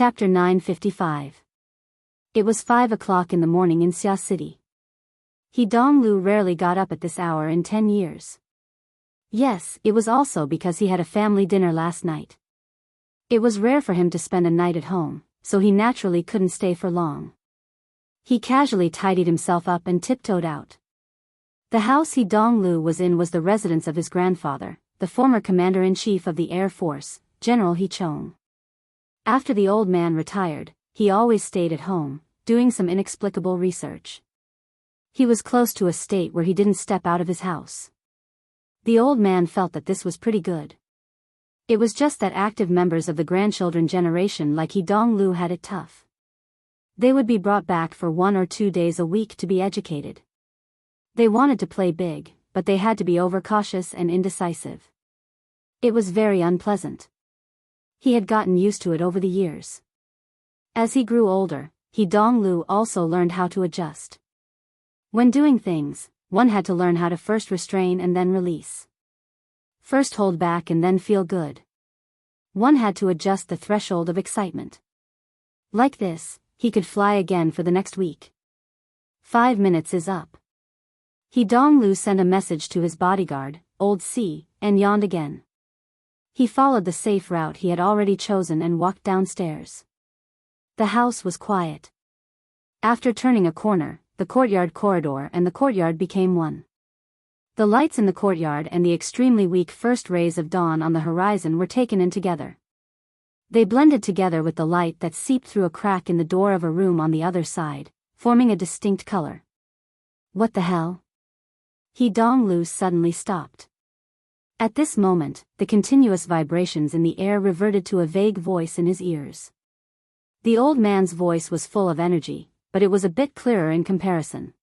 Chapter 955. It was 5 o'clock in the morning in Xia City. He Donglu rarely got up at this hour in 10 years. Yes, it was also because he had a family dinner last night. It was rare for him to spend a night at home, so he naturally couldn't stay for long. He casually tidied himself up and tiptoed out. The house he Donglu was in was the residence of his grandfather, the former commander-in-chief of the Air Force, General He Chong. After the old man retired, he always stayed at home, doing some inexplicable research. He was close to a state where he didn't step out of his house. The old man felt that this was pretty good. It was just that active members of the grandchildren generation like He Donglu had it tough. They would be brought back for 1 or 2 days a week to be educated. They wanted to play big, but they had to be overcautious and indecisive. It was very unpleasant. He had gotten used to it over the years. As he grew older, He Donglu also learned how to adjust. When doing things, one had to learn how to first restrain and then release. First hold back and then feel good. One had to adjust the threshold of excitement. Like this, he could fly again for the next week. 5 minutes is up. He Donglu sent a message to his bodyguard, Old C, and yawned again. He followed the safe route he had already chosen and walked downstairs. The house was quiet. After turning a corner, the courtyard corridor and the courtyard became one. The lights in the courtyard and the extremely weak first rays of dawn on the horizon were taken in together. They blended together with the light that seeped through a crack in the door of a room on the other side, forming a distinct color. What the hell? He Donglu suddenly stopped. At this moment, the continuous vibrations in the air reverted to a vague voice in his ears. The old man's voice was full of energy, but it was a bit clearer in comparison.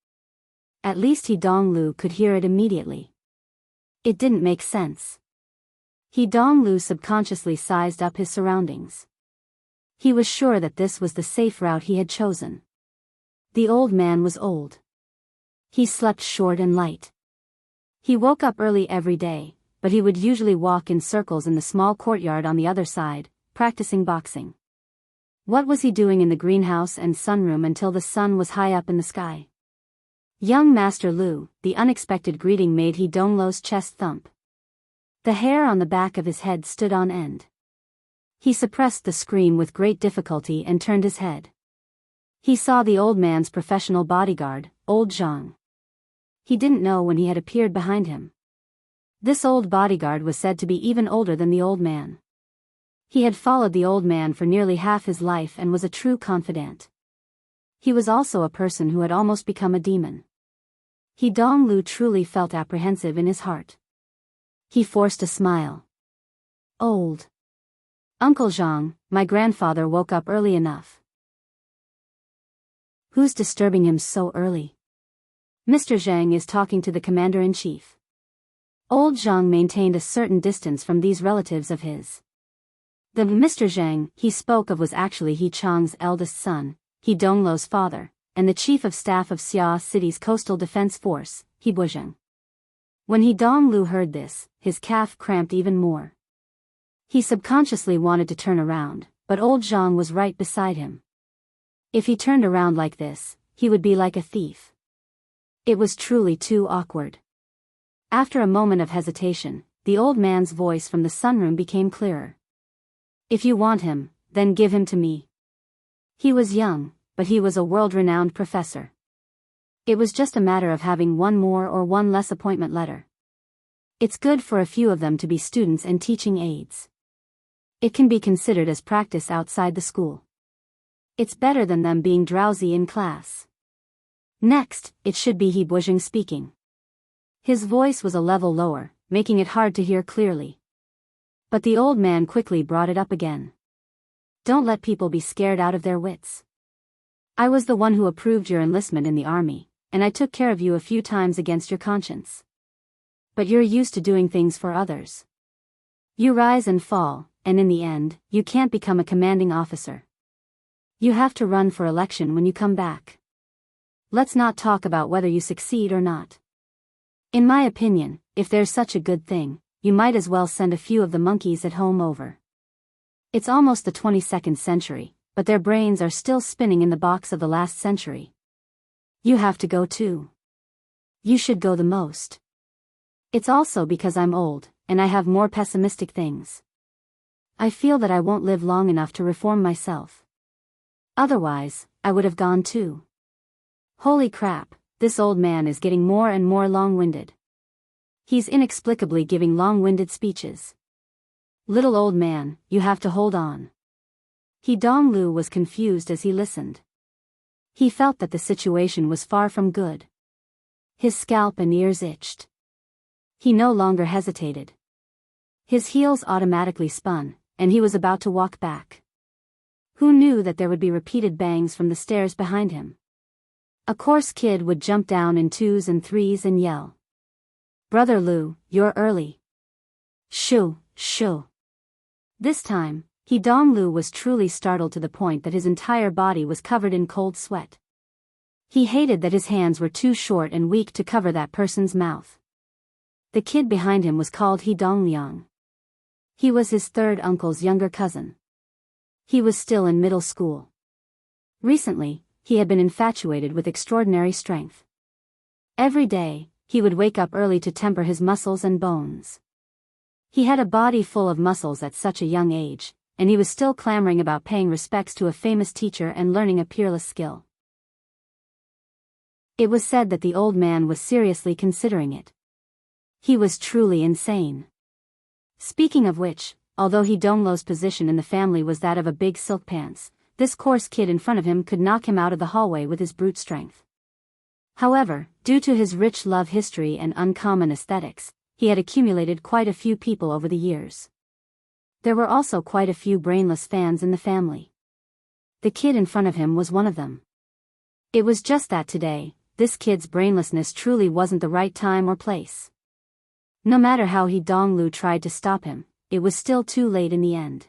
At least He Donglu could hear it immediately. It didn't make sense. He Donglu subconsciously sized up his surroundings. He was sure that this was the safe route he had chosen. The old man was old. He slept short and light. He woke up early every day, but he would usually walk in circles in the small courtyard on the other side, practicing boxing. What was he doing in the greenhouse and sunroom until the sun was high up in the sky? Young Master Lu, the unexpected greeting made He Donglu's chest thump. The hair on the back of his head stood on end. He suppressed the scream with great difficulty and turned his head. He saw the old man's professional bodyguard, Old Zhang. He didn't know when he had appeared behind him. This old bodyguard was said to be even older than the old man. He had followed the old man for nearly half his life and was a true confidant. He was also a person who had almost become a demon. He Donglu truly felt apprehensive in his heart. He forced a smile. Old Uncle Zhang, my grandfather woke up early enough. Who's disturbing him so early? Mr. Zhang is talking to the commander-in-chief. Old Zhang maintained a certain distance from these relatives of his. The Mr. Zhang he spoke of was actually He Chong's eldest son, He Donglu's father, and the chief of staff of Xia City's coastal defense force, He Buzheng. When He Donglu heard this, his calf cramped even more. He subconsciously wanted to turn around, but Old Zhang was right beside him. If he turned around like this, he would be like a thief. It was truly too awkward. After a moment of hesitation, the old man's voice from the sunroom became clearer. If you want him, then give him to me. He was young, but he was a world-renowned professor. It was just a matter of having one more or one less appointment letter. It's good for a few of them to be students and teaching aides. It can be considered as practice outside the school. It's better than them being drowsy in class. Next, it should be He Buzheng speaking. His voice was a level lower, making it hard to hear clearly. But the old man quickly brought it up again. Don't let people be scared out of their wits. I was the one who approved your enlistment in the army, and I took care of you a few times against your conscience. But you're used to doing things for others. You rise and fall, and in the end, you can't become a commanding officer. You have to run for election when you come back. Let's not talk about whether you succeed or not. In my opinion, if there's such a good thing, you might as well send a few of the monkeys at home over. It's almost the 22nd century, but their brains are still spinning in the box of the last century. You have to go too. You should go the most. It's also because I'm old, and I have more pessimistic things. I feel that I won't live long enough to reform myself. Otherwise, I would have gone too. Holy crap, this old man is getting more and more long-winded. He's inexplicably giving long-winded speeches. Little old man, you have to hold on. He Donglu was confused as he listened. He felt that the situation was far from good. His scalp and ears itched. He no longer hesitated. His heels automatically spun, and he was about to walk back. Who knew that there would be repeated bangs from the stairs behind him? A coarse kid would jump down in 2s and 3s and yell. Brother Lu, you're early. Shoo, shoo. This time, He Donglu was truly startled to the point that his entire body was covered in cold sweat. He hated that his hands were too short and weak to cover that person's mouth. The kid behind him was called He Dongliang. He was his third uncle's younger cousin. He was still in middle school. Recently, he had been infatuated with extraordinary strength. Every day, he would wake up early to temper his muscles and bones. He had a body full of muscles at such a young age, and he was still clamoring about paying respects to a famous teacher and learning a peerless skill. It was said that the old man was seriously considering it. He was truly insane. Speaking of which, although He Donglo's position in the family was that of a big silk pants, this coarse kid in front of him could knock him out of the hallway with his brute strength. However, due to his rich love history and uncommon aesthetics, he had accumulated quite a few people over the years. There were also quite a few brainless fans in the family. The kid in front of him was one of them. It was just that today, this kid's brainlessness truly wasn't the right time or place. No matter how He Donglu tried to stop him, it was still too late in the end.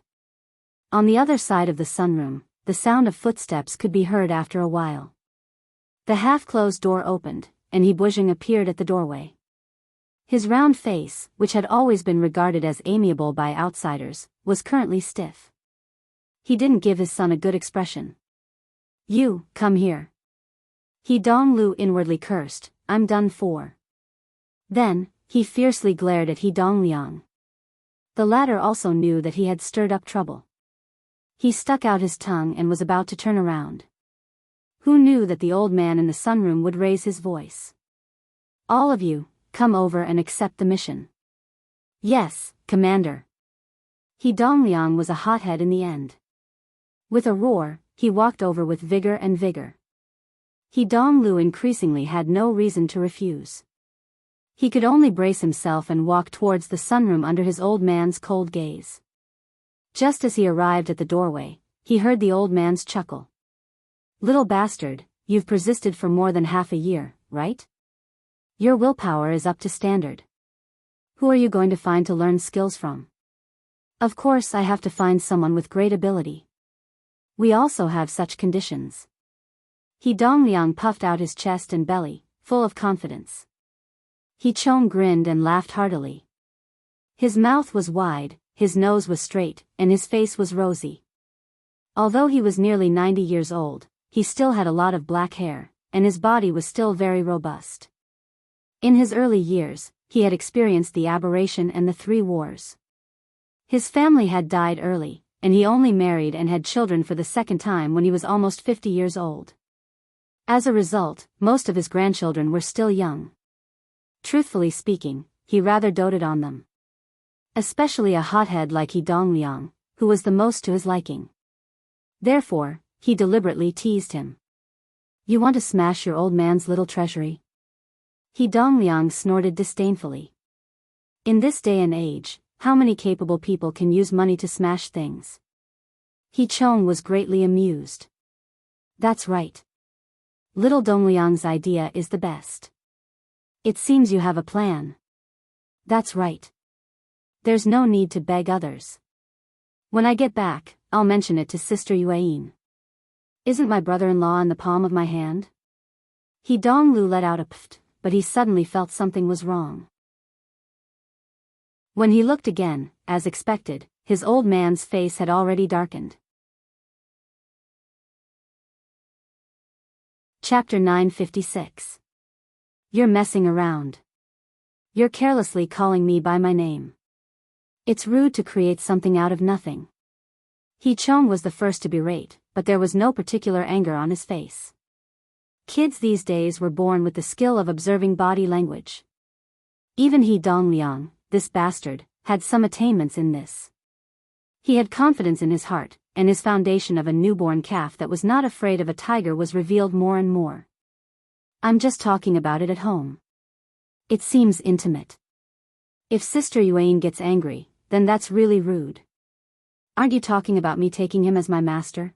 On the other side of the sunroom, the sound of footsteps could be heard after a while. The half-closed door opened, and He Bujing appeared at the doorway. His round face, which had always been regarded as amiable by outsiders, was currently stiff. He didn't give his son a good expression. You, come here. He Donglu inwardly cursed, I'm done for. Then, he fiercely glared at He Dongliang. The latter also knew that he had stirred up trouble. He stuck out his tongue and was about to turn around. Who knew that the old man in the sunroom would raise his voice? All of you, come over and accept the mission. Yes, Commander. He Dongliang was a hothead in the end. With a roar, he walked over with vigor and vigor. He Donglu increasingly had no reason to refuse. He could only brace himself and walk towards the sunroom under his old man's cold gaze. Just as he arrived at the doorway, he heard the old man's chuckle. Little bastard, you've persisted for more than half a year, right? Your willpower is up to standard. Who are you going to find to learn skills from? Of course I have to find someone with great ability. We also have such conditions. He Dongliang puffed out his chest and belly, full of confidence. He Chong grinned and laughed heartily. His mouth was wide, his nose was straight, and his face was rosy. Although he was nearly 90 years old, he still had a lot of black hair, and his body was still very robust. In his early years, he had experienced the aberration and the 3 wars. His family had died early, and he only married and had children for the second time when he was almost 50 years old. As a result, most of his grandchildren were still young. Truthfully speaking, he rather doted on them. Especially a hothead like He Dongliang, who was the most to his liking. Therefore, he deliberately teased him. You want to smash your old man's little treasury? He Dongliang snorted disdainfully. In this day and age, how many capable people can use money to smash things? He Chong was greatly amused. That's right. Little Dongliang's idea is the best. It seems you have a plan. That's right. There's no need to beg others. When I get back, I'll mention it to Sister Yuain. Isn't my brother-in-law in the palm of my hand? He Donglu let out a pft, but he suddenly felt something was wrong. When he looked again, as expected, his old man's face had already darkened. Chapter 956. You're messing around. You're carelessly calling me by my name. It's rude to create something out of nothing. Chong was the first to berate, but there was no particular anger on his face. Kids these days were born with the skill of observing body language. Even Dongliang, this bastard, had some attainments in this. He had confidence in his heart, and his foundation of a newborn calf that was not afraid of a tiger was revealed more and more. I'm just talking about it at home. It seems intimate. If Sister Yuan gets angry, then that's really rude. Aren't you talking about me taking him as my master?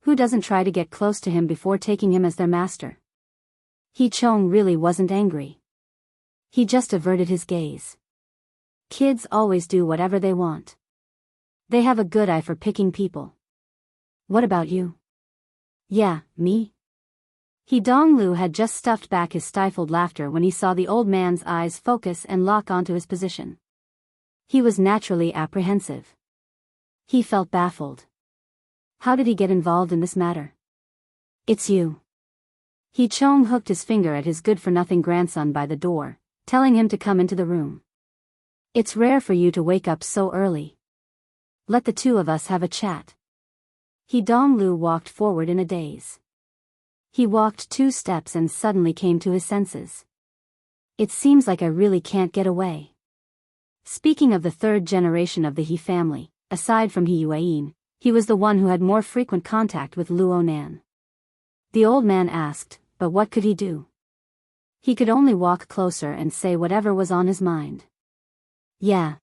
Who doesn't try to get close to him before taking him as their master? Chong really wasn't angry. He just averted his gaze. Kids always do whatever they want. They have a good eye for picking people. What about you? Yeah, me? Donglu had just stuffed back his stifled laughter when he saw the old man's eyes focus and lock onto his position. He was naturally apprehensive. He felt baffled. How did he get involved in this matter? It's you. Chong hooked his finger at his good-for-nothing grandson by the door, telling him to come into the room. It's rare for you to wake up so early. Let the two of us have a chat. Donglu walked forward in a daze. He walked 2 steps and suddenly came to his senses. It seems like I really can't get away. Speaking of the 3rd generation of the He family, aside from He Yuan, he was the one who had more frequent contact with Luo Nan. The old man asked, but what could he do? He could only walk closer and say whatever was on his mind. Yeah.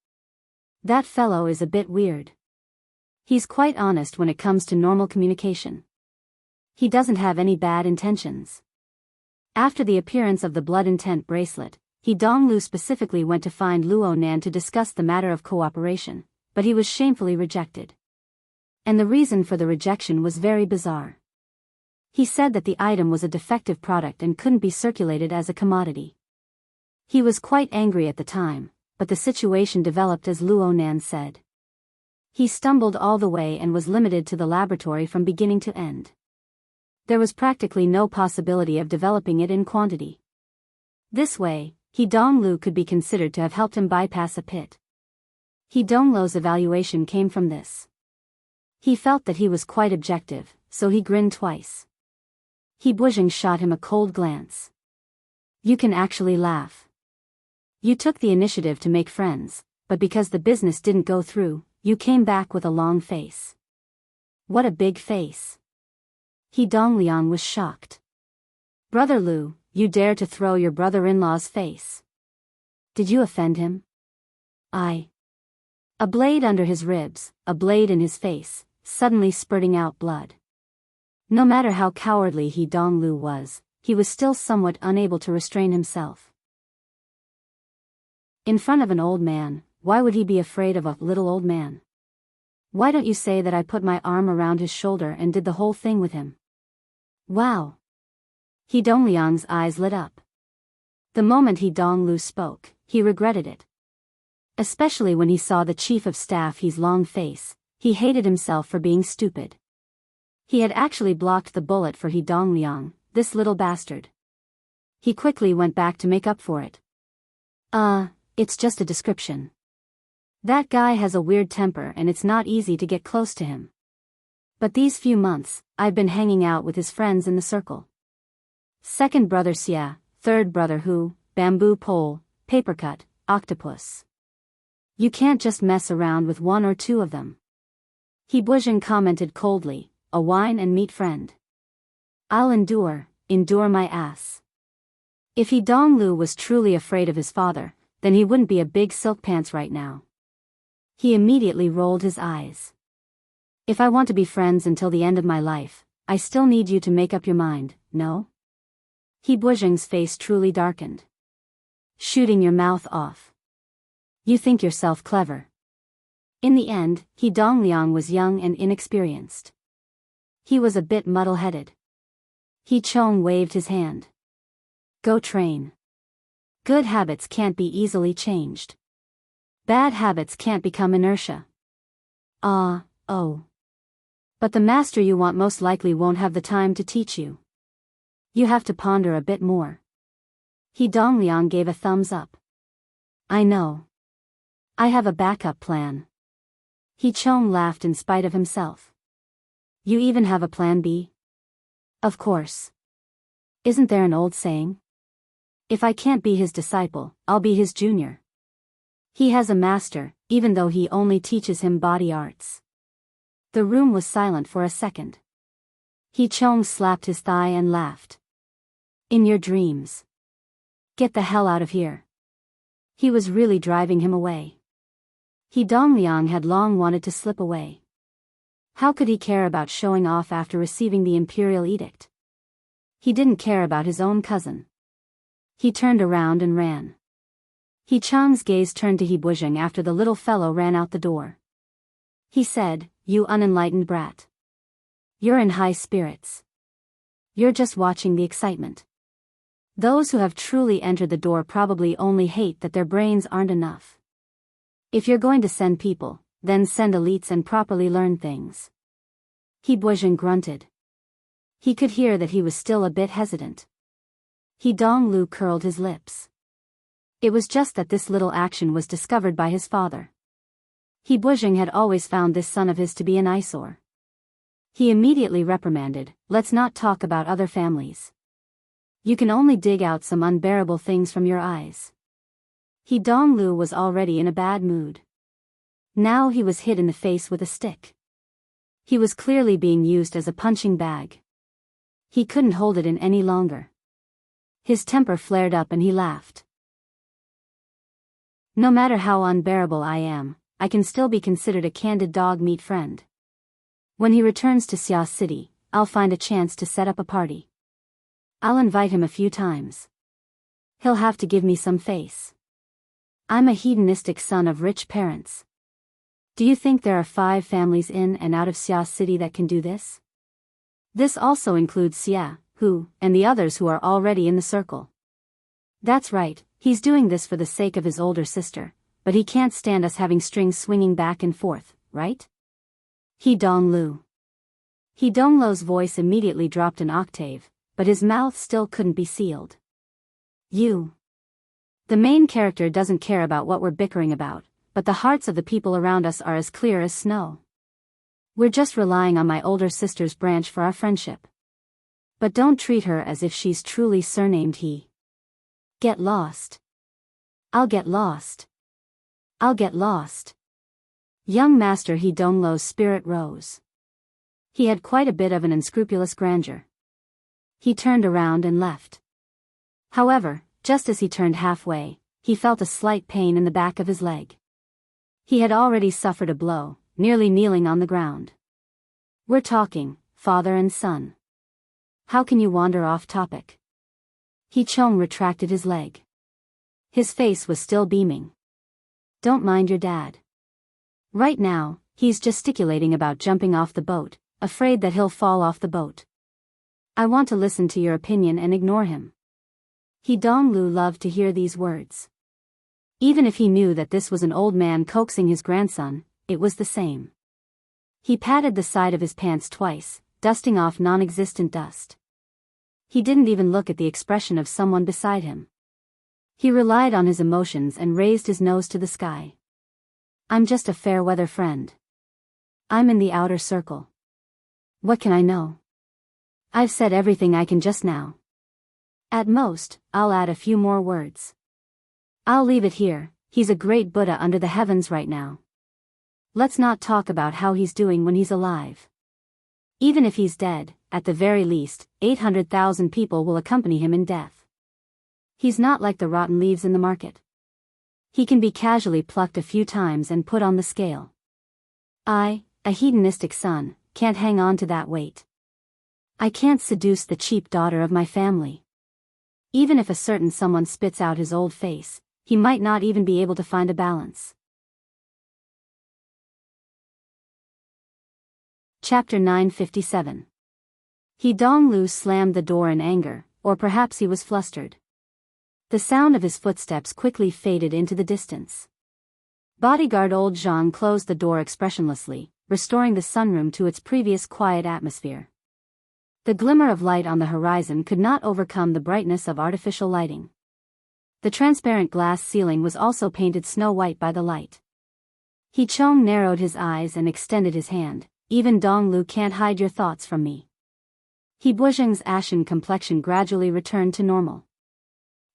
That fellow is a bit weird. He's quite honest when it comes to normal communication. He doesn't have any bad intentions. After the appearance of the blood intent bracelet, Donglu specifically went to find Luo Nan to discuss the matter of cooperation, but he was shamefully rejected. And the reason for the rejection was very bizarre. He said that the item was a defective product and couldn't be circulated as a commodity. He was quite angry at the time, but the situation developed as Luo Nan said. He stumbled all the way and was limited to the laboratory from beginning to end. There was practically no possibility of developing it in quantity. This way, Donglu could be considered to have helped him bypass a pit. Donglu's evaluation came from this. He felt that he was quite objective, so he grinned twice. Bujing shot him a cold glance. You can actually laugh. You took the initiative to make friends, but because the business didn't go through, you came back with a long face. What a big face. Dongliang was shocked. Brother Lu, you dare to throw your brother-in-law's face. Did you offend him? A blade under his ribs, a blade in his face, suddenly spurting out blood. No matter how cowardly Donglu was, he was still somewhat unable to restrain himself. In front of an old man, why would he be afraid of a little old man? Why don't you say that I put my arm around his shoulder and did the whole thing with him? Wow. Dongliang's eyes lit up. The moment Donglu spoke, he regretted it. Especially when he saw the chief of staff's long face, he hated himself for being stupid. He had actually blocked the bullet for Dongliang, this little bastard. He quickly went back to make up for it. It's just a description. That guy has a weird temper and it's not easy to get close to him. But these few months, I've been hanging out with his friends in the circle. Second brother Xia, third brother Hu, bamboo pole, papercut, octopus. You can't just mess around with 1 or 2 of them. Bujing commented coldly, a wine and meat friend. I'll endure my ass. If Donglu was truly afraid of his father, then he wouldn't be a big silk pants right now. He immediately rolled his eyes. If I want to be friends until the end of my life, I still need you to make up your mind, no? Bujing's face truly darkened. Shooting your mouth off. You think yourself clever. In the end, Dongliang was young and inexperienced. He was a bit muddle-headed. Chong waved his hand. Go train. Good habits can't be easily changed. Bad habits can't become inertia. Oh. But the master you want most likely won't have the time to teach you. You have to ponder a bit more. He Dongliang gave a thumbs up. I know. I have a backup plan. He Chong laughed in spite of himself. You even have a plan B? Of course. Isn't there an old saying? If I can't be his disciple, I'll be his junior. He has a master, even though he only teaches him body arts. The room was silent for a second. He Chong slapped his thigh and laughed. In your dreams. Get the hell out of here. He was really driving him away. He Dongliang had long wanted to slip away. How could he care about showing off after receiving the imperial edict? He didn't care about his own cousin. He turned around and ran. He Chang's gaze turned to He Bujing after the little fellow ran out the door. He said, You unenlightened brat. You're in high spirits. You're just watching the excitement. Those who have truly entered the door probably only hate that their brains aren't enough. If you're going to send people, then send elites and properly learn things. He Bujing grunted. He could hear that he was still a bit hesitant. He Donglu curled his lips. It was just that this little action was discovered by his father. He Bujing had always found this son of his to be an eyesore. He immediately reprimanded, Let's not talk about other families. You can only dig out some unbearable things from your eyes. He Donglu was already in a bad mood. Now he was hit in the face with a stick. He was clearly being used as a punching bag. He couldn't hold it in any longer. His temper flared up and he laughed. No matter how unbearable I am, I can still be considered a candid dog meat friend. When he returns to Xia City, I'll find a chance to set up a party. I'll invite him a few times. He'll have to give me some face. I'm a hedonistic son of rich parents. Do you think there are 5 families in and out of Xia City that can do this? This also includes Xia, Hu, and the others who are already in the circle. That's right, he's doing this for the sake of his older sister, but he can't stand us having strings swinging back and forth, right? He Donglu. He Donglu's voice immediately dropped an octave, but his mouth still couldn't be sealed. You. The main character doesn't care about what we're bickering about, but the hearts of the people around us are as clear as snow. We're just relying on my older sister's branch for our friendship. But don't treat her as if she's truly surnamed He. Get lost. I'll get lost. I'll get lost. Young Master He Donglu's spirit rose. He had quite a bit of an unscrupulous grandeur. He turned around and left. However, just as he turned halfway, he felt a slight pain in the back of his leg. He had already suffered a blow, nearly kneeling on the ground. We're talking, father and son. How can you wander off topic? He Chong retracted his leg. His face was still beaming. Don't mind your dad. Right now, he's gesticulating about jumping off the boat, afraid that he'll fall off the boat. I want to listen to your opinion and ignore him. He Donglu loved to hear these words. Even if he knew that this was an old man coaxing his grandson, it was the same. He patted the side of his pants twice, dusting off non-existent dust. He didn't even look at the expression of someone beside him. He relied on his emotions and raised his nose to the sky. I'm just a fair-weather friend. I'm in the outer circle. What can I know? I've said everything I can just now. At most, I'll add a few more words. I'll leave it here. He's a great Buddha under the heavens right now. Let's not talk about how he's doing when he's alive. Even if he's dead, at the very least, 800,000 people will accompany him in death. He's not like the rotten leaves in the market. He can be casually plucked a few times and put on the scale. I, a hedonistic son, can't hang on to that weight. I can't seduce the cheap daughter of my family. Even if a certain someone spits out his old face, he might not even be able to find a balance. Chapter 957. He Donglu slammed the door in anger, or perhaps he was flustered. The sound of his footsteps quickly faded into the distance. Bodyguard old Zhang closed the door expressionlessly, restoring the sunroom to its previous quiet atmosphere. The glimmer of light on the horizon could not overcome the brightness of artificial lighting. The transparent glass ceiling was also painted snow white by the light. He Chong narrowed his eyes and extended his hand. Even Donglu can't hide your thoughts from me. He Buzheng's ashen complexion gradually returned to normal.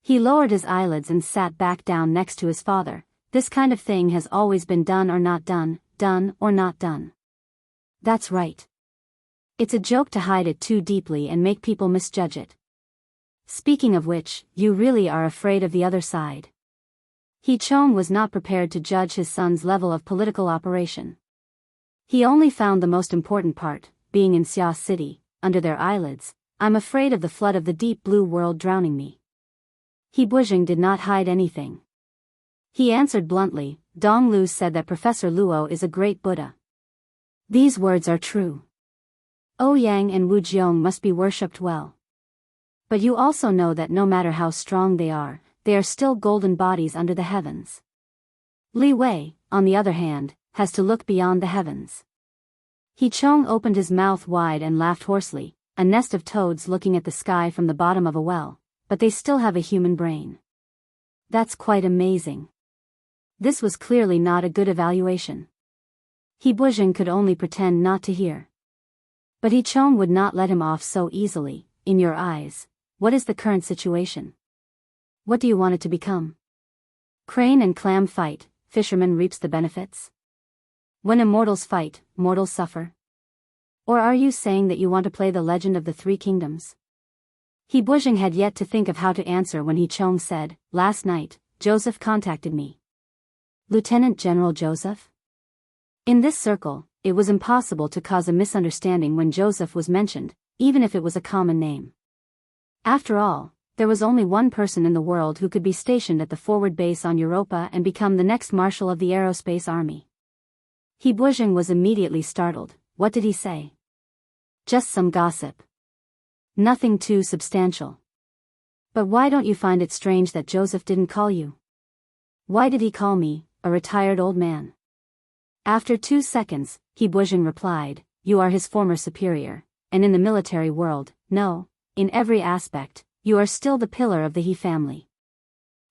He lowered his eyelids and sat back down next to his father. This kind of thing has always been done or not done, done or not done. That's right. It's a joke to hide it too deeply and make people misjudge it. Speaking of which, you really are afraid of the other side. He Chong was not prepared to judge his son's level of political operation. He only found the most important part, being in Xia City, under their eyelids. I'm afraid of the flood of the deep blue world drowning me. He Buzheng did not hide anything. He answered bluntly. Donglu said that Professor Luo is a great Buddha. These words are true. Ouyang and Wu Jiong must be worshipped well. But you also know that no matter how strong they are still golden bodies under the heavens. Li Wei, on the other hand, has to look beyond the heavens. He Chong opened his mouth wide and laughed hoarsely, a nest of toads looking at the sky from the bottom of a well, but they still have a human brain. That's quite amazing. This was clearly not a good evaluation. He Buzheng could only pretend not to hear. But He Chong would not let him off so easily. In your eyes, what is the current situation? What do you want it to become? Crane and clam fight, fisherman reaps the benefits? When immortals fight, mortals suffer? Or are you saying that you want to play the Legend of the Three Kingdoms? He Buzheng had yet to think of how to answer when He Chong said, last night, Joseph contacted me. Lieutenant General Joseph? In this circle, it was impossible to cause a misunderstanding when Joseph was mentioned, even if it was a common name. After all, there was only one person in the world who could be stationed at the forward base on Europa and become the next Marshal of the Aerospace Army. He Buzheng was immediately startled. What did he say? Just some gossip. Nothing too substantial. But why don't you find it strange that Joseph didn't call you? Why did he call me, a retired old man? After 2 seconds, He Buzheng replied, you are his former superior, and in the military world, no, in every aspect, you are still the pillar of the He family.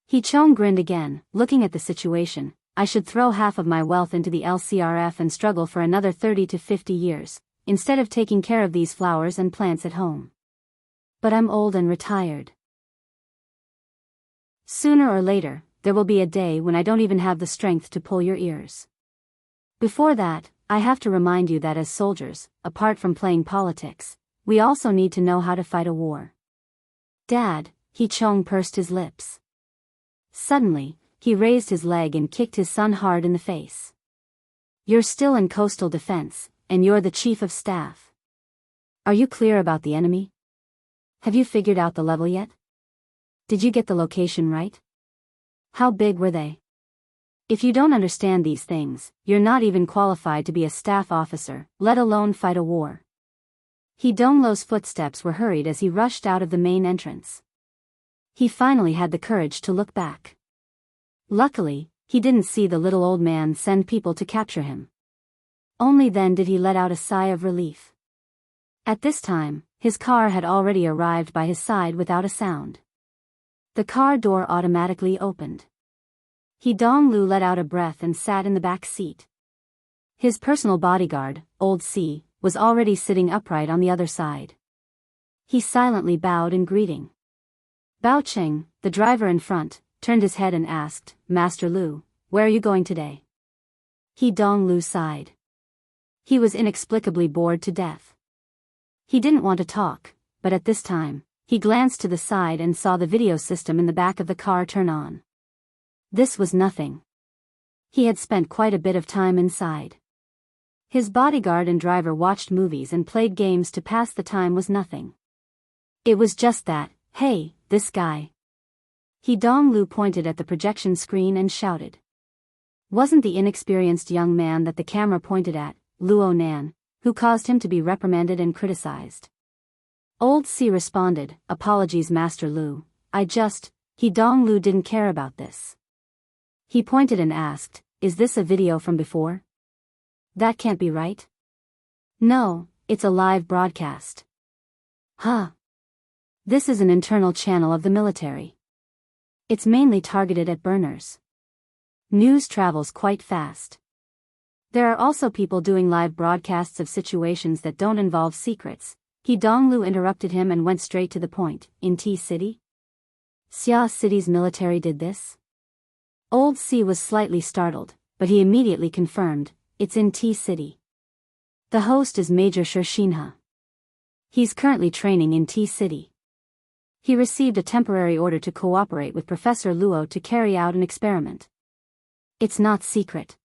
He Chong grinned again, looking at the situation. I should throw half of my wealth into the LCRF and struggle for another 30 to 50 years, instead of taking care of these flowers and plants at home. But I'm old and retired. Sooner or later, there will be a day when I don't even have the strength to pull your ears. Before that, I have to remind you that as soldiers, apart from playing politics, we also need to know how to fight a war. Dad, He Chong pursed his lips. Suddenly, he raised his leg and kicked his son hard in the face. You're still in coastal defense, and you're the chief of staff. Are you clear about the enemy? Have you figured out the level yet? Did you get the location right? How big were they? If you don't understand these things, you're not even qualified to be a staff officer, let alone fight a war. He Donglo's footsteps were hurried as he rushed out of the main entrance. He finally had the courage to look back. Luckily, he didn't see the little old man send people to capture him. Only then did he let out a sigh of relief. At this time, his car had already arrived by his side without a sound. The car door automatically opened. He Donglu let out a breath and sat in the back seat. His personal bodyguard, Old C, was already sitting upright on the other side. He silently bowed in greeting. Bao Cheng, the driver in front, turned his head and asked, Master Lu, where are you going today? He Donglu sighed. He was inexplicably bored to death. He didn't want to talk, but at this time, he glanced to the side and saw the video system in the back of the car turn on. This was nothing. He had spent quite a bit of time inside. His bodyguard and driver watched movies and played games to pass the time was nothing. It was just that, hey, this guy. He Donglu pointed at the projection screen and shouted. Wasn't the inexperienced young man that the camera pointed at, Luo Nan, who caused him to be reprimanded and criticized? Old C responded, apologies Master Lu, He Donglu didn't care about this. He pointed and asked, is this a video from before? That can't be right. No, it's a live broadcast. Huh. This is an internal channel of the military. It's mainly targeted at burners. News travels quite fast. There are also people doing live broadcasts of situations that don't involve secrets. He Donglu interrupted him and went straight to the point. In T-City? Xia City's military did this? Old C was slightly startled, but he immediately confirmed, it's in T-City. The host is Major Shinha. He's currently training in T-City. He received a temporary order to cooperate with Professor Luo to carry out an experiment. It's not secret.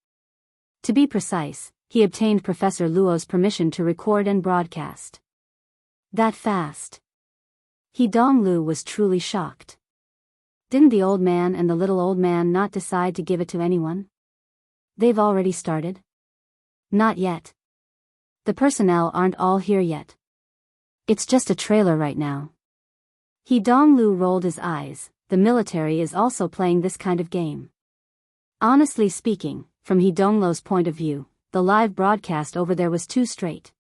To be precise, he obtained Professor Luo's permission to record and broadcast. That fast. He Donglu was truly shocked. Didn't the old man and the little old man not decide to give it to anyone? They've already started? Not yet. The personnel aren't all here yet. It's just a trailer right now. He Donglu rolled his eyes. The military is also playing this kind of game. Honestly speaking, from He Donglu's point of view, the live broadcast over there was too straight.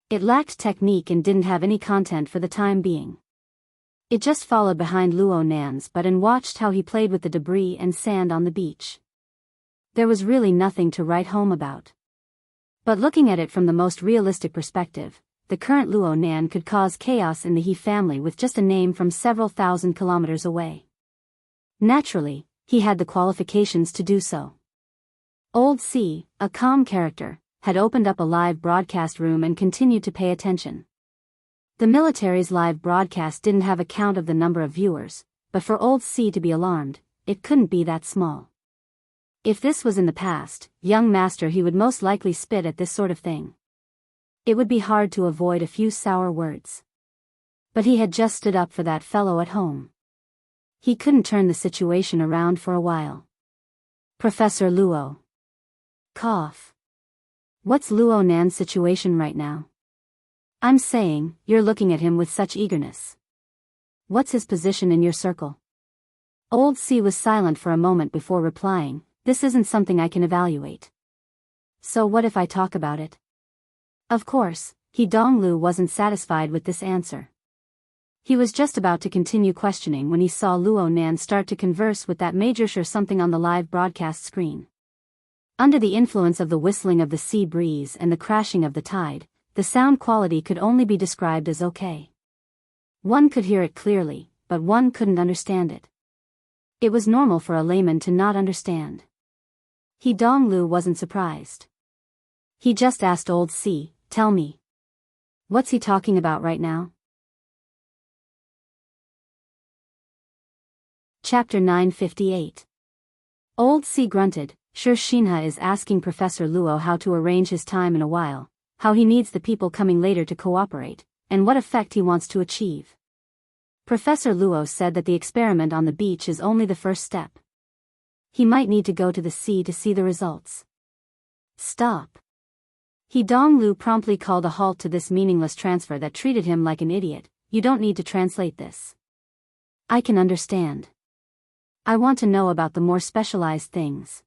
It lacked technique and didn't have any content for the time being. It just followed behind Luo Nan's butt and watched how he played with the debris and sand on the beach. There was really nothing to write home about. But looking at it from the most realistic perspective, the current Luo Nan could cause chaos in the He family with just a name from several thousand kilometers away. Naturally, he had the qualifications to do so. Old C, a calm character, had opened up a live broadcast room and continued to pay attention. The military's live broadcast didn't have a count of the number of viewers, but for Old C to be alarmed, it couldn't be that small. If this was in the past, young master, he would most likely spit at this sort of thing. It would be hard to avoid a few sour words. But he had just stood up for that fellow at home. He couldn't turn the situation around for a while. Professor Luo. Cough. What's Luo Nan's situation right now? I'm saying, you're looking at him with such eagerness. What's his position in your circle? Old C was silent for a moment before replying, this isn't something I can evaluate. So what if I talk about it? Of course, He Donglu wasn't satisfied with this answer. He was just about to continue questioning when he saw Luo Nan start to converse with that major something on the live broadcast screen. Under the influence of the whistling of the sea breeze and the crashing of the tide, the sound quality could only be described as okay. One could hear it clearly, but one couldn't understand it. It was normal for a layman to not understand. He Donglu wasn't surprised. He just asked Old C, tell me. What's he talking about right now? Chapter 958. Old C grunted. Sure, Shinha is asking Professor Luo how to arrange his time in a while, how he needs the people coming later to cooperate, and what effect he wants to achieve. Professor Luo said that the experiment on the beach is only the first step. He might need to go to the sea to see the results. Stop. He Donglu promptly called a halt to this meaningless transfer that treated him like an idiot. You don't need to translate this. I can understand. I want to know about the more specialized things.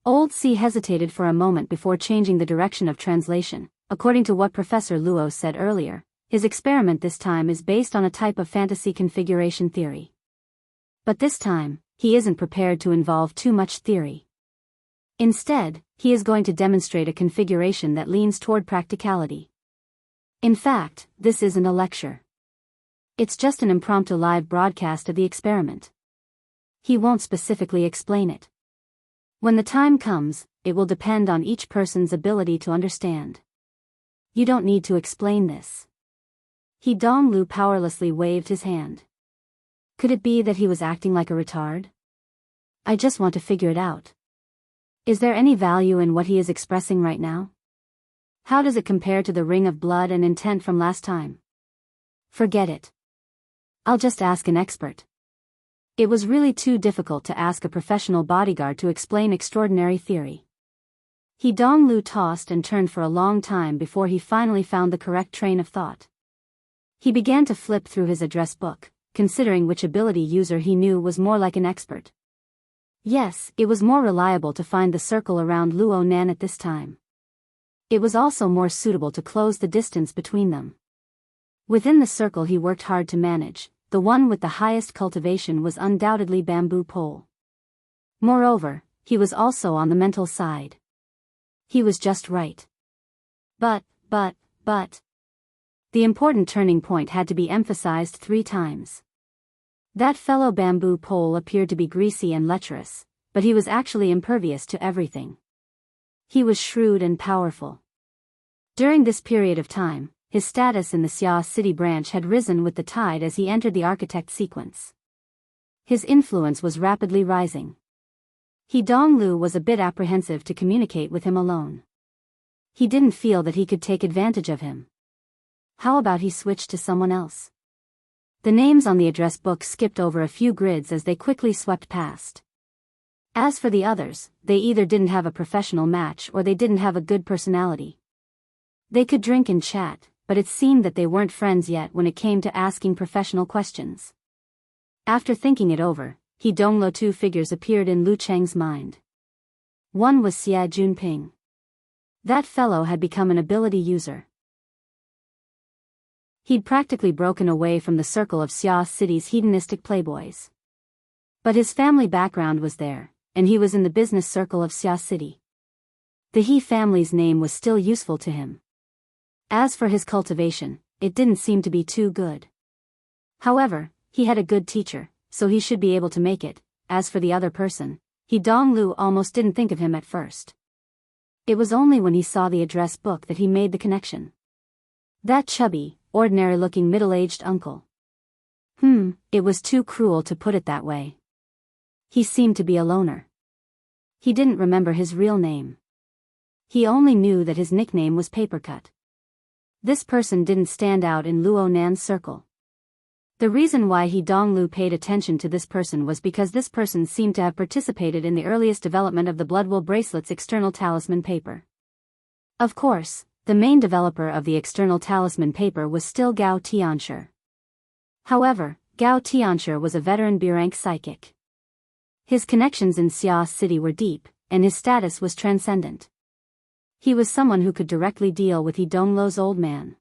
Old C hesitated for a moment before changing the direction of translation. According to what Professor Luo said earlier, his experiment this time is based on a type of fantasy configuration theory. But this time, he isn't prepared to involve too much theory. Instead, he is going to demonstrate a configuration that leans toward practicality. In fact, this isn't a lecture. It's just an impromptu live broadcast of the experiment. He won't specifically explain it. When the time comes, it will depend on each person's ability to understand. You don't need to explain this. He Donglu powerlessly waved his hand. Could it be that he was acting like a retard? I just want to figure it out. Is there any value in what he is expressing right now? How does it compare to the ring of blood and intent from last time? Forget it. I'll just ask an expert. It was really too difficult to ask a professional bodyguard to explain extraordinary theory. He Donglu tossed and turned for a long time before he finally found the correct train of thought. He began to flip through his address book, considering which ability user he knew was more like an expert. Yes, it was more reliable to find the circle around Luo Nan at this time. It was also more suitable to close the distance between them. Within the circle he worked hard to manage, the one with the highest cultivation was undoubtedly bamboo pole. Moreover, he was also on the mental side. He was just right. But. The important turning point had to be emphasized 3 times. That fellow bamboo pole appeared to be greasy and lecherous, but he was actually impervious to everything. He was shrewd and powerful. During this period of time, his status in the Xia City branch had risen with the tide as he entered the architect sequence. His influence was rapidly rising. He Donglu was a bit apprehensive to communicate with him alone. He didn't feel that he could take advantage of him. How about he switched to someone else? The names on the address book skipped over a few grids as they quickly swept past. As for the others, they either didn't have a professional match or they didn't have a good personality. They could drink and chat, but it seemed that they weren't friends yet when it came to asking professional questions. After thinking it over, He Donglo 2 figures appeared in Lu Cheng's mind. One was Xia Junping. That fellow had become an ability user. He'd practically broken away from the circle of Xia City's hedonistic playboys. But his family background was there, and he was in the business circle of Xia City. The He family's name was still useful to him. As for his cultivation, it didn't seem to be too good. However, he had a good teacher, so he should be able to make it. As for the other person, He Donglu almost didn't think of him at first. It was only when he saw the address book that he made the connection. That chubby, ordinary-looking middle-aged uncle. It was too cruel to put it that way. He seemed to be a loner. He didn't remember his real name. He only knew that his nickname was Papercut. This person didn't stand out in Luo Nan's circle. The reason why He Donglu paid attention to this person was because this person seemed to have participated in the earliest development of the Bloodwool bracelet's external talisman paper. Of course, the main developer of the external talisman paper was still Gao Tianshi. However, Gao Tianshi was a veteran B-rank psychic. His connections in Xia City were deep, and his status was transcendent. He was someone who could directly deal with He Donglo's old man.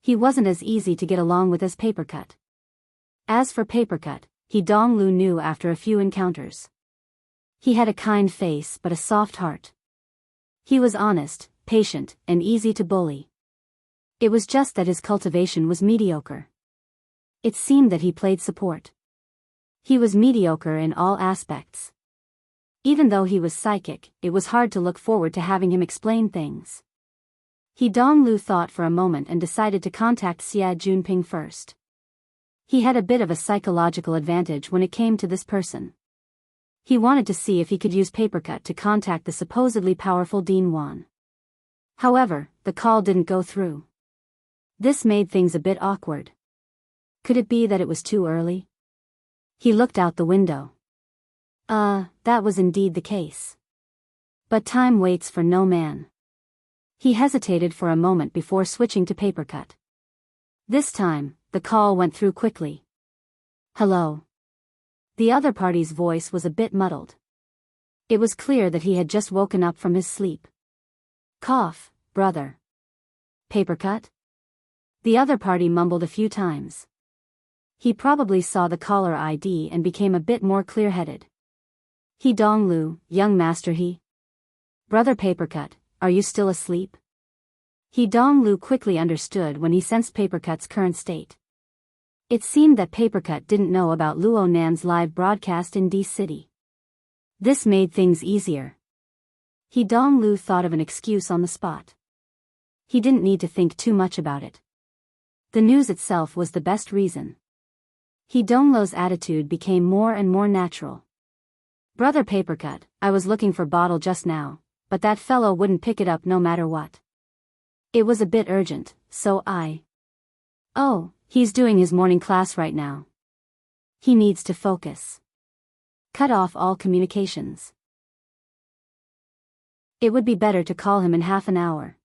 He wasn't as easy to get along with as Papercut. As for Papercut, He Donglu knew after a few encounters. He had a kind face but a soft heart. He was honest, patient, and easy to bully. It was just that his cultivation was mediocre. It seemed that he played support. He was mediocre in all aspects. Even though he was psychic, it was hard to look forward to having him explain things. He Donglu thought for a moment and decided to contact Xia Junping first. He had a bit of a psychological advantage when it came to this person. He wanted to see if he could use Papercut to contact the supposedly powerful Dean Wan. However, the call didn't go through. This made things a bit awkward. Could it be that it was too early? He looked out the window. That was indeed the case. But time waits for no man. He hesitated for a moment before switching to Papercut. This time, the call went through quickly. Hello. The other party's voice was a bit muddled. It was clear that he had just woken up from his sleep. Cough, brother. Papercut? The other party mumbled a few times. He probably saw the caller ID and became a bit more clear-headed. He Donglu, young master he. Brother Papercut, are you still asleep? He Donglu quickly understood when he sensed Papercut's current state. It seemed that Papercut didn't know about Luo Nan's live broadcast in D City. This made things easier. He Donglu thought of an excuse on the spot. He didn't need to think too much about it. The news itself was the best reason. He Donglu's attitude became more and more natural. Brother Papercut, I was looking for bottle just now, but that fellow wouldn't pick it up no matter what. It was a bit urgent, so I... Oh, he's doing his morning class right now. He needs to focus. Cut off all communications. It would be better to call him in half an hour.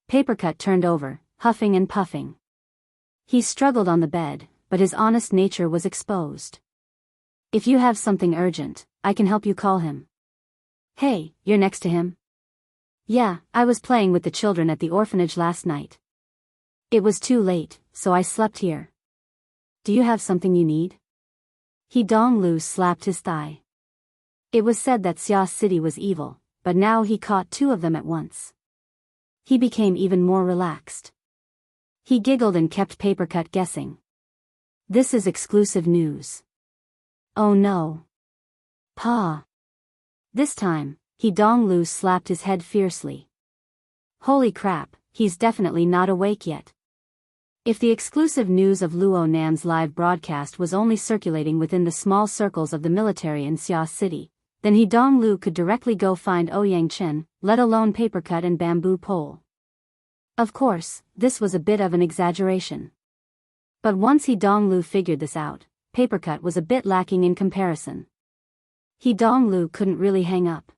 Papercut turned over, huffing and puffing. He struggled on the bed, but his honest nature was exposed. If you have something urgent, I can help you call him. Hey, you're next to him? Yeah, I was playing with the children at the orphanage last night. It was too late, so I slept here. Do you have something you need? He Donglu slapped his thigh. It was said that Xia City was evil, but now he caught two of them at once. He became even more relaxed. He giggled and kept Papercut guessing. This is exclusive news. Oh no. Pa. This time, He Donglu slapped his head fiercely. Holy crap, he's definitely not awake yet. If the exclusive news of Luo Nan's live broadcast was only circulating within the small circles of the military in Xia City, then He Donglu could directly go find Ouyang Chen, let alone Papercut and Bamboo Pole. Of course, this was a bit of an exaggeration. But once He Donglu figured this out, Papercut was a bit lacking in comparison. He Donglu couldn't really hang up.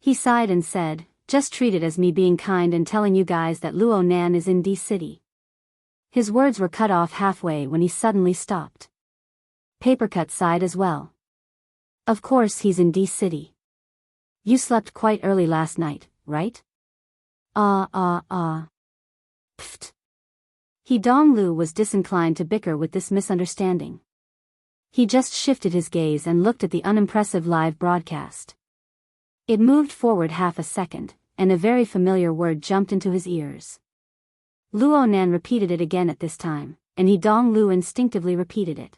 He sighed and said, just treat it as me being kind and telling you guys that Luo Nan is in D City. His words were cut off halfway when he suddenly stopped. Papercut sighed as well. Of course he's in D City. You slept quite early last night, right? Pfft. He Donglu was disinclined to bicker with this misunderstanding. He just shifted his gaze and looked at the unimpressive live broadcast. It moved forward half a second, and a very familiar word jumped into his ears. Luo Nan repeated it again at this time, and He Donglu instinctively repeated it.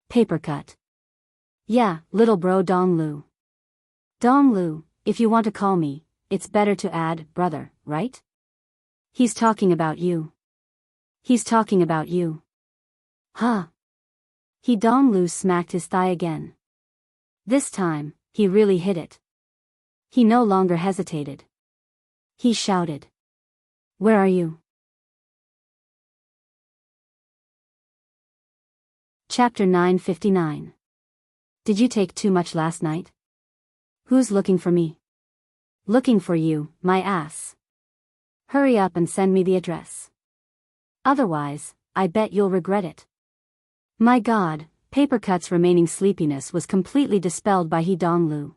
Papercut. Yeah, little bro Donglu. Donglu, if you want to call me, it's better to add brother, right? He's talking about you. He's talking about you. Huh? He Donglu smacked his thigh again. This time, he really hit it. He no longer hesitated. He shouted. Where are you? Chapter 959. Did you take too much last night? Who's looking for me? Looking for you, my ass. Hurry up and send me the address. Otherwise, I bet you'll regret it. My God, Papercut's remaining sleepiness was completely dispelled by He Donglu.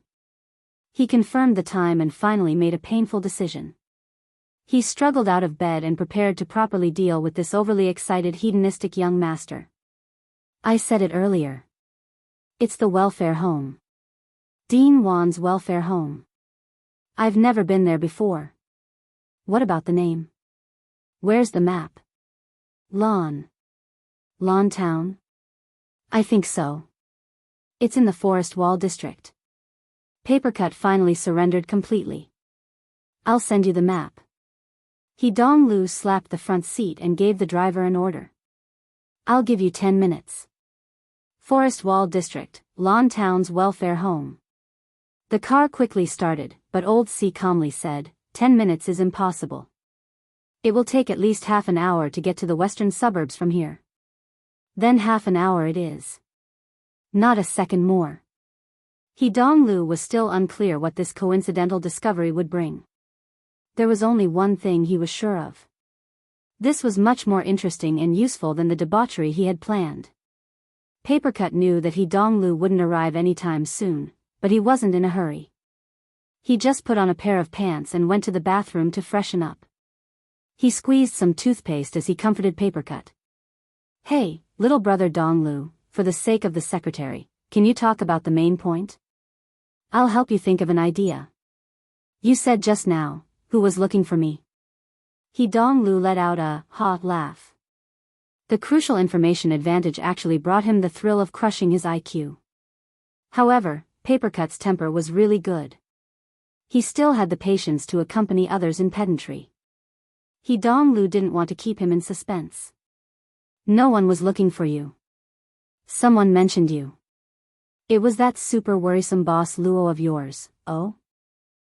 He confirmed the time and finally made a painful decision. He struggled out of bed and prepared to properly deal with this overly excited hedonistic young master. I said it earlier. It's the welfare home. Dean Wan's welfare home. I've never been there before. What about the name? Where's the map? Lawn Town? I think so. It's in the Forest Wall District. Papercut finally surrendered completely. I'll send you the map. He Donglu slapped the front seat and gave the driver an order. I'll give you 10 minutes. Forest Wall District, Lawn Town's welfare home. The car quickly started, but Old C calmly said, 10 minutes is impossible. It will take at least half an hour to get to the western suburbs from here. Then half an hour it is. Not a second more. He Donglu was still unclear what this coincidental discovery would bring. There was only one thing he was sure of. This was much more interesting and useful than the debauchery he had planned. Papercut knew that He Donglu wouldn't arrive anytime soon, but he wasn't in a hurry. He just put on a pair of pants and went to the bathroom to freshen up. He squeezed some toothpaste as he comforted Papercut. Hey, little brother Donglu, for the sake of the secretary, can you talk about the main point? I'll help you think of an idea. You said just now, who was looking for me? He Donglu let out a laugh. The crucial information advantage actually brought him the thrill of crushing his IQ. However, Papercut's temper was really good. He still had the patience to accompany others in pedantry. He Donglu didn't want to keep him in suspense. No one was looking for you. Someone mentioned you. It was that super worrisome boss Luo of yours, oh?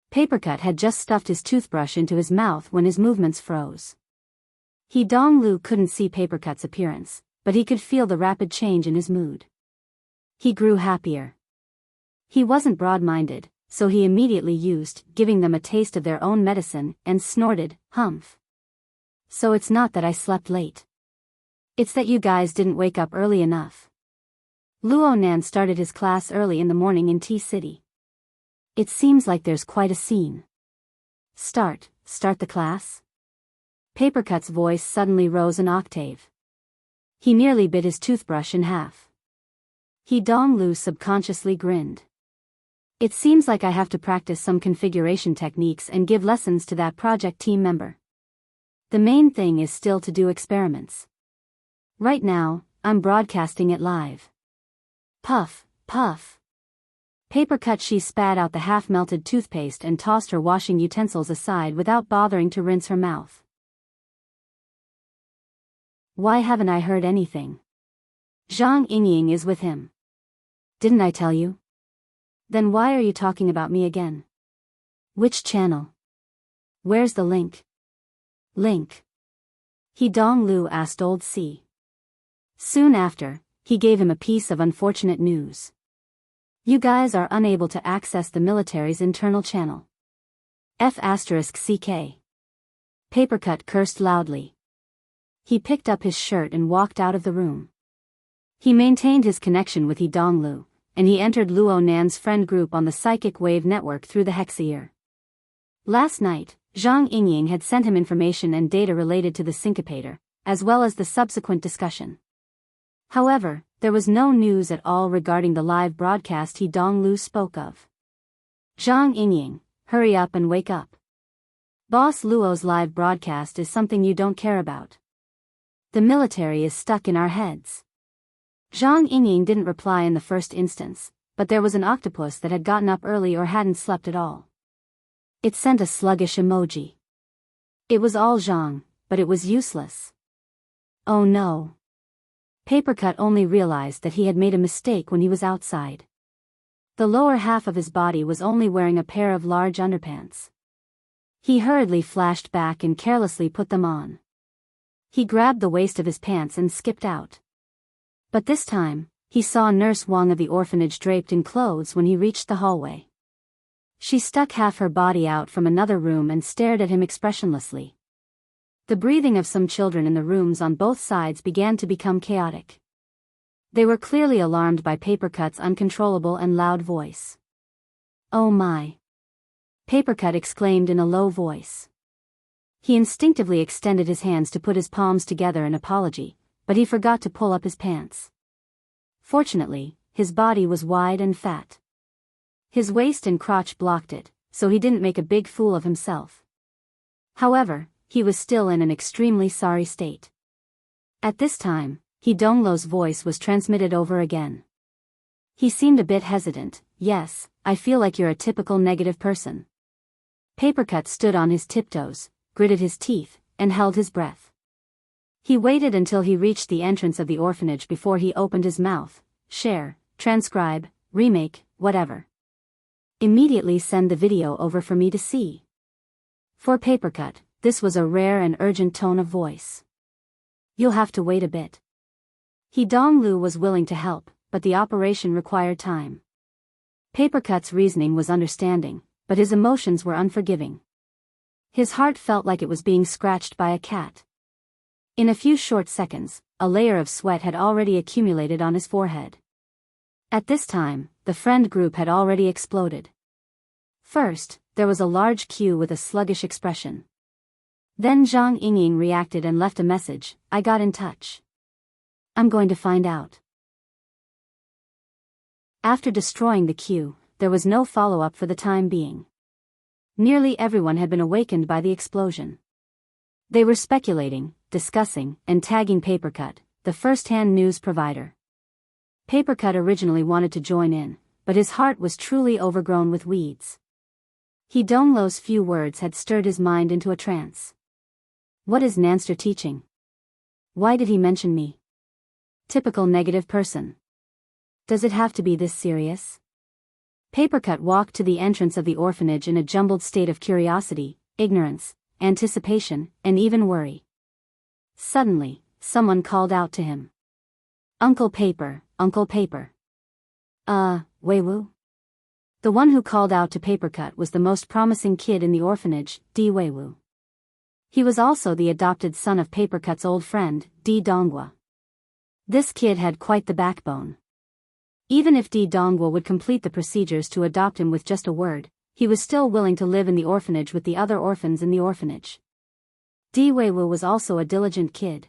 Papercut had just stuffed his toothbrush into his mouth when his movements froze. He Donglu couldn't see Papercut's appearance, but he could feel the rapid change in his mood. He grew happier. He wasn't broad-minded, so he immediately used giving them a taste of their own medicine and snorted, humph. So it's not that I slept late. It's that you guys didn't wake up early enough. Luo Nan started his class early in the morning in T City. It seems like there's quite a scene. Start the class? Papercut's voice suddenly rose an octave. He nearly bit his toothbrush in half. He Donglu subconsciously grinned. It seems like I have to practice some configuration techniques and give lessons to that project team member. The main thing is still to do experiments. Right now, I'm broadcasting it live. Puff, puff. Papercut she spat out the half-melted toothpaste and tossed her washing utensils aside without bothering to rinse her mouth. Why haven't I heard anything? Zhang Yingying is with him. Didn't I tell you? Then why are you talking about me again? Which channel? Where's the link? Link. He Donglu asked old C. Soon after, he gave him a piece of unfortunate news. You guys are unable to access the military's internal channel. F*CK. Papercut cursed loudly. He picked up his shirt and walked out of the room. He maintained his connection with He Donglu, and he entered Luo Nan's friend group on the psychic wave network through the hexaear. Last night, Zhang Yingying had sent him information and data related to the syncopator, as well as the subsequent discussion. However, there was no news at all regarding the live broadcast He Donglu spoke of. Zhang Yingying, hurry up and wake up. Boss Luo's live broadcast is something you don't care about. The military is stuck in our heads. Zhang Yingying didn't reply in the first instance, but there was an octopus that had gotten up early or hadn't slept at all. It sent a sluggish emoji. It was all Zhang, but it was useless. Oh no. Papercut only realized that he had made a mistake when he was outside. The lower half of his body was only wearing a pair of large underpants. He hurriedly flashed back and carelessly put them on. He grabbed the waist of his pants and skipped out. But this time, he saw Nurse Wang of the orphanage draped in clothes when he reached the hallway. She stuck half her body out from another room and stared at him expressionlessly. The breathing of some children in the rooms on both sides began to become chaotic. They were clearly alarmed by Papercut's uncontrollable and loud voice. Oh my! Papercut exclaimed in a low voice. He instinctively extended his hands to put his palms together in apology, but he forgot to pull up his pants. Fortunately, his body was wide and fat. His waist and crotch blocked it, so he didn't make a big fool of himself. However, he was still in an extremely sorry state. At this time, He Donglu's voice was transmitted over again. He seemed a bit hesitant. Yes, I feel like you're a typical negative person. Papercut stood on his tiptoes, gritted his teeth, and held his breath. He waited until he reached the entrance of the orphanage before he opened his mouth. Share, transcribe, remake, whatever. Immediately send the video over for me to see. For Papercut, this was a rare and urgent tone of voice. You'll have to wait a bit. He Donglu was willing to help, but the operation required time. Papercut's reasoning was understanding, but his emotions were unforgiving. His heart felt like it was being scratched by a cat. In a few short seconds, a layer of sweat had already accumulated on his forehead. At this time, the friend group had already exploded. First, there was a large queue with a sluggish expression. Then Zhang Yingying reacted and left a message. I got in touch. I'm going to find out. After destroying the queue, there was no follow-up for the time being. Nearly everyone had been awakened by the explosion. They were speculating, discussing, and tagging Papercut, the first-hand news provider. Papercut originally wanted to join in, but his heart was truly overgrown with weeds. He Donglu's few words had stirred his mind into a trance. What is Nanster teaching? Why did he mention me? Typical negative person. Does it have to be this serious? Papercut walked to the entrance of the orphanage in a jumbled state of curiosity, ignorance, anticipation, and even worry. Suddenly, someone called out to him. Uncle Paper, Uncle Paper. Weiwu? The one who called out to Papercut was the most promising kid in the orphanage, Di Weiwu. He was also the adopted son of Papercut's old friend, Di Donghua. This kid had quite the backbone. Even if Di Donghua would complete the procedures to adopt him with just a word, he was still willing to live in the orphanage with the other orphans in the orphanage. Di Weiwu was also a diligent kid.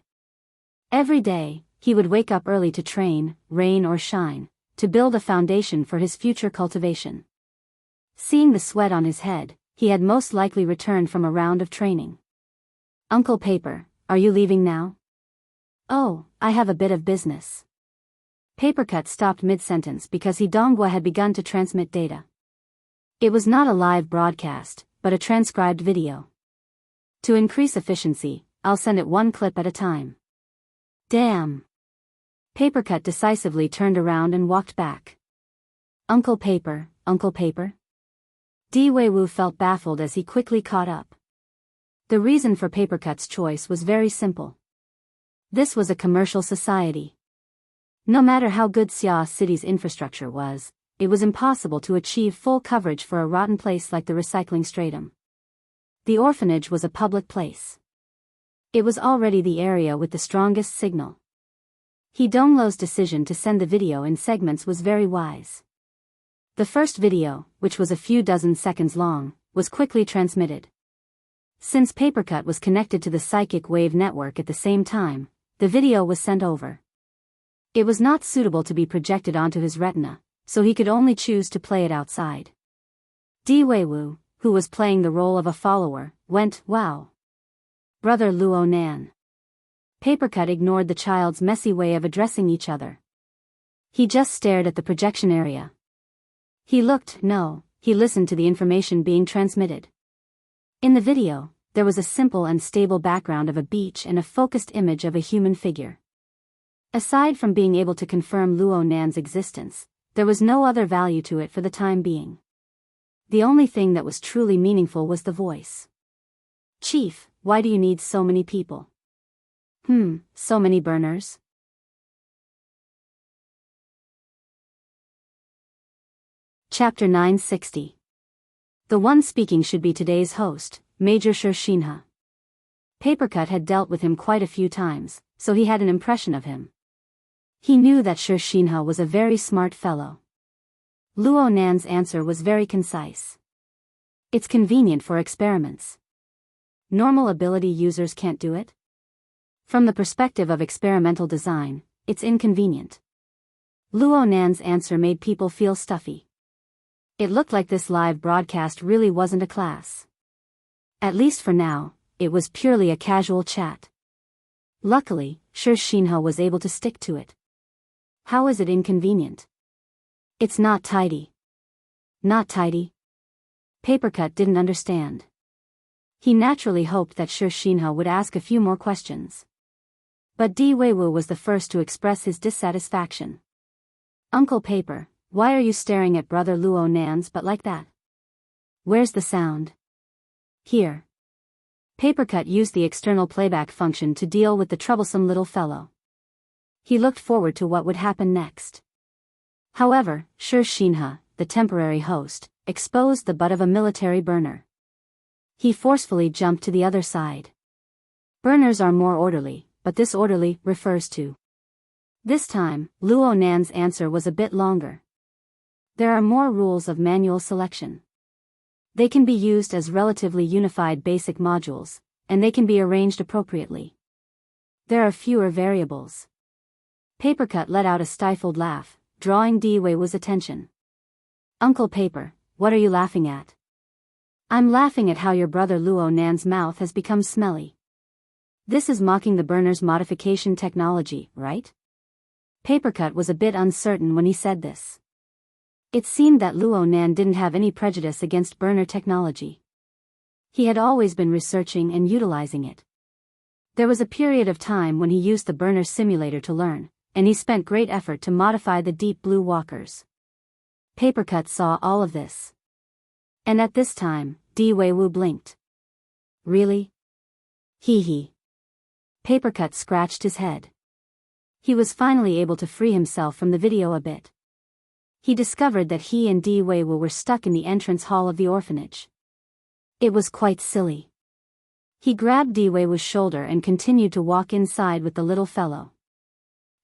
Every day, he would wake up early to train, rain or shine, to build a foundation for his future cultivation. Seeing the sweat on his head, he had most likely returned from a round of training. "Uncle Paper, are you leaving now?" "Oh, I have a bit of business." Papercut stopped mid-sentence because Hidongwa had begun to transmit data. It was not a live broadcast, but a transcribed video. To increase efficiency, I'll send it one clip at a time. Damn. Papercut decisively turned around and walked back. Uncle Paper, Uncle Paper? Di Weiwu felt baffled as he quickly caught up. The reason for Papercut's choice was very simple. This was a commercial society. No matter how good Xia City's infrastructure was, it was impossible to achieve full coverage for a rotten place like the recycling stratum. The orphanage was a public place. It was already the area with the strongest signal. Hidonglo's decision to send the video in segments was very wise. The first video, which was a few dozen seconds long, was quickly transmitted. Since Papercut was connected to the psychic wave network at the same time, the video was sent over. It was not suitable to be projected onto his retina, so he could only choose to play it outside. Di Weiwu, who was playing the role of a follower, went, "Wow. Brother Luo Nan." Papercut ignored the child's messy way of addressing each other. He just stared at the projection area. He listened to the information being transmitted. In the video, there was a simple and stable background of a beach and a focused image of a human figure. Aside from being able to confirm Luo Nan's existence, there was no other value to it for the time being. The only thing that was truly meaningful was the voice. "Chief, why do you need so many people?" So many burners?" Chapter 960. The one speaking should be today's host, Major Shinha. Papercut had dealt with him quite a few times, so he had an impression of him. He knew that Shinha was a very smart fellow. Luo Nan's answer was very concise. "It's convenient for experiments. Normal ability users can't do it. From the perspective of experimental design, it's inconvenient." Luo Nan's answer made people feel stuffy. It looked like this live broadcast really wasn't a class. At least for now, it was purely a casual chat. Luckily, Shinha was able to stick to it. "How is it inconvenient?" "It's not tidy." "Not tidy?" Papercut didn't understand. He naturally hoped that Shinha would ask a few more questions. But Di Weiwu was the first to express his dissatisfaction. "Uncle Paper, why are you staring at Brother Luo Nan's butt like that? Where's the sound?" "Here." Papercut used the external playback function to deal with the troublesome little fellow. He looked forward to what would happen next. However, Shinha, the temporary host, exposed the butt of a military burner. He forcefully jumped to the other side. Burners are more orderly, but this orderly refers to. This time, Luo Nan's answer was a bit longer. There are more rules of manual selection. They can be used as relatively unified basic modules, and they can be arranged appropriately. There are fewer variables. Papercut let out a stifled laugh, drawing Di Weiwu's attention. "Uncle Paper, what are you laughing at?" "I'm laughing at how your brother Luo Nan's mouth has become smelly. This is mocking the burner's modification technology, right?" Papercut was a bit uncertain when he said this. It seemed that Luo Nan didn't have any prejudice against burner technology. He had always been researching and utilizing it. There was a period of time when he used the burner simulator to learn, and he spent great effort to modify the deep blue walkers. Papercut saw all of this. And at this time, Di Weiwu blinked. "Really? Hee hee." Papercut scratched his head. He was finally able to free himself from the video a bit. He discovered that he and Di Weiwu were stuck in the entrance hall of the orphanage. It was quite silly. He grabbed Di Weiwu's shoulder and continued to walk inside with the little fellow.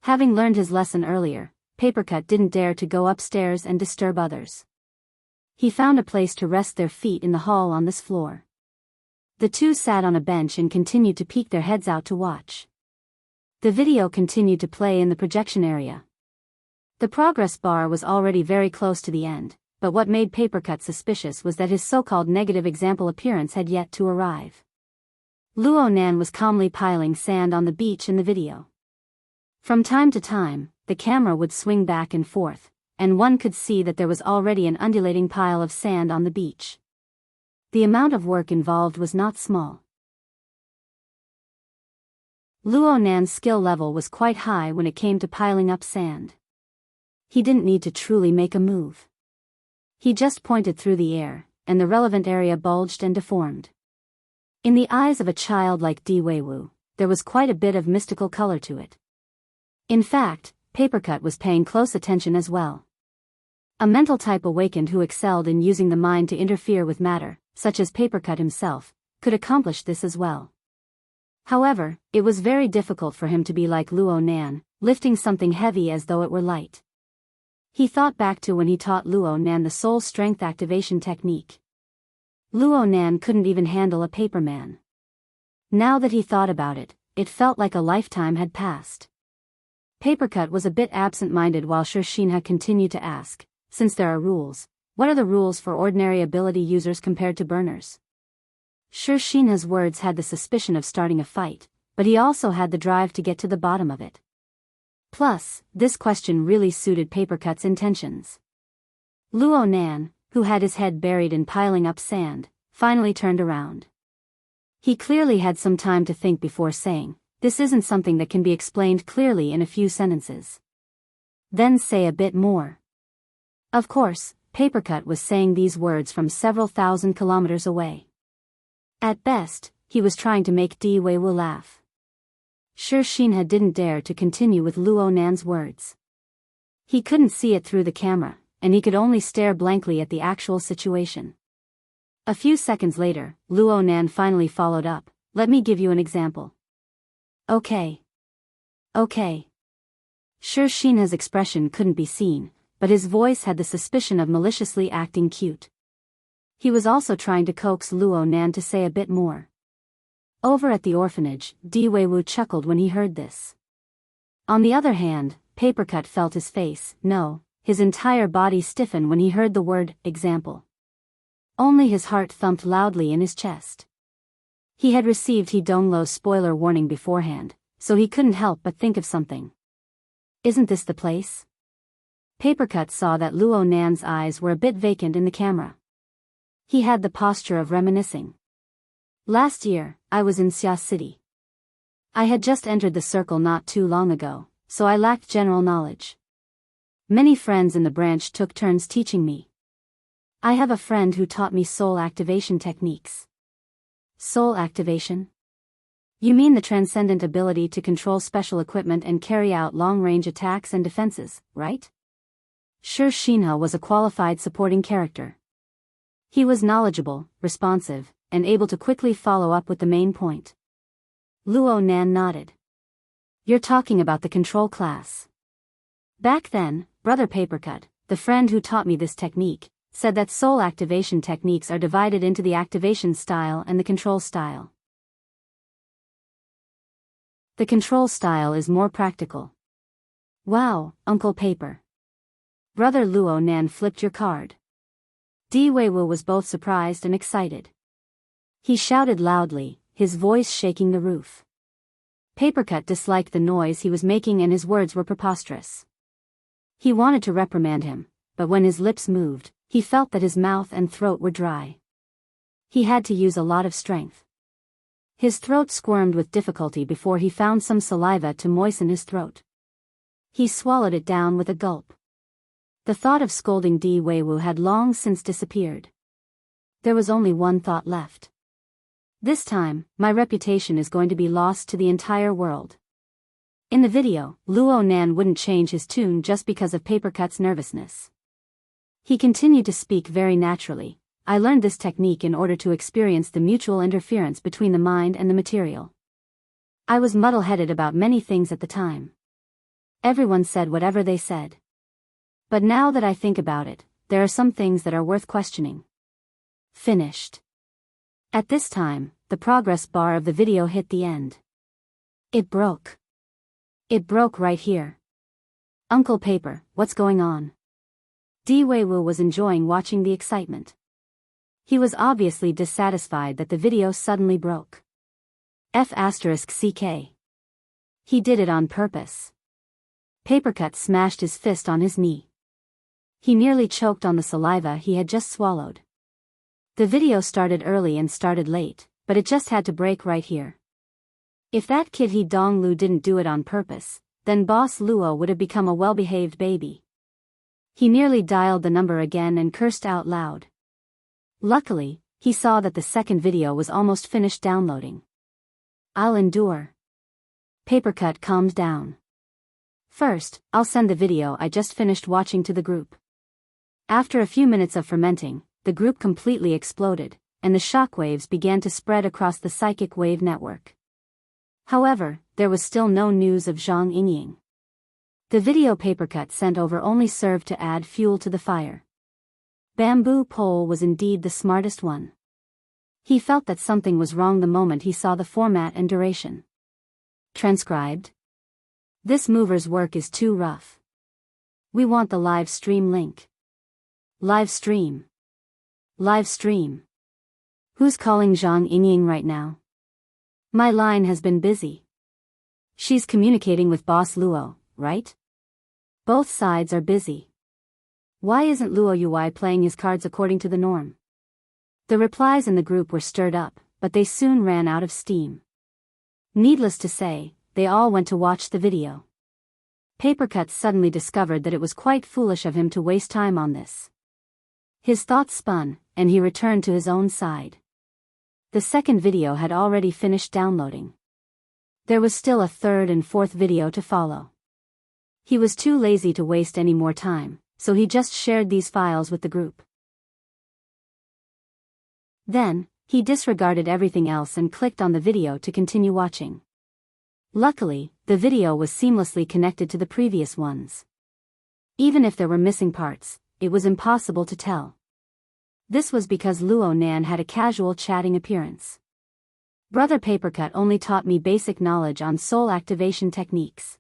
Having learned his lesson earlier, Papercut didn't dare to go upstairs and disturb others. He found a place to rest their feet in the hall on this floor. The two sat on a bench and continued to peek their heads out to watch. The video continued to play in the projection area. The progress bar was already very close to the end, but what made Papercut suspicious was that his so-called negative example appearance had yet to arrive. Luo Nan was calmly piling sand on the beach in the video. From time to time, the camera would swing back and forth, and one could see that there was already an undulating pile of sand on the beach. The amount of work involved was not small. Luo Nan's skill level was quite high when it came to piling up sand. He didn't need to truly make a move. He just pointed through the air, and the relevant area bulged and deformed. In the eyes of a child like Di Weiwu, there was quite a bit of mystical color to it. In fact, Papercut was paying close attention as well. A mental type awakened who excelled in using the mind to interfere with matter, such as Papercut himself, could accomplish this as well. However, it was very difficult for him to be like Luo Nan, lifting something heavy as though it were light. He thought back to when he taught Luo Nan the soul strength activation technique. Luo Nan couldn't even handle a paper man. Now that he thought about it, it felt like a lifetime had passed. Papercut was a bit absent-minded while Shixinha continued to ask, since there are rules, what are the rules for ordinary ability users compared to burners? Shixinha's words had the suspicion of starting a fight, but he also had the drive to get to the bottom of it. Plus, this question really suited Papercut's intentions. Luo Nan, who had his head buried in piling up sand, finally turned around. He clearly had some time to think before saying, "This isn't something that can be explained clearly in a few sentences." Then say a bit more. Of course, Papercut was saying these words from several thousand kilometers away. At best, he was trying to make Di Weiwu laugh. Shixinha didn't dare to continue with Luo Nan's words. He couldn't see it through the camera, and he could only stare blankly at the actual situation. A few seconds later, Luo Nan finally followed up, "Let me give you an example." Okay. Shixinha's expression couldn't be seen, but his voice had the suspicion of maliciously acting cute. He was also trying to coax Luo Nan to say a bit more. Over at the orphanage, Di Weiwu chuckled when he heard this. On the other hand, Papercut felt his face, no, his entire body stiffen when he heard the word, example. Only his heart thumped loudly in his chest. He had received He Donglo's spoiler warning beforehand, so he couldn't help but think of something. Isn't this the place? Papercut saw that Luo Nan's eyes were a bit vacant in the camera. He had the posture of reminiscing. Last year, I was in Xia City. I had just entered the circle not too long ago, so I lacked general knowledge. Many friends in the branch took turns teaching me. I have a friend who taught me soul activation techniques. Soul activation? You mean the transcendent ability to control special equipment and carry out long-range attacks and defenses, right? Shixinha was a qualified supporting character. He was knowledgeable, responsive, and able to quickly follow up with the main point. Luo Nan nodded. You're talking about the control class. Back then, Brother Papercut, the friend who taught me this technique, said that soul activation techniques are divided into the activation style and the control style. The control style is more practical. Wow, Uncle Paper. Brother Luo Nan flipped your card. Di Weiwu was both surprised and excited. He shouted loudly, his voice shaking the roof. Papercut disliked the noise he was making and his words were preposterous. He wanted to reprimand him, but when his lips moved, he felt that his mouth and throat were dry. He had to use a lot of strength. His throat squirmed with difficulty before he found some saliva to moisten his throat. He swallowed it down with a gulp. The thought of scolding Di Weiwu had long since disappeared. There was only one thought left. This time, my reputation is going to be lost to the entire world. In the video, Luo Nan wouldn't change his tune just because of Papercut's nervousness. He continued to speak very naturally. I learned this technique in order to experience the mutual interference between the mind and the material. I was muddle-headed about many things at the time. Everyone said whatever they said. But now that I think about it, there are some things that are worth questioning. Finished. At this time, the progress bar of the video hit the end. It broke. It broke right here. Uncle Paper, what's going on? Di Weiwu was enjoying watching the excitement. He was obviously dissatisfied that the video suddenly broke. F***CK. He did it on purpose. Papercut smashed his fist on his knee. He nearly choked on the saliva he had just swallowed. The video started early and started late, but it just had to break right here. If that kid He Donglu didn't do it on purpose, then Boss Luo would have become a well-behaved baby. He nearly dialed the number again and cursed out loud. Luckily, he saw that the second video was almost finished downloading. I'll endure. Papercut calmed down. First, I'll send the video I just finished watching to the group. After a few minutes of fermenting, the group completely exploded, and the shockwaves began to spread across the psychic wave network. However, there was still no news of Zhang Yingying. The video Papercut sent over only served to add fuel to the fire. Bamboo Pole was indeed the smartest one. He felt that something was wrong the moment he saw the format and duration. Transcribed. This mover's work is too rough. We want the live stream link. Live stream. Live stream. Who's calling Zhang Yingying right now? My line has been busy. She's communicating with Boss Luo, right? Both sides are busy. Why isn't Luo Ui playing his cards according to the norm? The replies in the group were stirred up, but they soon ran out of steam. Needless to say, they all went to watch the video. Papercut suddenly discovered that it was quite foolish of him to waste time on this. His thoughts spun, and he returned to his own side. The second video had already finished downloading. There was still a third and fourth video to follow. He was too lazy to waste any more time, so he just shared these files with the group. Then, he disregarded everything else and clicked on the video to continue watching. Luckily, the video was seamlessly connected to the previous ones. Even if there were missing parts, it was impossible to tell. This was because Luo Nan had a casual chatting appearance. Brother Papercut only taught me basic knowledge on soul activation techniques.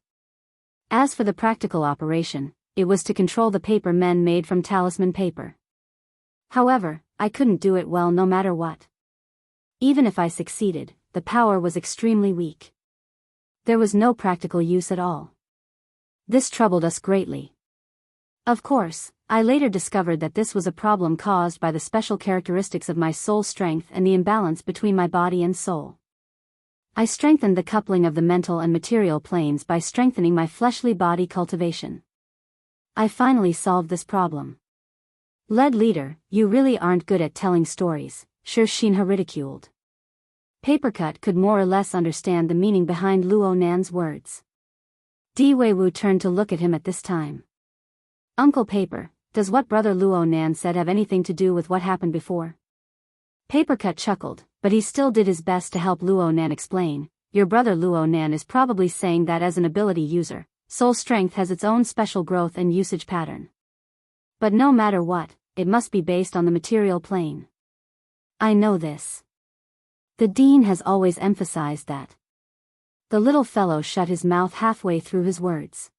As for the practical operation, it was to control the paper men made from talisman paper. However, I couldn't do it well no matter what. Even if I succeeded, the power was extremely weak. There was no practical use at all. This troubled us greatly. Of course, I later discovered that this was a problem caused by the special characteristics of my soul strength and the imbalance between my body and soul. I strengthened the coupling of the mental and material planes by strengthening my fleshly body cultivation. I finally solved this problem. Lead leader, you really aren't good at telling stories, Sure Shinha ridiculed. Papercut could more or less understand the meaning behind Luo Nan's words. Di Weiwu turned to look at him at this time. Uncle Paper, does what Brother Luo Nan said have anything to do with what happened before? Papercut chuckled, but he still did his best to help Luo Nan explain. Your brother Luo Nan is probably saying that as an ability user, soul strength has its own special growth and usage pattern. But no matter what, it must be based on the material plane. I know this. The Dean has always emphasized that. The little fellow shut his mouth halfway through his words.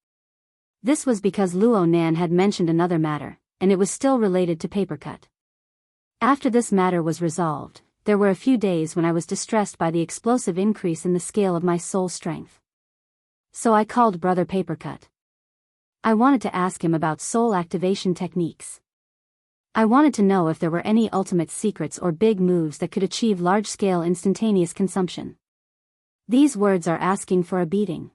This was because Luo Nan had mentioned another matter, and it was still related to Papercut. After this matter was resolved, there were a few days when I was distressed by the explosive increase in the scale of my soul strength. So I called Brother Papercut. I wanted to ask him about soul activation techniques. I wanted to know if there were any ultimate secrets or big moves that could achieve large-scale instantaneous consumption. These words are asking for a beating.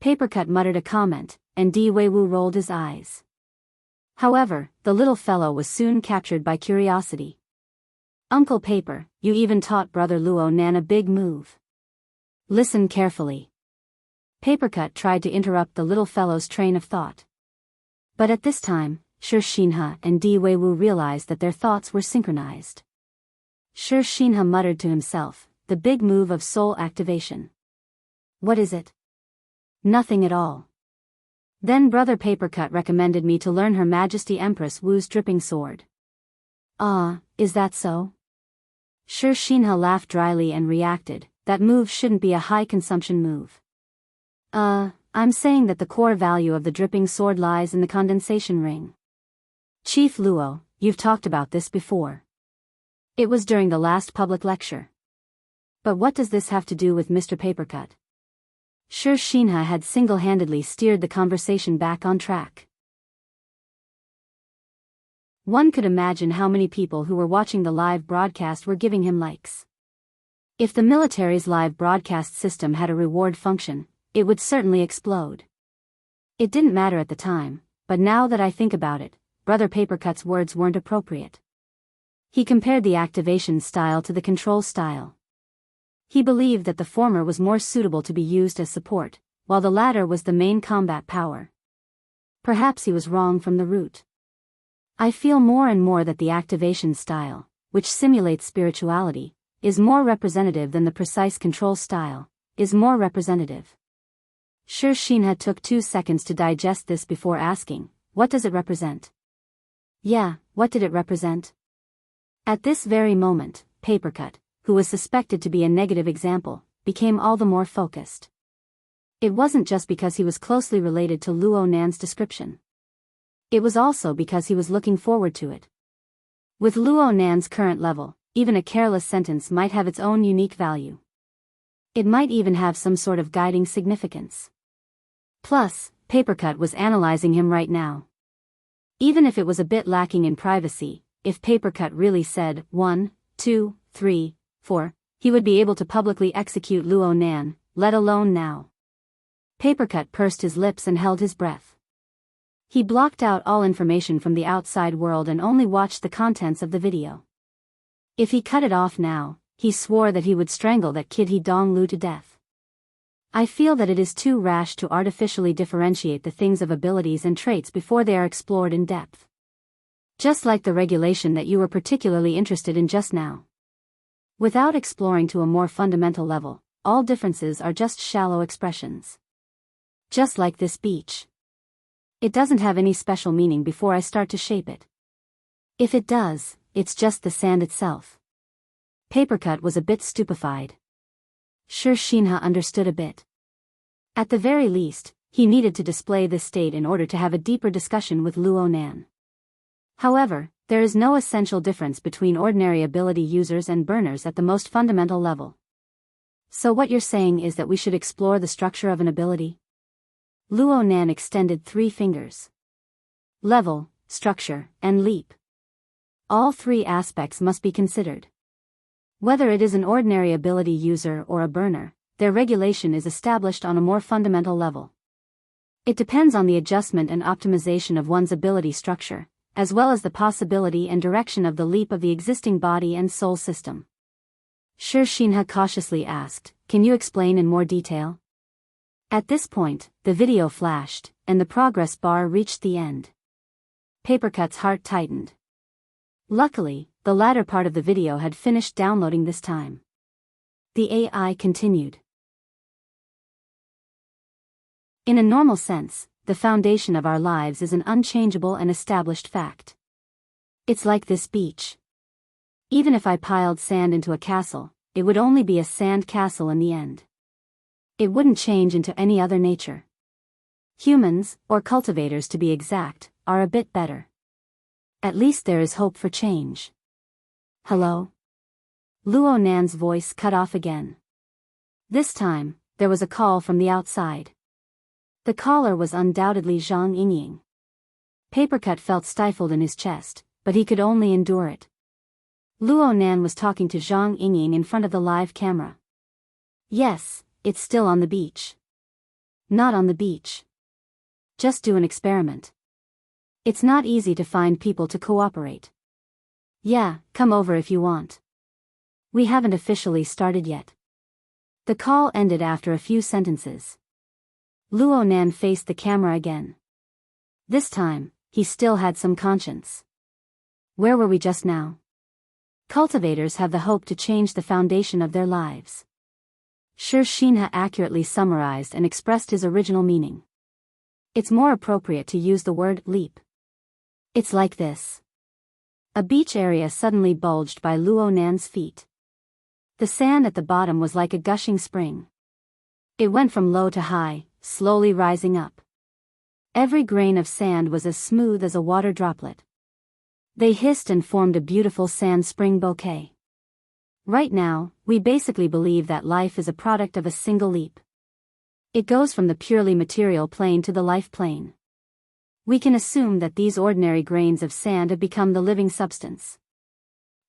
Papercut muttered a comment, and Di Weiwu rolled his eyes. However, the little fellow was soon captured by curiosity. Uncle Paper, you even taught Brother Luo Nan a big move. Listen carefully. Papercut tried to interrupt the little fellow's train of thought. But at this time, Sure Shinha and Di Weiwu realized that their thoughts were synchronized. Sure Shinha muttered to himself, the big move of soul activation. What is it? Nothing at all. Then Brother Papercut recommended me to learn Her Majesty Empress Wu's dripping sword. Ah, is that so? Sure Shinha laughed dryly and reacted, that move shouldn't be a high-consumption move. I'm saying that the core value of the dripping sword lies in the condensation ring. Chief Luo, you've talked about this before. It was during the last public lecture. But what does this have to do with Mr. Papercut? Sure Shinha had single-handedly steered the conversation back on track. One could imagine how many people who were watching the live broadcast were giving him likes. If the military's live broadcast system had a reward function, it would certainly explode. It didn't matter at the time, but now that I think about it, Brother Papercut's words weren't appropriate. He compared the activation style to the control style. He believed that the former was more suitable to be used as support, while the latter was the main combat power. Perhaps he was wrong from the root. I feel more and more that the activation style, which simulates spirituality, is more representative than the precise control style, is more representative. Sure Shinha took 2 seconds to digest this before asking, what does it represent? Yeah, what did it represent? At this very moment, Papercut, who was suspected to be a negative example, became all the more focused. It wasn't just because he was closely related to Luo Nan's description. It was also because he was looking forward to it. With Luo Nan's current level, even a careless sentence might have its own unique value. It might even have some sort of guiding significance. Plus, Papercut was analyzing him right now. Even if it was a bit lacking in privacy, if Papercut really said 1, 2, 3, 4, he would be able to publicly execute Luo Nan, let alone now. Papercut pursed his lips and held his breath. He blocked out all information from the outside world and only watched the contents of the video. If he cut it off now, he swore that he would strangle that kid He Dong Lu to death. I feel that it is too rash to artificially differentiate the things of abilities and traits before they are explored in depth. Just like the regulation that you were particularly interested in just now. Without exploring to a more fundamental level, all differences are just shallow expressions. Just like this beach. It doesn't have any special meaning before I start to shape it. If it does, it's just the sand itself. Papercut was a bit stupefied. Sure Shinha understood a bit. At the very least, he needed to display this state in order to have a deeper discussion with Luo Nan. However, there is no essential difference between ordinary ability users and burners at the most fundamental level. So what you're saying is that we should explore the structure of an ability? Luo Nan extended 3 fingers. Level, structure, and leap. All 3 aspects must be considered. Whether it is an ordinary ability user or a burner, their regulation is established on a more fundamental level. It depends on the adjustment and optimization of one's ability structure, as well as the possibility and direction of the leap of the existing body and soul system. Sure Shinha cautiously asked, can you explain in more detail? At this point, the video flashed, and the progress bar reached the end. Papercut's heart tightened. Luckily, the latter part of the video had finished downloading this time. The AI continued. In a normal sense, the foundation of our lives is an unchangeable and established fact. It's like this beach. Even if I piled sand into a castle, it would only be a sand castle in the end. It wouldn't change into any other nature. Humans, or cultivators to be exact, are a bit better. At least there is hope for change. Hello? Luo Nan's voice cut off again. This time, there was a call from the outside. The caller was undoubtedly Zhang Yingying. Papercut felt stifled in his chest, but he could only endure it. Luo Nan was talking to Zhang Yingying in front of the live camera. Yes, it's still on the beach. Not on the beach. Just do an experiment. It's not easy to find people to cooperate. Yeah, come over if you want. We haven't officially started yet. The call ended after a few sentences. Luo Nan faced the camera again. This time, he still had some conscience. Where were we just now? Cultivators have the hope to change the foundation of their lives. Sure Shinha accurately summarized and expressed his original meaning. It's more appropriate to use the word leap. It's like this. A beach area suddenly bulged by Luo Nan's feet. The sand at the bottom was like a gushing spring. It went from low to high, slowly rising up. Every grain of sand was as smooth as a water droplet. They hissed and formed a beautiful sand spring bouquet. Right now, we basically believe that life is a product of a single leap. It goes from the purely material plane to the life plane. We can assume that these ordinary grains of sand have become the living substance.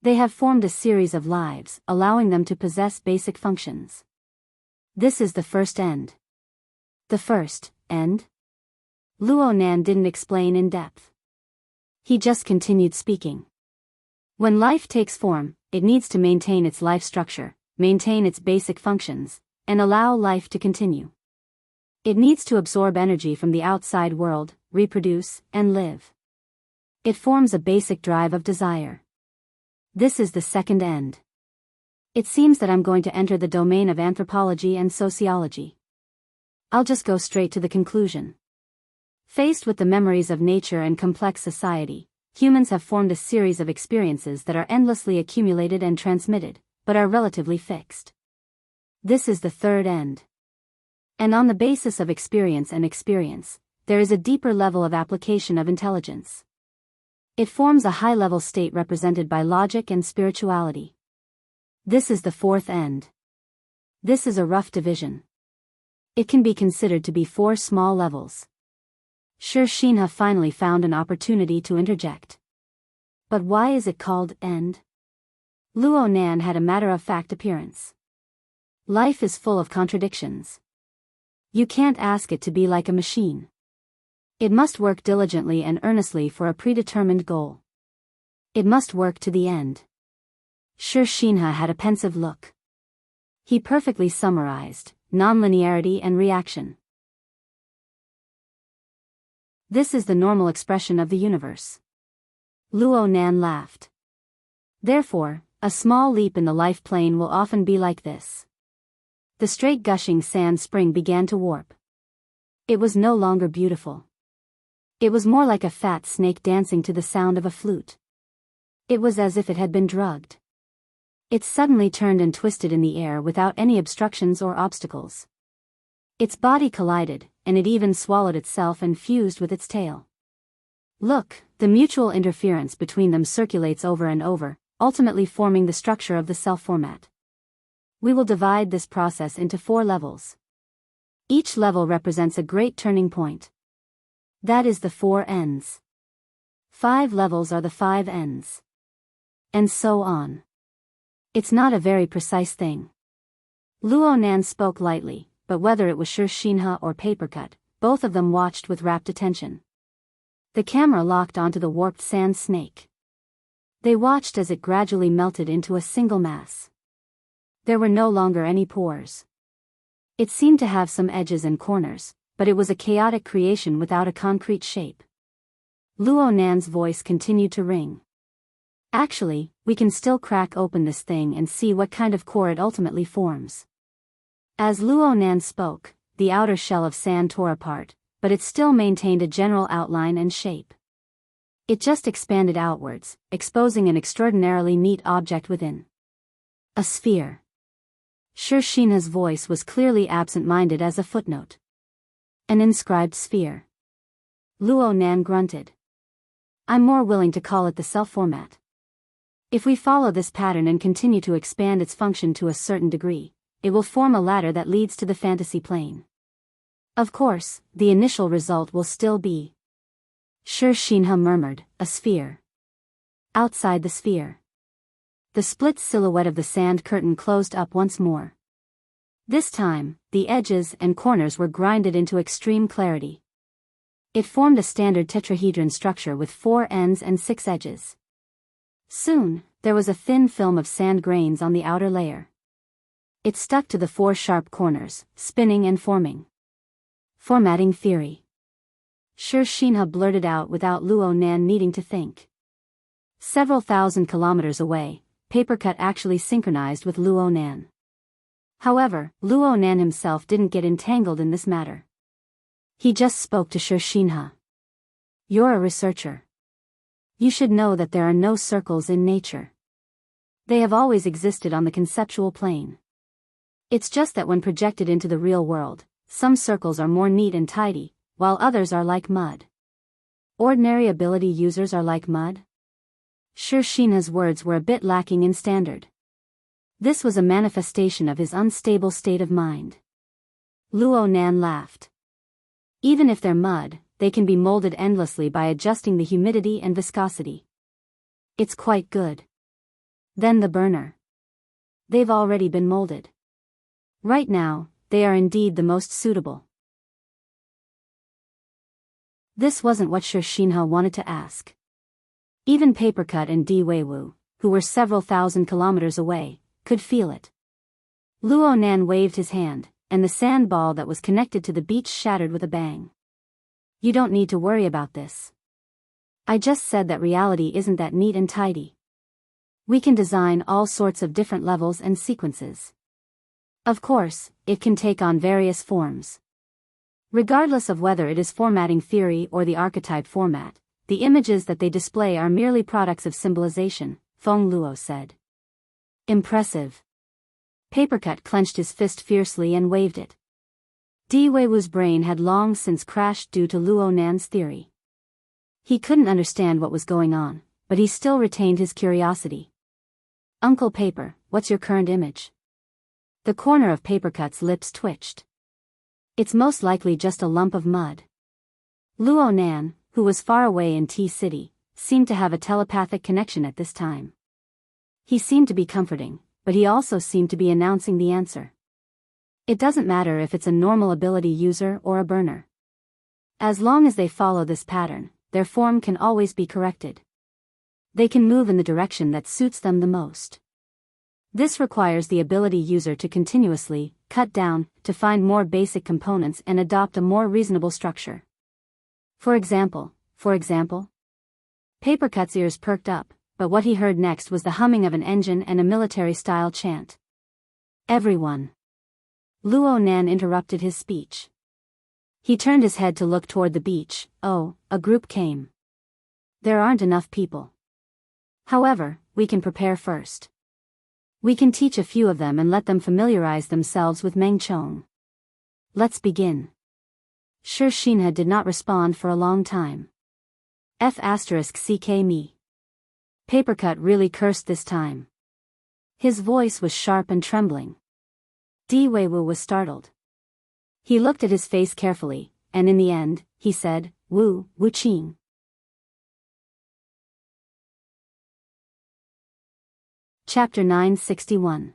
They have formed a series of lives, allowing them to possess basic functions. This is the first end. The first end? Luo Nan didn't explain in depth. He just continued speaking. When life takes form, it needs to maintain its life structure, maintain its basic functions, and allow life to continue. It needs to absorb energy from the outside world, reproduce, and live. It forms a basic drive of desire. This is the second end. It seems that I'm going to enter the domain of anthropology and sociology. I'll just go straight to the conclusion. Faced with the memories of nature and complex society, humans have formed a series of experiences that are endlessly accumulated and transmitted, but are relatively fixed. This is the third end. And on the basis of experience, there is a deeper level of application of intelligence. It forms a high-level state represented by logic and spirituality. This is the fourth end. This is a rough division. It can be considered to be 4 small levels. Shinha finally found an opportunity to interject. But why is it called end? Luo Nan had a matter-of-fact appearance. Life is full of contradictions. You can't ask it to be like a machine. It must work diligently and earnestly for a predetermined goal. It must work to the end. Shinha had a pensive look. He perfectly summarized nonlinearity and reaction. This is the normal expression of the universe. Luo Nan laughed. Therefore, a small leap in the life plane will often be like this. The straight gushing sand spring began to warp. It was no longer beautiful. It was more like a fat snake dancing to the sound of a flute. It was as if it had been drugged. It suddenly turned and twisted in the air without any obstructions or obstacles. Its body collided, and it even swallowed itself and fused with its tail. Look, the mutual interference between them circulates over and over, ultimately forming the structure of the self-format. We will divide this process into 4 levels. Each level represents a great turning point. That is the 4 ends. 5 levels are the 5 ends. And so on. It's not a very precise thing. Luo Nan spoke lightly, but whether it was Shinha or Papercut, both of them watched with rapt attention. The camera locked onto the warped sand snake. They watched as it gradually melted into a single mass. There were no longer any pores. It seemed to have some edges and corners, but it was a chaotic creation without a concrete shape. Luo Nan's voice continued to ring. Actually, we can still crack open this thing and see what kind of core it ultimately forms. As Luo Nan spoke, the outer shell of sand tore apart, but it still maintained a general outline and shape. It just expanded outwards, exposing an extraordinarily neat object within. A sphere. Shinha's voice was clearly absent-minded as a footnote. An inscribed sphere. Luo Nan grunted. I'm more willing to call it the self-format. If we follow this pattern and continue to expand its function to a certain degree, it will form a ladder that leads to the fantasy plane. Of course, the initial result will still be. Shinha murmured, a sphere. Outside the sphere. The split silhouette of the sand curtain closed up once more. This time, the edges and corners were grinded into extreme clarity. It formed a standard tetrahedron structure with 4 ends and 6 edges. Soon, there was a thin film of sand grains on the outer layer. It stuck to the 4 sharp corners, spinning and forming. Formatting theory. Shinha blurted out without Luo Nan needing to think. Several thousand kilometers away, Papercut actually synchronized with Luo Nan. However, Luo Nan himself didn't get entangled in this matter. He just spoke to Shinha. You're a researcher. You should know that there are no circles in nature. They have always existed on the conceptual plane. It's just that when projected into the real world, some circles are more neat and tidy, while others are like mud. Ordinary ability users are like mud? Shinha's words were a bit lacking in standard. This was a manifestation of his unstable state of mind. Luo Nan laughed. Even if they're mud, they can be molded endlessly by adjusting the humidity and viscosity. It's quite good. Then the burner. They've already been molded. Right now, they are indeed the most suitable. This wasn't what Shinha wanted to ask. Even Papercut and Di Weiwu, who were several thousand kilometers away, could feel it. Luo Nan waved his hand, and the sand ball that was connected to the beach shattered with a bang. You don't need to worry about this. I just said that reality isn't that neat and tidy. We can design all sorts of different levels and sequences. Of course, it can take on various forms. Regardless of whether it is formatting theory or the archetype format, the images that they display are merely products of symbolization, Feng Luo said. Impressive. Papercut clenched his fist fiercely and waved it. Di Weiwu's brain had long since crashed due to Luo Nan's theory. He couldn't understand what was going on, but he still retained his curiosity. Uncle Paper, what's your current image? The corner of Papercut's lips twitched. It's most likely just a lump of mud. Luo Nan, who was far away in T-City, seemed to have a telepathic connection at this time. He seemed to be comforting, but he also seemed to be announcing the answer. It doesn't matter if it's a normal ability user or a burner. As long as they follow this pattern, their form can always be corrected. They can move in the direction that suits them the most. This requires the ability user to continuously cut down to find more basic components and adopt a more reasonable structure. For example. Papercut's ears perked up, but what he heard next was the humming of an engine and a military-style chant. Everyone. Luo Nan interrupted his speech. He turned his head to look toward the beach. Oh, a group came. There aren't enough people. However, we can prepare first. We can teach a few of them and let them familiarize themselves with Mengchong. Let's begin. Shinha did not respond for a long time. F***ck me. Papercut really cursed this time. His voice was sharp and trembling. Di Weiwu was startled. He looked at his face carefully, and in the end, he said, Wu Qing. Chapter 961.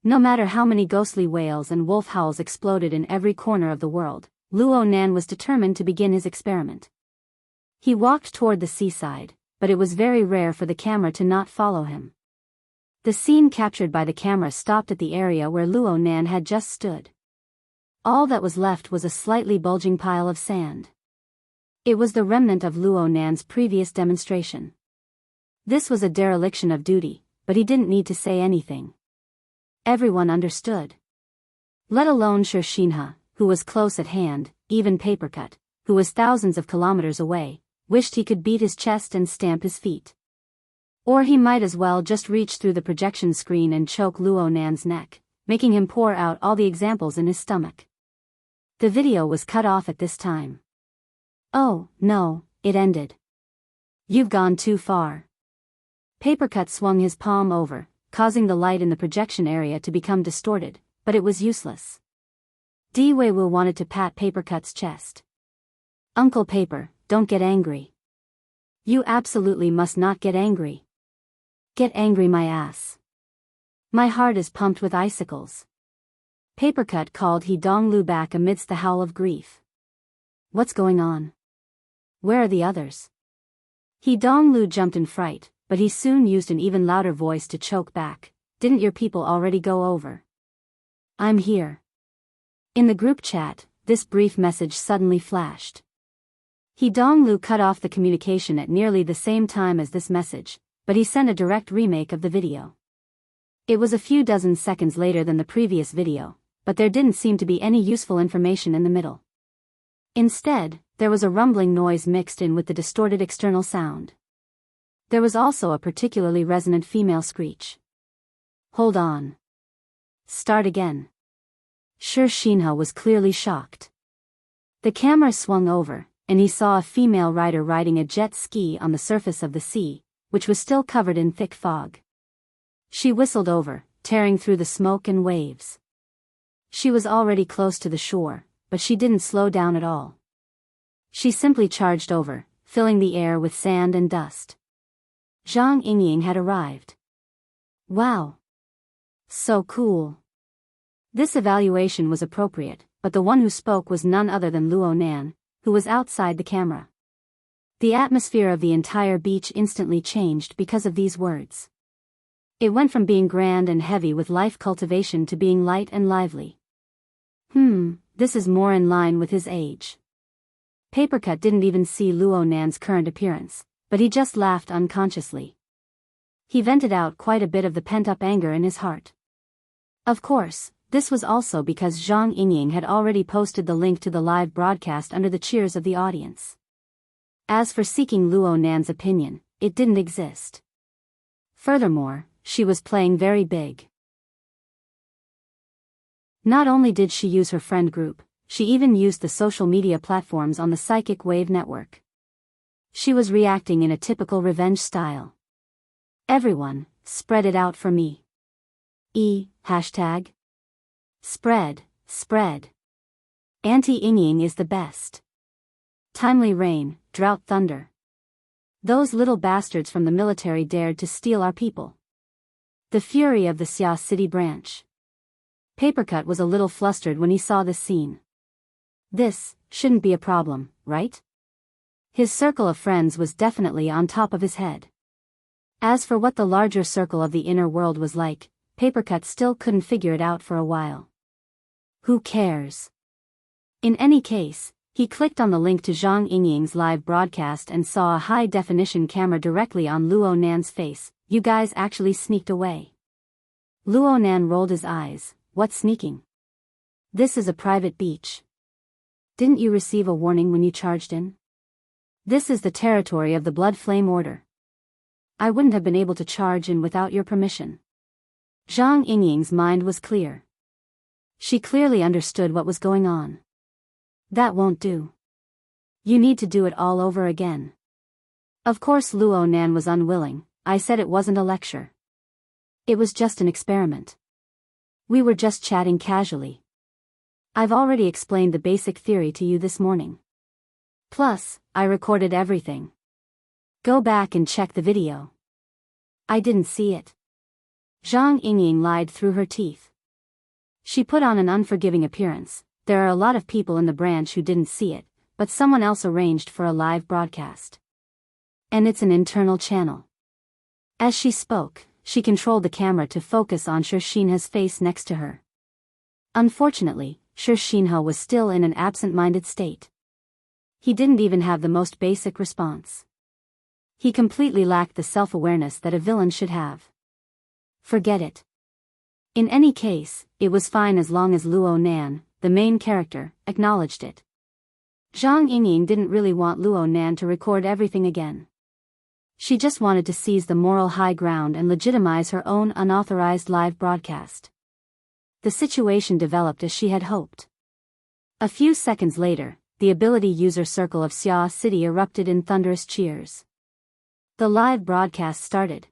No matter how many ghostly wails and wolf howls exploded in every corner of the world, Luo Nan was determined to begin his experiment. He walked toward the seaside, but it was very rare for the camera to not follow him. The scene captured by the camera stopped at the area where Luo Nan had just stood. All that was left was a slightly bulging pile of sand. It was the remnant of Luo Nan's previous demonstration. This was a dereliction of duty, but he didn't need to say anything. Everyone understood. Let alone Shinha, who was close at hand, even Papercut, who was thousands of kilometers away, wished he could beat his chest and stamp his feet. Or he might as well just reach through the projection screen and choke Luo Nan's neck, making him pour out all the examples in his stomach. The video was cut off at this time. Oh, no, it ended. You've gone too far. Papercut swung his palm over, causing the light in the projection area to become distorted, but it was useless. Di Weiwu wanted to pat Papercut's chest. Uncle Paper, don't get angry. You absolutely must not get angry. Get angry my ass. My heart is pumped with icicles. Papercut called He Donglu back amidst the howl of grief. What's going on? Where are the others? He Donglu jumped in fright, but he soon used an even louder voice to choke back. Didn't your people already go over? I'm here. In the group chat, this brief message suddenly flashed. He Donglu cut off the communication at nearly the same time as this message, but he sent a direct remake of the video. It was a few dozen seconds later than the previous video, but there didn't seem to be any useful information in the middle. Instead, there was a rumbling noise mixed in with the distorted external sound. There was also a particularly resonant female screech. Hold on. Start again. Sure, Shinha was clearly shocked. The camera swung over, and he saw a female rider riding a jet ski on the surface of the sea, which was still covered in thick fog. She whistled over, tearing through the smoke and waves. She was already close to the shore, but she didn't slow down at all. She simply charged over, filling the air with sand and dust. Zhang Yingying had arrived. Wow! So cool! This evaluation was appropriate, but the one who spoke was none other than Luo Nan, who was outside the camera. The atmosphere of the entire beach instantly changed because of these words. It went from being grand and heavy with life cultivation to being light and lively. This is more in line with his age. Papercut didn't even see Luo Nan's current appearance, but he just laughed unconsciously. He vented out quite a bit of the pent-up anger in his heart. Of course, this was also because Zhang Yingying had already posted the link to the live broadcast under the cheers of the audience. As for seeking Luo Nan's opinion, it didn't exist. Furthermore, she was playing very big. Not only did she use her friend group, she even used the social media platforms on the Psychic Wave network. She was reacting in a typical revenge style. Everyone, spread it out for me. Hashtag. Spread. Anti-Yingying is the best. Timely rain, drought thunder. Those little bastards from the military dared to steal our people. The fury of the Xia City branch. Papercut was a little flustered when he saw this scene. This shouldn't be a problem, right? His circle of friends was definitely on top of his head. As for what the larger circle of the inner world was like, Papercut still couldn't figure it out for a while. Who cares? In any case, he clicked on the link to Zhang Yingying's live broadcast and saw a high-definition camera directly on Luo Nan's face. You guys actually sneaked away. Luo Nan rolled his eyes. What sneaking? This is a private beach. Didn't you receive a warning when you charged in? This is the territory of the Blood Flame Order. I wouldn't have been able to charge in without your permission. Zhang Yingying's mind was clear. She clearly understood what was going on. That won't do. You need to do it all over again. Of course Luo Nan was unwilling. I said it wasn't a lecture. It was just an experiment. We were just chatting casually. I've already explained the basic theory to you this morning. Plus, I recorded everything. Go back and check the video. I didn't see it. Zhang Yingying lied through her teeth. She put on an unforgiving appearance. There are a lot of people in the branch who didn't see it, but someone else arranged for a live broadcast. And it's an internal channel. As she spoke, she controlled the camera to focus on Shinha's face next to her. Unfortunately, Shinha was still in an absent-minded state. He didn't even have the most basic response. He completely lacked the self-awareness that a villain should have. Forget it. In any case, it was fine as long as Luo Nan, the main character, acknowledged it. Zhang Yingying didn't really want Luo Nan to record everything again. She just wanted to seize the moral high ground and legitimize her own unauthorized live broadcast. The situation developed as she had hoped. A few seconds later, the ability user circle of Xia City erupted in thunderous cheers. The live broadcast started.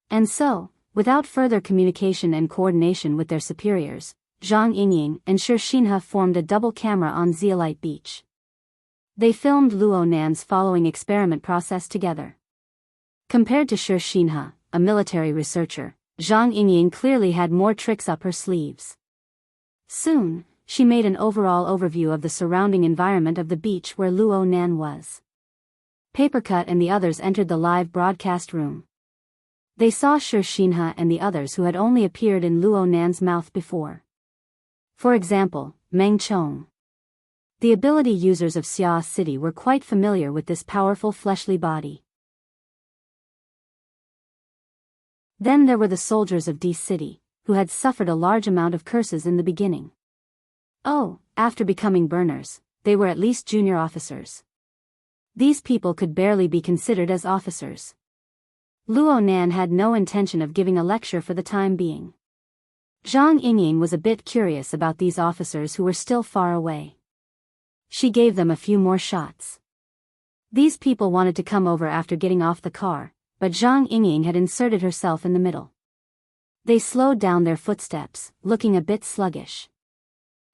And so, without further communication and coordination with their superiors, Zhang Yingying and Shinha formed a double camera on Zeolite Beach. They filmed Luo Nan's following experiment process together. Compared to Shinha, a military researcher, Zhang Yingying clearly had more tricks up her sleeves. Soon, she made an overall overview of the surrounding environment of the beach where Luo Nan was. Papercut and the others entered the live broadcast room. They saw Shinha and the others who had only appeared in Luo Nan's mouth before. For example, Meng Chong. The ability users of Xia City were quite familiar with this powerful fleshly body. Then there were the soldiers of D City, who had suffered a large amount of curses in the beginning. Oh, after becoming burners, they were at least junior officers. These people could barely be considered as officers. Luo Nan had no intention of giving a lecture for the time being. Zhang Yingying was a bit curious about these officers who were still far away. She gave them a few more shots. These people wanted to come over after getting off the car, but Zhang Yingying had inserted herself in the middle. They slowed down their footsteps, looking a bit sluggish.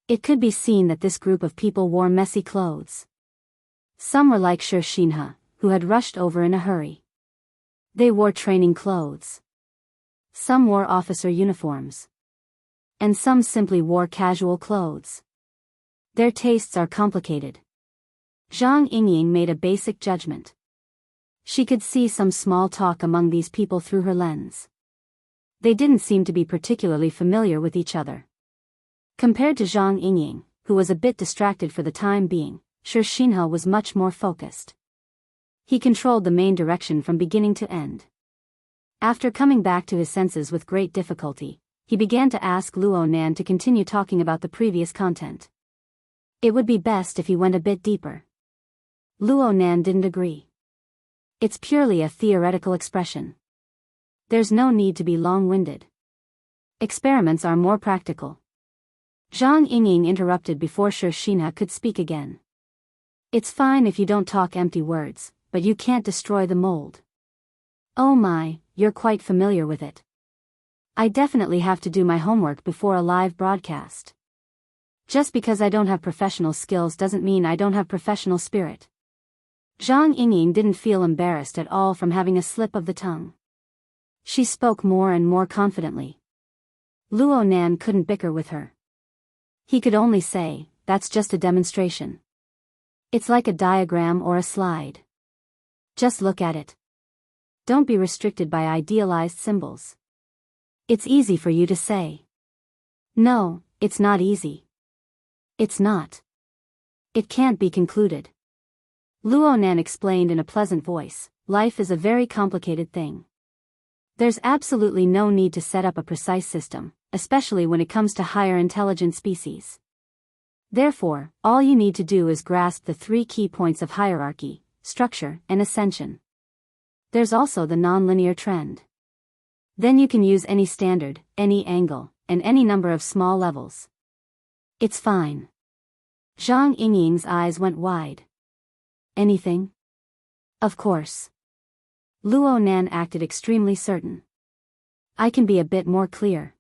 It could be seen that this group of people wore messy clothes. Some were like Shi Xinhe, who had rushed over in a hurry. They wore training clothes. Some wore officer uniforms. And some simply wore casual clothes. Their tastes are complicated. Zhang Yingying made a basic judgment. She could see some small talk among these people through her lens. They didn't seem to be particularly familiar with each other. Compared to Zhang Yingying, who was a bit distracted for the time being, Shi Xinhe was much more focused. He controlled the main direction from beginning to end. After coming back to his senses with great difficulty, he began to ask Luo Nan to continue talking about the previous content. It would be best if he went a bit deeper. Luo Nan didn't agree. It's purely a theoretical expression. There's no need to be long-winded. Experiments are more practical. Zhang Yingying interrupted before Shi Xinhe could speak again. It's fine if you don't talk empty words, but you can't destroy the mold. Oh my, you're quite familiar with it. I definitely have to do my homework before a live broadcast. Just because I don't have professional skills doesn't mean I don't have professional spirit. Zhang Yingying didn't feel embarrassed at all from having a slip of the tongue. She spoke more and more confidently. Luo Nan couldn't bicker with her. He could only say, that's just a demonstration. It's like a diagram or a slide. Just look at it. Don't be restricted by idealized symbols. It's easy for you to say. No, it's not easy. It's not. It can't be concluded. Luo Nan explained in a pleasant voice, life is a very complicated thing. There's absolutely no need to set up a precise system, especially when it comes to higher intelligent species. Therefore, all you need to do is grasp the 3 key points of hierarchy, structure, and ascension. There's also the nonlinear trend. Then you can use any standard, any angle, and any number of small levels. It's fine. Zhang Yingying's eyes went wide. Anything? Of course. Luo Nan acted extremely certain. I can be a bit more clear.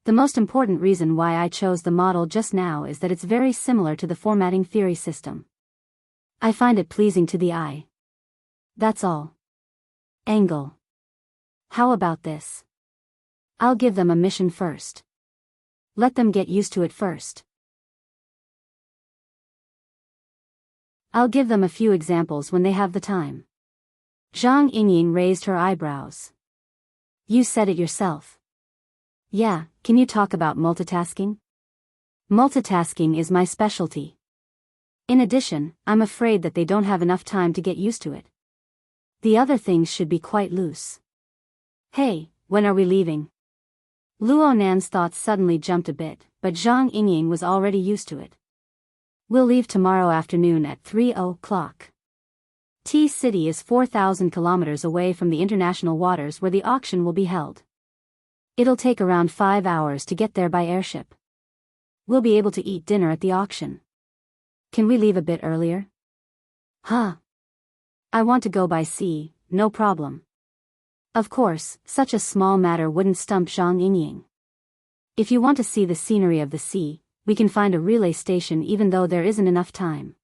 The most important reason why I chose the model just now is that it's very similar to the formatting theory system. I find it pleasing to the eye. That's all. Angle. How about this? I'll give them a mission first. Let them get used to it first. I'll give them a few examples when they have the time. Zhang Yingying raised her eyebrows. You said it yourself. Yeah, can you talk about multitasking? Multitasking is my specialty. In addition, I'm afraid that they don't have enough time to get used to it. The other things should be quite loose. Hey, when are we leaving? Luo Nan's thoughts suddenly jumped a bit, but Zhang Yingying was already used to it. We'll leave tomorrow afternoon at 3:00. T-City is 4,000 kilometers away from the international waters where the auction will be held. It'll take around 5 hours to get there by airship. We'll be able to eat dinner at the auction. Can we leave a bit earlier? Huh. I want to go by sea, no problem. Of course, such a small matter wouldn't stump Zhang Yingying. If you want to see the scenery of the sea, we can find a relay station even though there isn't enough time.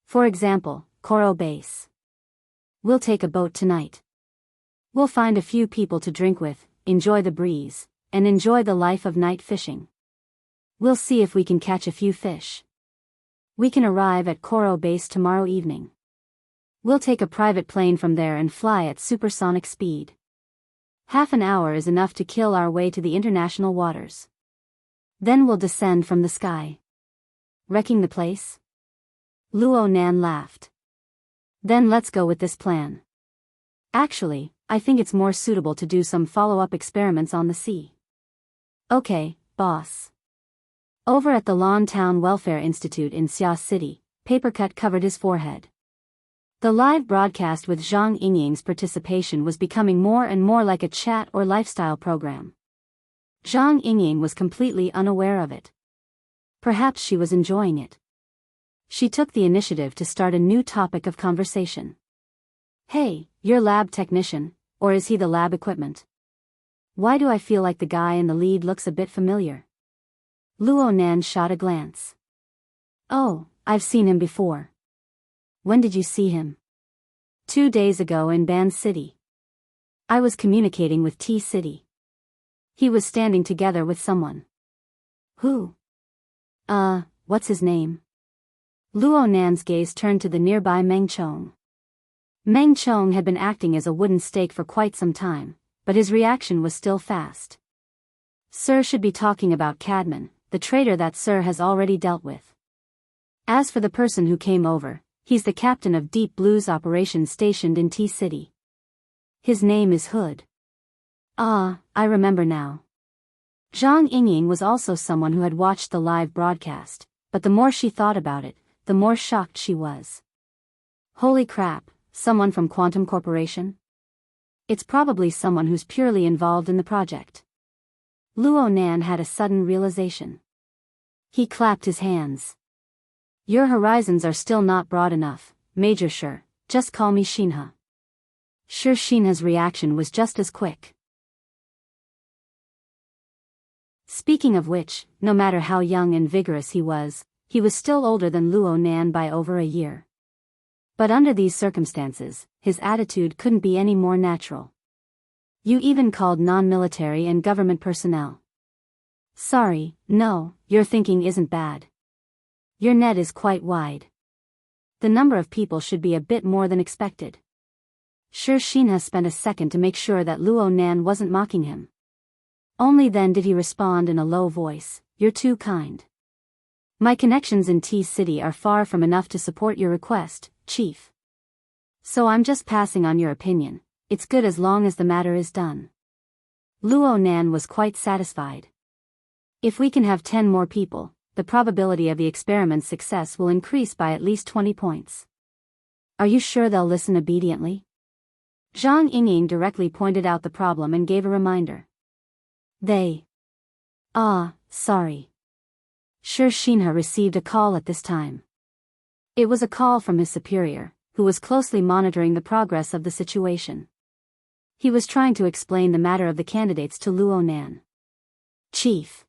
For example, Koro Base. We'll take a boat tonight. We'll find a few people to drink with, enjoy the breeze, and enjoy the life of night fishing. We'll see if we can catch a few fish. We can arrive at Koro Base tomorrow evening. We'll take a private plane from there and fly at supersonic speed. Half an hour is enough to kill our way to the international waters. Then we'll descend from the sky. Wrecking the place? Luo Nan laughed. Then let's go with this plan. Actually, I think it's more suitable to do some follow-up experiments on the sea. Okay, boss. Over at the Lawn Town Welfare Institute in Xia City, papercut covered his forehead. The live broadcast with Zhang Yingying's participation was becoming more and more like a chat or lifestyle program. Zhang Yingying was completely unaware of it. Perhaps she was enjoying it. She took the initiative to start a new topic of conversation. Hey, you're lab technician, or is he the lab equipment? Why do I feel like the guy in the lead looks a bit familiar? Luo Nan shot a glance. Oh, I've seen him before. When did you see him? 2 days ago in Ban City. I was communicating with T City. He was standing together with someone. Who? What's his name? Luo Nan's gaze turned to the nearby Meng Chong. Meng Chong had been acting as a wooden stake for quite some time, but his reaction was still fast. Sir should be talking about Cadman, the traitor that Sir has already dealt with. As for the person who came over, he's the captain of Deep Blue's operations stationed in T City. His name is Hood. Ah, I remember now. Zhang Yingying was also someone who had watched the live broadcast, but the more she thought about it, the more shocked she was. Holy crap, someone from Quantum Corporation? It's probably someone who's purely involved in the project. Luo Nan had a sudden realization. He clapped his hands. Your horizons are still not broad enough, Major Sure, just call me Shinha. Sure, Shinha's reaction was just as quick. Speaking of which, no matter how young and vigorous he was still older than Luo Nan by over a year. But under these circumstances, his attitude couldn't be any more natural. You even called non-military and government personnel. Sorry, no, your thinking isn't bad. Your net is quite wide. The number of people should be a bit more than expected. Sure, Shinha spent a second to make sure that Luo Nan wasn't mocking him. Only then did he respond in a low voice, you're too kind. My connections in T City are far from enough to support your request, Chief. So I'm just passing on your opinion, it's good as long as the matter is done. Luo Nan was quite satisfied. If we can have 10 more people, the probability of the experiment's success will increase by at least 20 points. Are you sure they'll listen obediently? Zhang Yingying directly pointed out the problem and gave a reminder. Sorry. Sure, Shinha received a call at this time. It was a call from his superior, who was closely monitoring the progress of the situation. He was trying to explain the matter of the candidates to Luo Nan. Chief.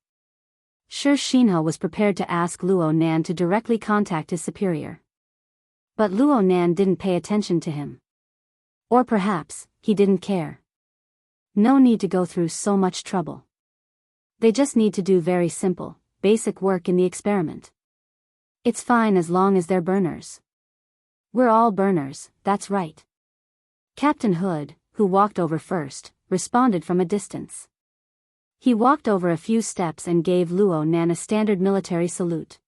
Sure, Shinha was prepared to ask Luo Nan to directly contact his superior. But Luo Nan didn't pay attention to him. Or perhaps, he didn't care. No need to go through so much trouble. They just need to do very simple, basic work in the experiment. It's fine as long as they're burners. We're all burners, that's right. Captain Hood, who walked over first, responded from a distance. He walked over a few steps and gave Luo Nan a standard military salute.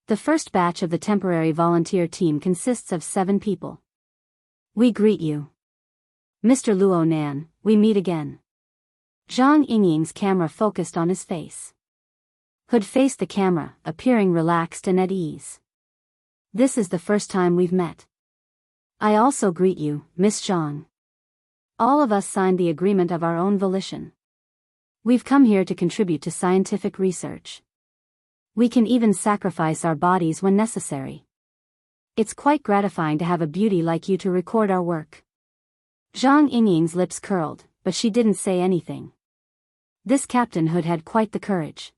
The first batch of the temporary volunteer team consists of 7 people. We greet you. Mr. Luo Nan, we meet again. Zhang Yingying's camera focused on his face. Hood faced the camera, appearing relaxed and at ease. This is the first time we've met. I also greet you, Miss Zhang. All of us signed the agreement of our own volition. We've come here to contribute to scientific research. We can even sacrifice our bodies when necessary. It's quite gratifying to have a beauty like you to record our work. Zhang Yingying's lips curled, but she didn't say anything. This Captain Hood had quite the courage.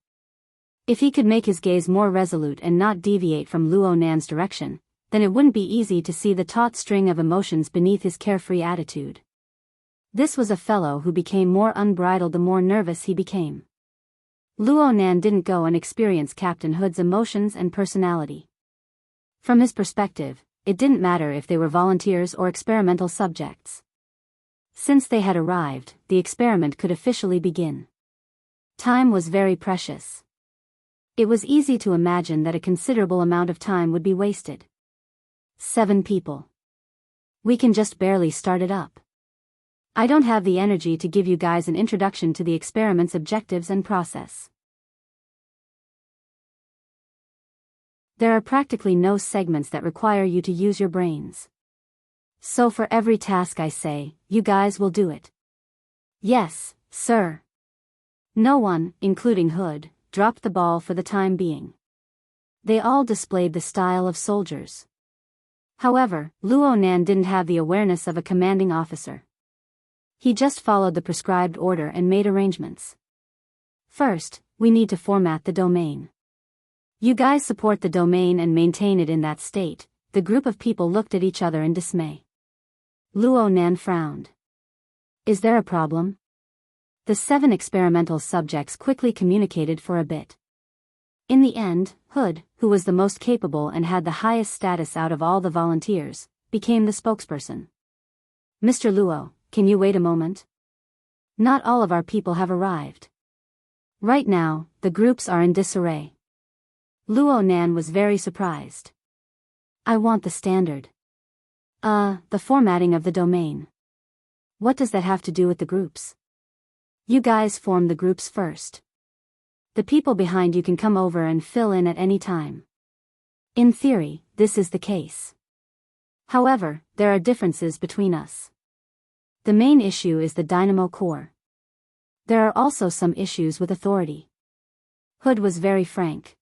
If he could make his gaze more resolute and not deviate from Luo Nan's direction, then it wouldn't be easy to see the taut string of emotions beneath his carefree attitude. This was a fellow who became more unbridled the more nervous he became. Luo Nan didn't go and experience Captain Hood's emotions and personality. From his perspective, it didn't matter if they were volunteers or experimental subjects. Since they had arrived, the experiment could officially begin. Time was very precious. It was easy to imagine that a considerable amount of time would be wasted. 7 people. We can just barely start it up. I don't have the energy to give you guys an introduction to the experiment's objectives and process. There are practically no segments that require you to use your brains. So for every task I say, you guys will do it. Yes, sir. No one, including Hood, dropped the ball for the time being. They all displayed the style of soldiers. However, Luo Nan didn't have the awareness of a commanding officer. He just followed the prescribed order and made arrangements. First, we need to format the domain. You guys support the domain and maintain it in that state. The group of people looked at each other in dismay. Luo Nan frowned. Is there a problem? The 7 experimental subjects quickly communicated for a bit. In the end, Hood, who was the most capable and had the highest status out of all the volunteers, became the spokesperson. Mr. Luo, can you wait a moment? Not all of our people have arrived. Right now, the groups are in disarray. Luo Nan was very surprised. I want the standard. The formatting of the domain. What does that have to do with the groups? You guys form the groups first. The people behind you can come over and fill in at any time. In theory, this is the case. However, there are differences between us. The main issue is the dynamo core. There are also some issues with authority. Hood was very frank.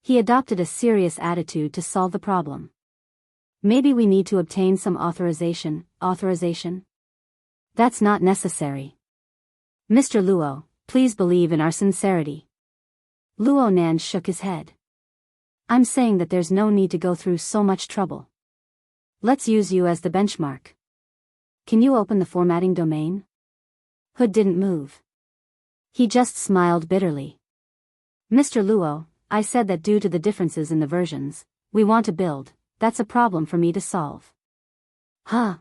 He adopted a serious attitude to solve the problem. Maybe we need to obtain some authorization. That's not necessary. Mr. Luo, please believe in our sincerity. Luo Nan shook his head. I'm saying that there's no need to go through so much trouble. Let's use you as the benchmark. Can you open the formatting domain? Hood didn't move. He just smiled bitterly. Mr. Luo, I said that due to the differences in the versions, we want to build. That's a problem for me to solve. Huh?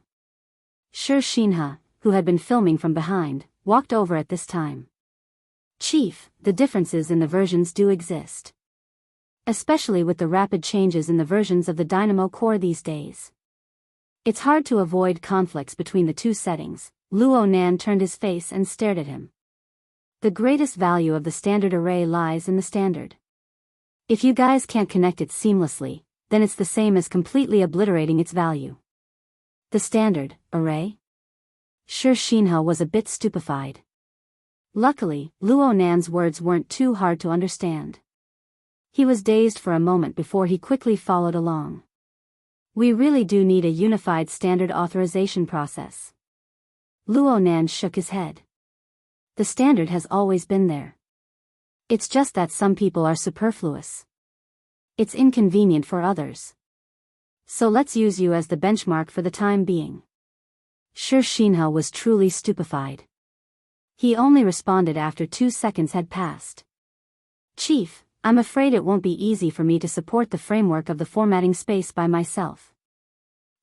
Sure Shinha, who had been filming from behind, walked over at this time. Chief, the differences in the versions do exist. Especially with the rapid changes in the versions of the Dynamo core these days. It's hard to avoid conflicts between the two settings. Luo Nan turned his face and stared at him. The greatest value of the standard array lies in the standard. If you guys can't connect it seamlessly, then it's the same as completely obliterating its value. The standard array? Sure Shinha was a bit stupefied. Luckily, Luo Nan's words weren't too hard to understand. He was dazed for a moment before he quickly followed along. We really do need a unified standard authorization process. Luo Nan shook his head. The standard has always been there. It's just that some people are superfluous. It's inconvenient for others. So let's use you as the benchmark for the time being. Sure Shinha was truly stupefied. He only responded after 2 seconds had passed. Chief, I'm afraid it won't be easy for me to support the framework of the formatting space by myself.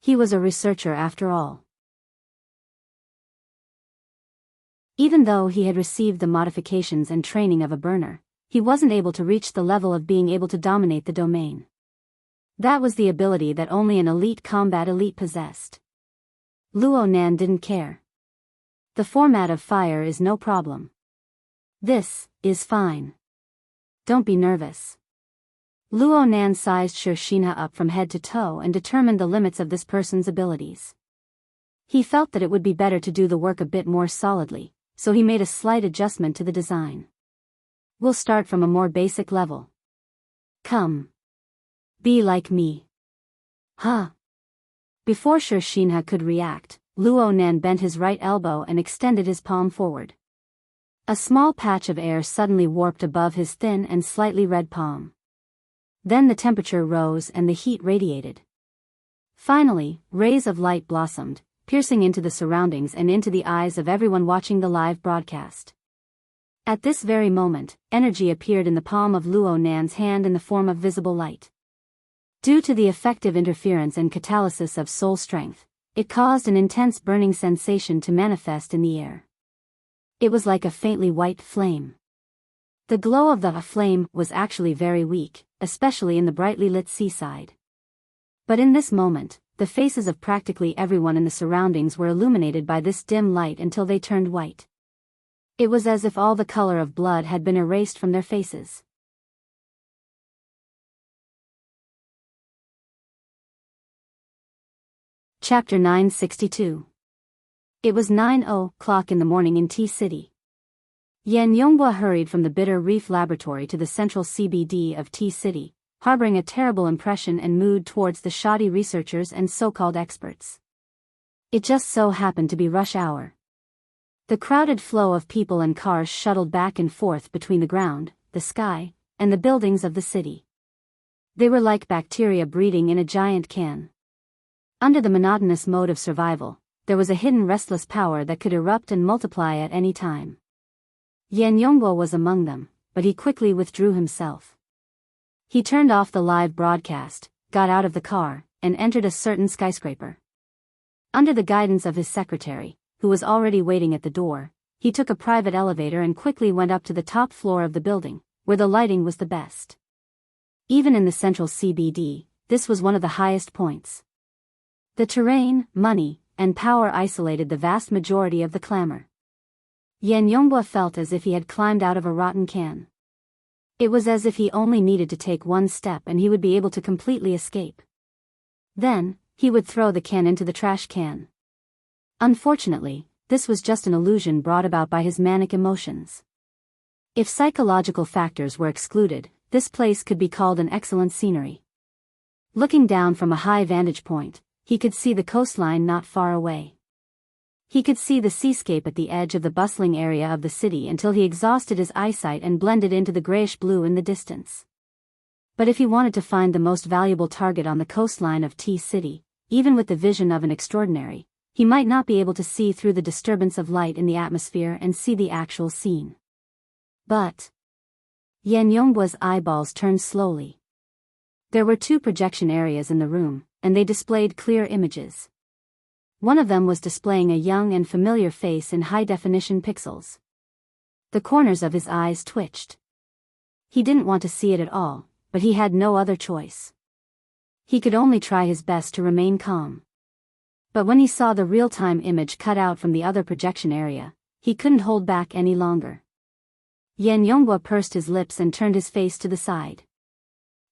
He was a researcher after all. Even though he had received the modifications and training of a burner, he wasn't able to reach the level of being able to dominate the domain. That was the ability that only an elite combat elite possessed. Luo Nan didn't care. The format of fire is no problem. This is fine. Don't be nervous. Luo Nan sized Sure Shinha up from head to toe and determined the limits of this person's abilities. He felt that it would be better to do the work a bit more solidly, so he made a slight adjustment to the design. We'll start from a more basic level. Come. Be like me. Huh? Before Sure Shinha could react, Luo Nan bent his right elbow and extended his palm forward. A small patch of air suddenly warped above his thin and slightly red palm. Then the temperature rose and the heat radiated. Finally, rays of light blossomed, piercing into the surroundings and into the eyes of everyone watching the live broadcast. At this very moment, energy appeared in the palm of Luo Nan's hand in the form of visible light. Due to the effective interference and catalysis of soul strength, it caused an intense burning sensation to manifest in the air. It was like a faintly white flame. The glow of the flame was actually very weak, especially in the brightly lit seaside. But in this moment, the faces of practically everyone in the surroundings were illuminated by this dim light until they turned white. It was as if all the color of blood had been erased from their faces. Chapter 962. It was 9:00 in the morning in T-City. Yan Yonghua hurried from the Bitter Reef Laboratory to the central CBD of T-City, harboring a terrible impression and mood towards the shoddy researchers and so-called experts. It just so happened to be rush hour. The crowded flow of people and cars shuttled back and forth between the ground, the sky, and the buildings of the city. They were like bacteria breeding in a giant can. Under the monotonous mode of survival, there was a hidden restless power that could erupt and multiply at any time. Yan Yonghua was among them, but he quickly withdrew himself. He turned off the live broadcast, got out of the car, and entered a certain skyscraper. Under the guidance of his secretary, who was already waiting at the door, he took a private elevator and quickly went up to the top floor of the building, where the lighting was the best. Even in the central CBD, this was one of the highest points. The terrain, money, and power isolated the vast majority of the clamor. Yan Yonghua felt as if he had climbed out of a rotten can. It was as if he only needed to take one step and he would be able to completely escape. Then, he would throw the can into the trash can. Unfortunately, this was just an illusion brought about by his manic emotions. If psychological factors were excluded, this place could be called an excellent scenery. Looking down from a high vantage point, he could see the coastline not far away. He could see the seascape at the edge of the bustling area of the city until he exhausted his eyesight and blended into the grayish blue in the distance. But if he wanted to find the most valuable target on the coastline of T-City, even with the vision of an extraordinary, he might not be able to see through the disturbance of light in the atmosphere and see the actual scene. But Yan Yonghua's eyeballs turned slowly. There were 2 projection areas in the room, and they displayed clear images. One of them was displaying a young and familiar face in high-definition pixels. The corners of his eyes twitched. He didn't want to see it at all, but he had no other choice. He could only try his best to remain calm. But when he saw the real-time image cut out from the other projection area, he couldn't hold back any longer. Yan Yonghua pursed his lips and turned his face to the side.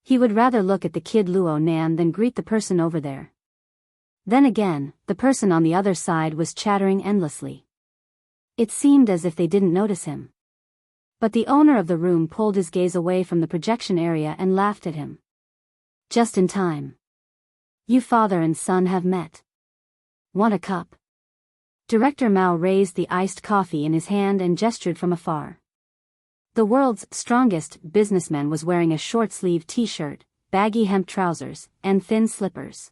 He would rather look at the kid Luo Nan than greet the person over there. Then again, the person on the other side was chattering endlessly. It seemed as if they didn't notice him. But the owner of the room pulled his gaze away from the projection area and laughed at him. Just in time. You father and son have met. Want a cup? Director Mao raised the iced coffee in his hand and gestured from afar. The world's strongest businessman was wearing a short-sleeved t-shirt, baggy hemp trousers, and thin slippers.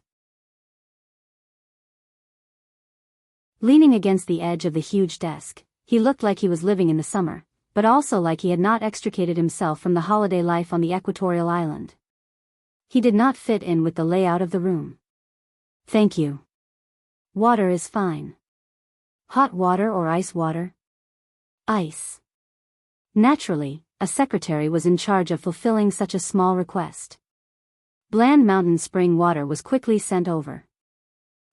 Leaning against the edge of the huge desk, he looked like he was living in the summer, but also like he had not extricated himself from the holiday life on the equatorial island. He did not fit in with the layout of the room. Thank you. Water is fine. Hot water or ice water? Ice. Naturally, a secretary was in charge of fulfilling such a small request. Bland mountain spring water was quickly sent over.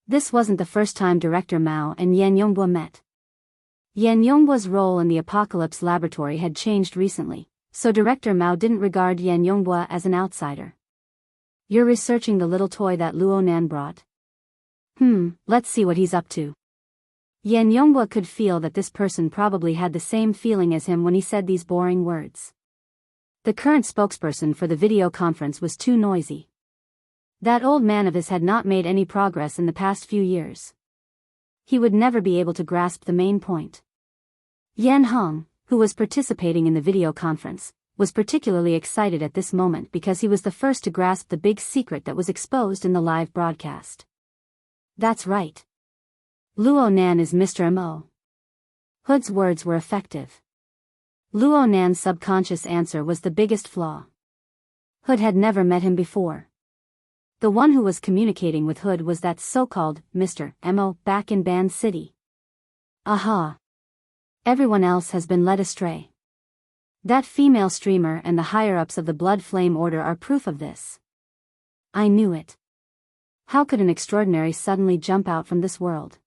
This wasn't the first time Director Mao and Yan Yonghua met. Yan Yonghua's role in the Apocalypse Laboratory had changed recently, so Director Mao didn't regard Yan Yonghua as an outsider. You're researching the little toy that Luo Nan brought? Let's see what he's up to. Yan Yonghua could feel that this person probably had the same feeling as him when he said these boring words. The current spokesperson for the video conference was too noisy. That old man of his had not made any progress in the past few years. He would never be able to grasp the main point. Yan Hong, who was participating in the video conference, was particularly excited at this moment because he was the first to grasp the big secret that was exposed in the live broadcast. That's right. Luo Nan is Mr. Mo. Hood's words were effective. Luo Nan's subconscious answer was the biggest flaw. Hood had never met him before. The one who was communicating with Hood was that so-called Mr. Mo back in Ban City. Aha! Everyone else has been led astray. That female streamer and the higher-ups of the Blood Flame Order are proof of this. I knew it. How could an extraordinary suddenly jump out from this world?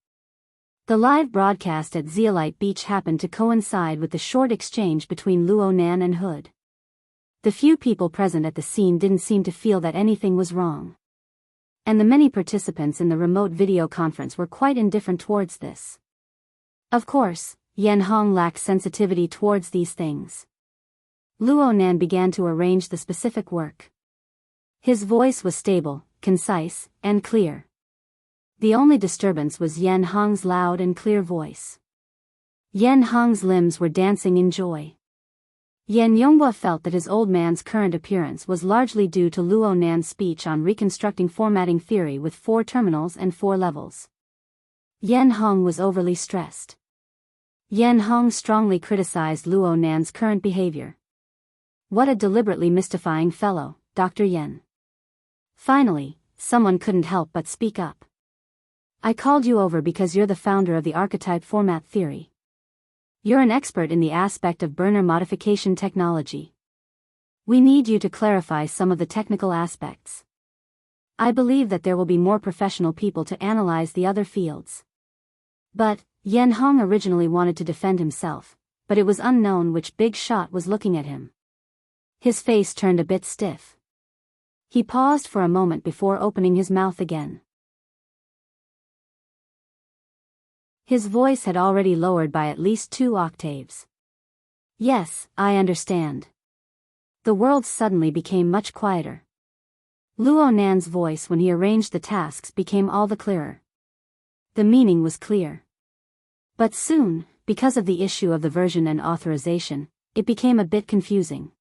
The live broadcast at Zeolite Beach happened to coincide with the short exchange between Luo Nan and Hood. The few people present at the scene didn't seem to feel that anything was wrong. And the many participants in the remote video conference were quite indifferent towards this. Of course, Yan Hong lacked sensitivity towards these things. Luo Nan began to arrange the specific work. His voice was stable, concise, and clear. The only disturbance was Yan Hong's loud and clear voice. Yan Hong's limbs were dancing in joy. Yan Yonghua felt that his old man's current appearance was largely due to Luo Nan's speech on reconstructing formatting theory with 4 terminals and 4 levels. Yan Hong was overly stressed. Yan Hong strongly criticized Luo Nan's current behavior. What a deliberately mystifying fellow, Dr. Yan. Finally, someone couldn't help but speak up. I called you over because you're the founder of the archetype format theory. You're an expert in the aspect of burner modification technology. We need you to clarify some of the technical aspects. I believe that there will be more professional people to analyze the other fields. But, Yan Hong originally wanted to defend himself, but it was unknown which big shot was looking at him. His face turned a bit stiff. He paused for a moment before opening his mouth again. His voice had already lowered by at least 2 octaves. Yes, I understand. The world suddenly became much quieter. Luo Nan's voice when he arranged the tasks became all the clearer. The meaning was clear. But soon, because of the issue of the version and authorization, it became a bit confusing.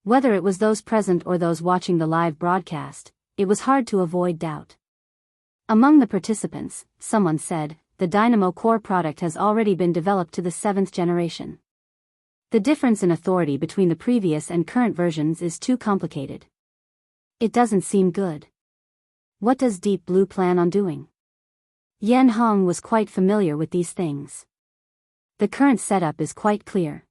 Whether it was those present or those watching the live broadcast, it was hard to avoid doubt. Among the participants, someone said, the Dynamo Core product has already been developed to the 7th generation. The difference in authority between the previous and current versions is too complicated. It doesn't seem good. What does Deep Blue plan on doing? Yan Hong was quite familiar with these things. The current setup is quite clear.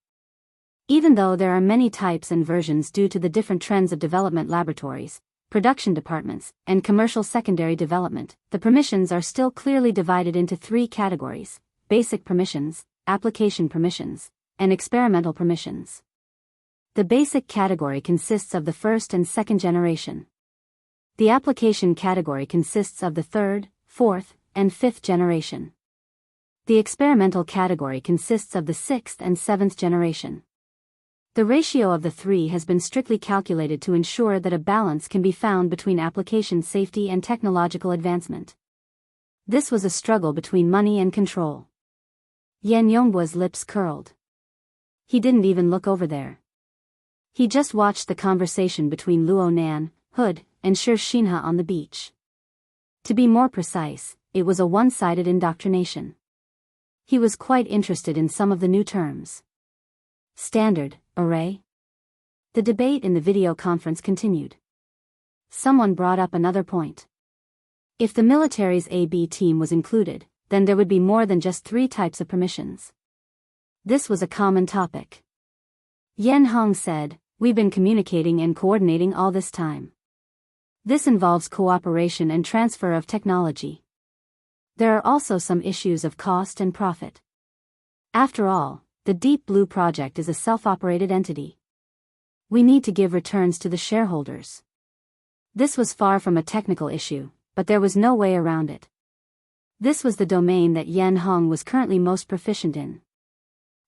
Even though there are many types and versions due to the different trends of development laboratories, production departments, and commercial secondary development, the permissions are still clearly divided into 3 categories: basic permissions, application permissions, and experimental permissions. The basic category consists of the 1st and 2nd generation. The application category consists of the 3rd, 4th, and 5th generation. The experimental category consists of the 6th and 7th generation. The ratio of the 3 has been strictly calculated to ensure that a balance can be found between application safety and technological advancement. This was a struggle between money and control. Yan Yonghua's lips curled. He didn't even look over there. He just watched the conversation between Luo Nan, Hood, and Shi Xinhe on the beach. To be more precise, it was a one-sided indoctrination. He was quite interested in some of the new terms. Standard, array. The debate in the video conference continued. Someone brought up another point. If the military's AB team was included, then there would be more than just 3 types of permissions. This was a common topic. Yan Hong said, we've been communicating and coordinating all this time. This involves cooperation and transfer of technology. There are also some issues of cost and profit. After all, the Deep Blue project is a self-operated entity. We need to give returns to the shareholders. This was far from a technical issue, but there was no way around it. This was the domain that Yan Hong was currently most proficient in.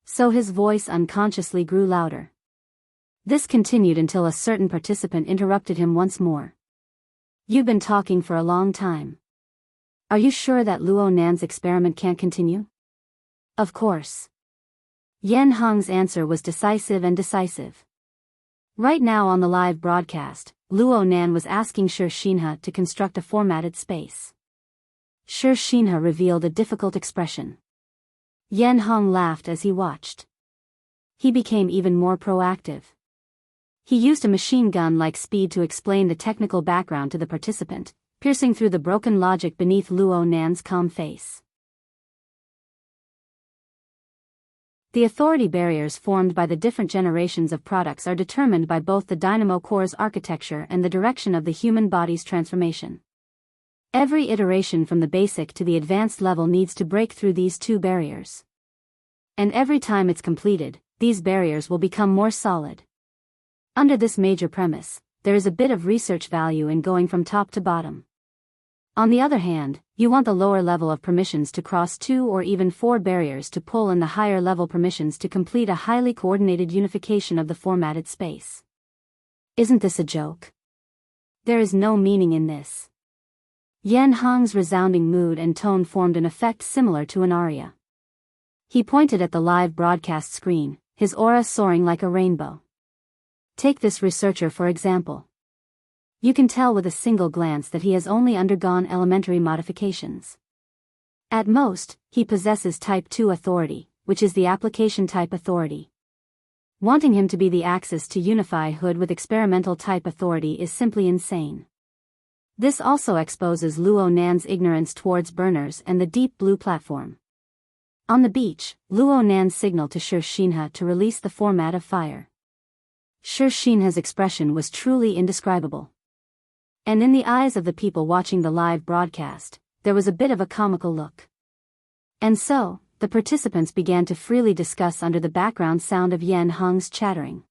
So his voice unconsciously grew louder. This continued until a certain participant interrupted him once more. You've been talking for a long time. Are you sure that Luo Nan's experiment can't continue? Of course. Yan Hong's answer was decisive. Right now on the live broadcast, Luo Nan was asking Shi Xinhe to construct a formatted space. Shi Xinhe revealed a difficult expression. Yan Hong laughed as he watched. He became even more proactive. He used a machine gun-like speed to explain the technical background to the participant, piercing through the broken logic beneath Luo Nan's calm face. The authority barriers formed by the different generations of products are determined by both the Dynamo Core's architecture and the direction of the human body's transformation. Every iteration from the basic to the advanced level needs to break through these 2 barriers. And every time it's completed, these barriers will become more solid. Under this major premise, there is a bit of research value in going from top to bottom. On the other hand, you want the lower level of permissions to cross 2 or even 4 barriers to pull in the higher level permissions to complete a highly coordinated unification of the formatted space. Isn't this a joke? There is no meaning in this. Yan Hong's resounding mood and tone formed an effect similar to an aria. He pointed at the live broadcast screen, his aura soaring like a rainbow. Take this researcher for example. You can tell with a single glance that he has only undergone elementary modifications. At most, he possesses Type 2 authority, which is the application type authority. Wanting him to be the axis to unify Hood with experimental type authority is simply insane. This also exposes Luo Nan's ignorance towards burners and the deep blue platform. On the beach, Luo Nan signaled to Shi Xinhe to release the format of fire. Shi Xinhe's expression was truly indescribable. And in the eyes of the people watching the live broadcast, there was a bit of a comical look. And so, the participants began to freely discuss under the background sound of Yan Hong's chattering.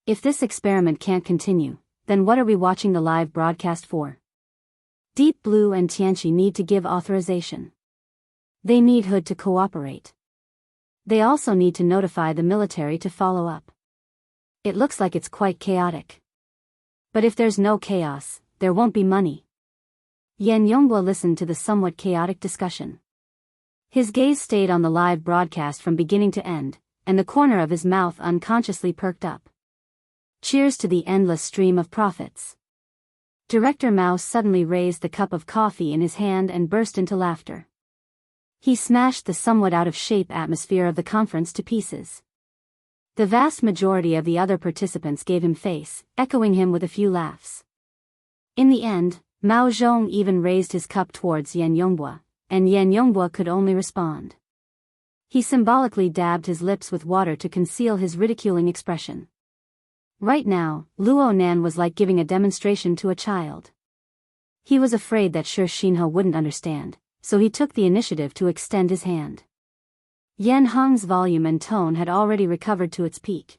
If this experiment can't continue, then what are we watching the live broadcast for? Deep Blue and Tianqi need to give authorization. They need Hood to cooperate. They also need to notify the military to follow up. It looks like it's quite chaotic. But if there's no chaos, there won't be money. Yan Yonghua listened to the somewhat chaotic discussion. His gaze stayed on the live broadcast from beginning to end, and the corner of his mouth unconsciously perked up. Cheers to the endless stream of profits. Director Mao suddenly raised the cup of coffee in his hand and burst into laughter. He smashed the somewhat out-of-shape atmosphere of the conference to pieces. The vast majority of the other participants gave him face, echoing him with a few laughs. In the end, Mao Zhong even raised his cup towards Yan Yonghua, and Yan Yonghua could only respond. He symbolically dabbed his lips with water to conceal his ridiculing expression. Right now, Luo Nan was like giving a demonstration to a child. He was afraid that Shi Xinhe wouldn't understand, so he took the initiative to extend his hand. Yan Hong's volume and tone had already recovered to its peak.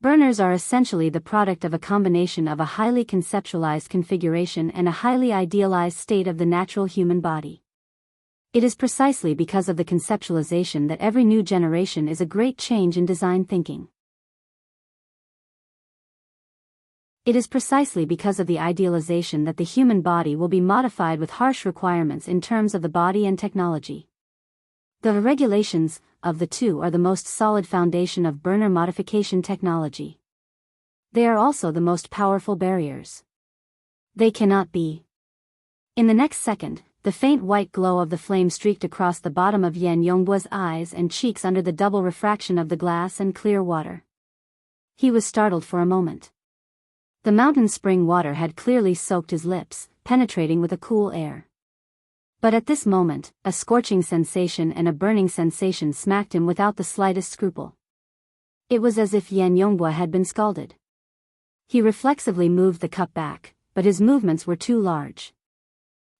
Burners are essentially the product of a combination of a highly conceptualized configuration and a highly idealized state of the natural human body. It is precisely because of the conceptualization that every new generation is a great change in design thinking. It is precisely because of the idealization that the human body will be modified with harsh requirements in terms of the body and technology. The regulations of the two are the most solid foundation of burner modification technology. They are also the most powerful barriers. They cannot be. In the next second, the faint white glow of the flame streaked across the bottom of Yan Yonghua's eyes and cheeks under the double refraction of the glass and clear water. He was startled for a moment. The mountain spring water had clearly soaked his lips, penetrating with a cool air. But at this moment, a scorching sensation and a burning sensation smacked him without the slightest scruple. It was as if Yan Yonghua had been scalded. He reflexively moved the cup back, but his movements were too large.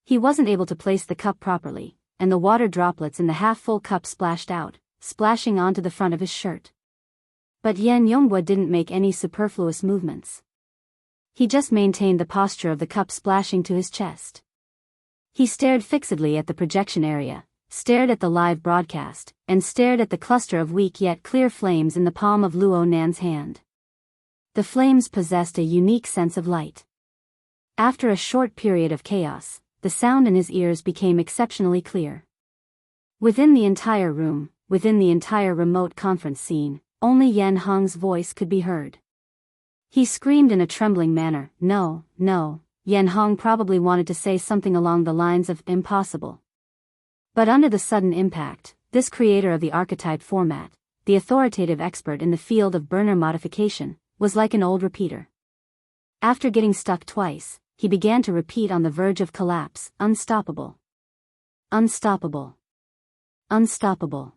He wasn't able to place the cup properly, and the water droplets in the half-full cup splashed out, splashing onto the front of his shirt. But Yan Yonghua didn't make any superfluous movements. He just maintained the posture of the cup splashing to his chest. He stared fixedly at the projection area, stared at the live broadcast, and stared at the cluster of weak yet clear flames in the palm of Luo Nan's hand. The flames possessed a unique sense of light. After a short period of chaos, the sound in his ears became exceptionally clear. Within the entire room, within the entire remote conference scene, only Yan Hong's voice could be heard. He screamed in a trembling manner, "No, no." Yan Hong probably wanted to say something along the lines of impossible. But under the sudden impact, this creator of the archetype format, the authoritative expert in the field of burner modification, was like an old repeater. After getting stuck twice, he began to repeat on the verge of collapse, "Unstoppable. Unstoppable. Unstoppable."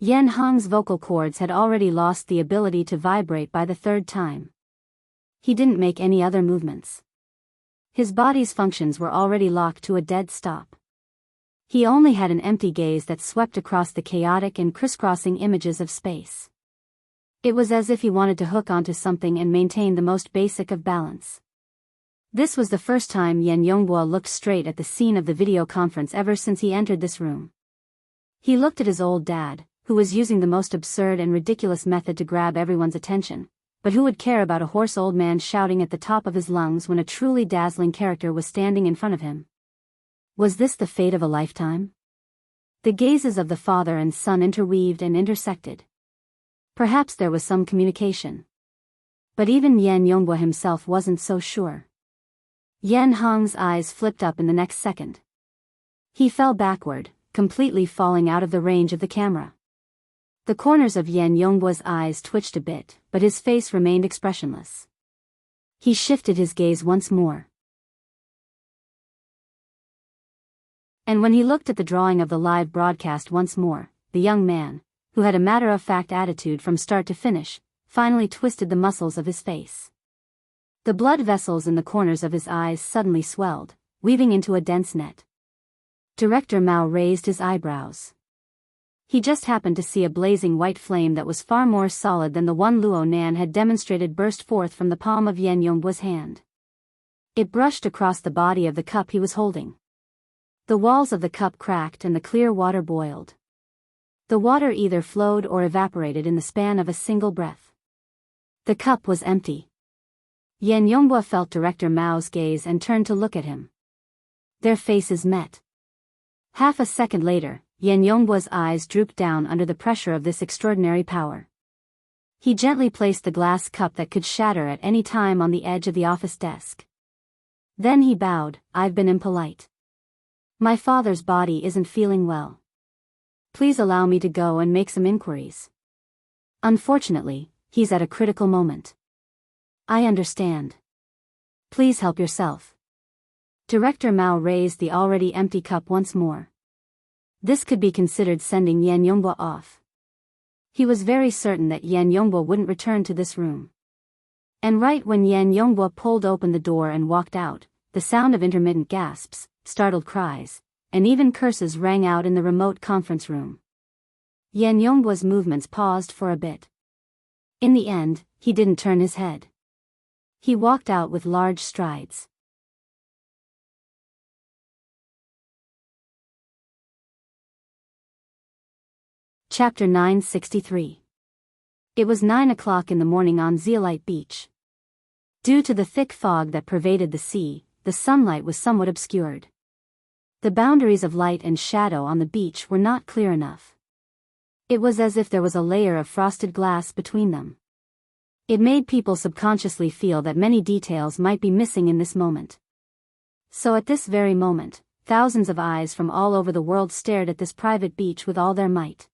Yan Hong's vocal cords had already lost the ability to vibrate by the third time. He didn't make any other movements. His body's functions were already locked to a dead stop. He only had an empty gaze that swept across the chaotic and crisscrossing images of space. It was as if he wanted to hook onto something and maintain the most basic of balance. This was the first time Yan Yongbua looked straight at the scene of the video conference ever since he entered this room. He looked at his old dad, who was using the most absurd and ridiculous method to grab everyone's attention, but who would care about a hoarse old man shouting at the top of his lungs when a truly dazzling character was standing in front of him? Was this the fate of a lifetime? The gazes of the father and son interweaved and intersected. Perhaps there was some communication. But even Yan Yongbua himself wasn't so sure. Yan Hong's eyes flipped up in the next second. He fell backward, completely falling out of the range of the camera. The corners of Yan Yongbua's eyes twitched a bit, but his face remained expressionless. He shifted his gaze once more. And when he looked at the drawing of the live broadcast once more, the young man, who had a matter-of-fact attitude from start to finish, finally twisted the muscles of his face. The blood vessels in the corners of his eyes suddenly swelled, weaving into a dense net. Director Mao raised his eyebrows. He just happened to see a blazing white flame that was far more solid than the one Luo Nan had demonstrated burst forth from the palm of Yan Yongbua's hand. It brushed across the body of the cup he was holding. The walls of the cup cracked and the clear water boiled. The water either flowed or evaporated in the span of a single breath. The cup was empty. Yan Yongbua felt Director Mao's gaze and turned to look at him. Their faces met. Half a second later, Yan Yongbua's eyes drooped down under the pressure of this extraordinary power. He gently placed the glass cup that could shatter at any time on the edge of the office desk. Then he bowed. "I've been impolite. My father's body isn't feeling well. Please allow me to go and make some inquiries. Unfortunately, he's at a critical moment." "I understand. Please help yourself." Director Mao raised the already empty cup once more. This could be considered sending Yan Yongbua off. He was very certain that Yan Yongbua wouldn't return to this room. And right when Yan Yongbua pulled open the door and walked out, the sound of intermittent gasps, startled cries, and even curses rang out in the remote conference room. Yan Yongbua's movements paused for a bit. In the end, he didn't turn his head. He walked out with large strides. Chapter 963. It was 9 o'clock in the morning on Zeolite Beach. Due to the thick fog that pervaded the sea, the sunlight was somewhat obscured. The boundaries of light and shadow on the beach were not clear enough. It was as if there was a layer of frosted glass between them. It made people subconsciously feel that many details might be missing in this moment. So at this very moment, thousands of eyes from all over the world stared at this private beach with all their might.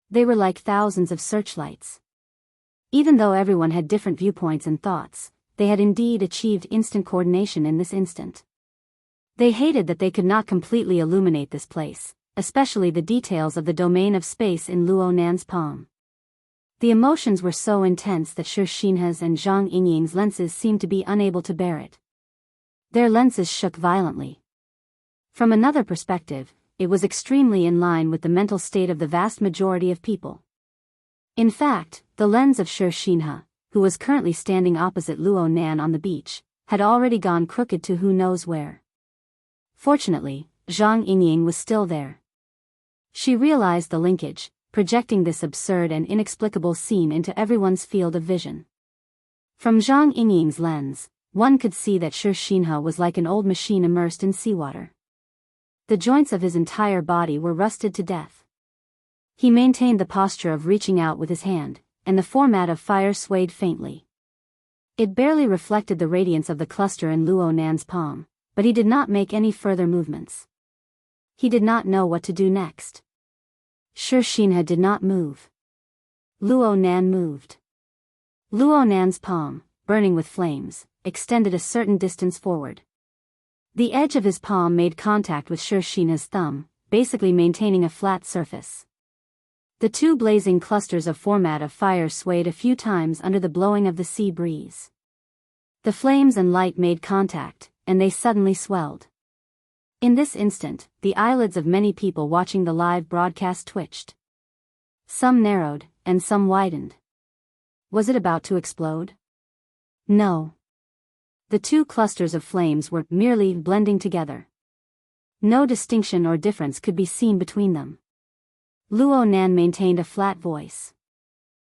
They were like thousands of searchlights. Even though everyone had different viewpoints and thoughts, they had indeed achieved instant coordination in this instant. They hated that they could not completely illuminate this place, especially the details of the domain of space in Luo Nan's palm. The emotions were so intense that Shi Xinhe's and Zhang Yingying's lenses seemed to be unable to bear it. Their lenses shook violently. From another perspective, it was extremely in line with the mental state of the vast majority of people. In fact, the lens of Shi Xinhe, who was currently standing opposite Luo Nan on the beach, had already gone crooked to who knows where. Fortunately, Zhang Yingying was still there. She realized the linkage, projecting this absurd and inexplicable scene into everyone's field of vision. From Zhang Yingying's lens, one could see that Shi Xinhe was like an old machine immersed in seawater. The joints of his entire body were rusted to death. He maintained the posture of reaching out with his hand, and the format of fire swayed faintly. It barely reflected the radiance of the cluster in Luo Nan's palm, but he did not make any further movements. He did not know what to do next. Shi Xinhe did not move. Luo Nan moved. Luo Nan's palm, burning with flames, extended a certain distance forward. The edge of his palm made contact with Shi Xinhe's thumb, basically maintaining a flat surface. The two blazing clusters of format of fire swayed a few times under the blowing of the sea breeze. The flames and light made contact, and they suddenly swelled. In this instant, the eyelids of many people watching the live broadcast twitched. Some narrowed, and some widened. Was it about to explode? No. The two clusters of flames were merely blending together. No distinction or difference could be seen between them. Luo Nan maintained a flat voice.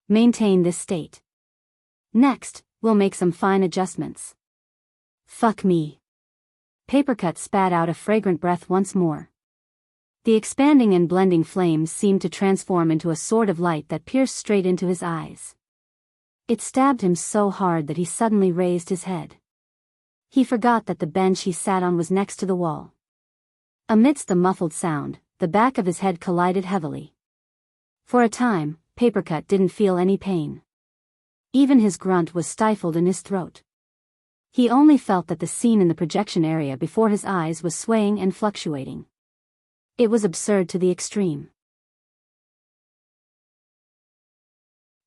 Maintain this state. Next, we'll make some fine adjustments. Fuck me. Papercut spat out a fragrant breath once more. The expanding and blending flames seemed to transform into a sword of light that pierced straight into his eyes. It stabbed him so hard that he suddenly raised his head. He forgot that the bench he sat on was next to the wall. Amidst the muffled sound, the back of his head collided heavily. For a time, Papercut didn't feel any pain. Even his grunt was stifled in his throat. He only felt that the scene in the projection area before his eyes was swaying and fluctuating. It was absurd to the extreme.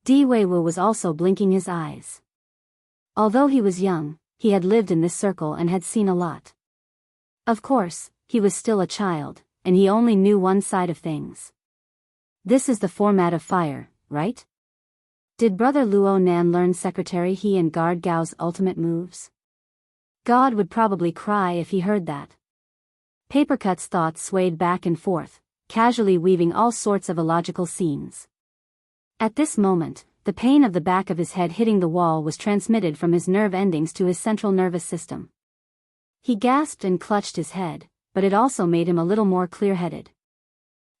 Di Weiwu was also blinking his eyes. Although he was young, he had lived in this circle and had seen a lot. Of course, he was still a child, and he only knew one side of things. This is the format of fire, right? Did Brother Luo Nan learn Secretary He and Guard Gao's ultimate moves? God would probably cry if he heard that. Papercut's thoughts swayed back and forth, casually weaving all sorts of illogical scenes. At this moment, the pain of the back of his head hitting the wall was transmitted from his nerve endings to his central nervous system. He gasped and clutched his head, but it also made him a little more clear-headed.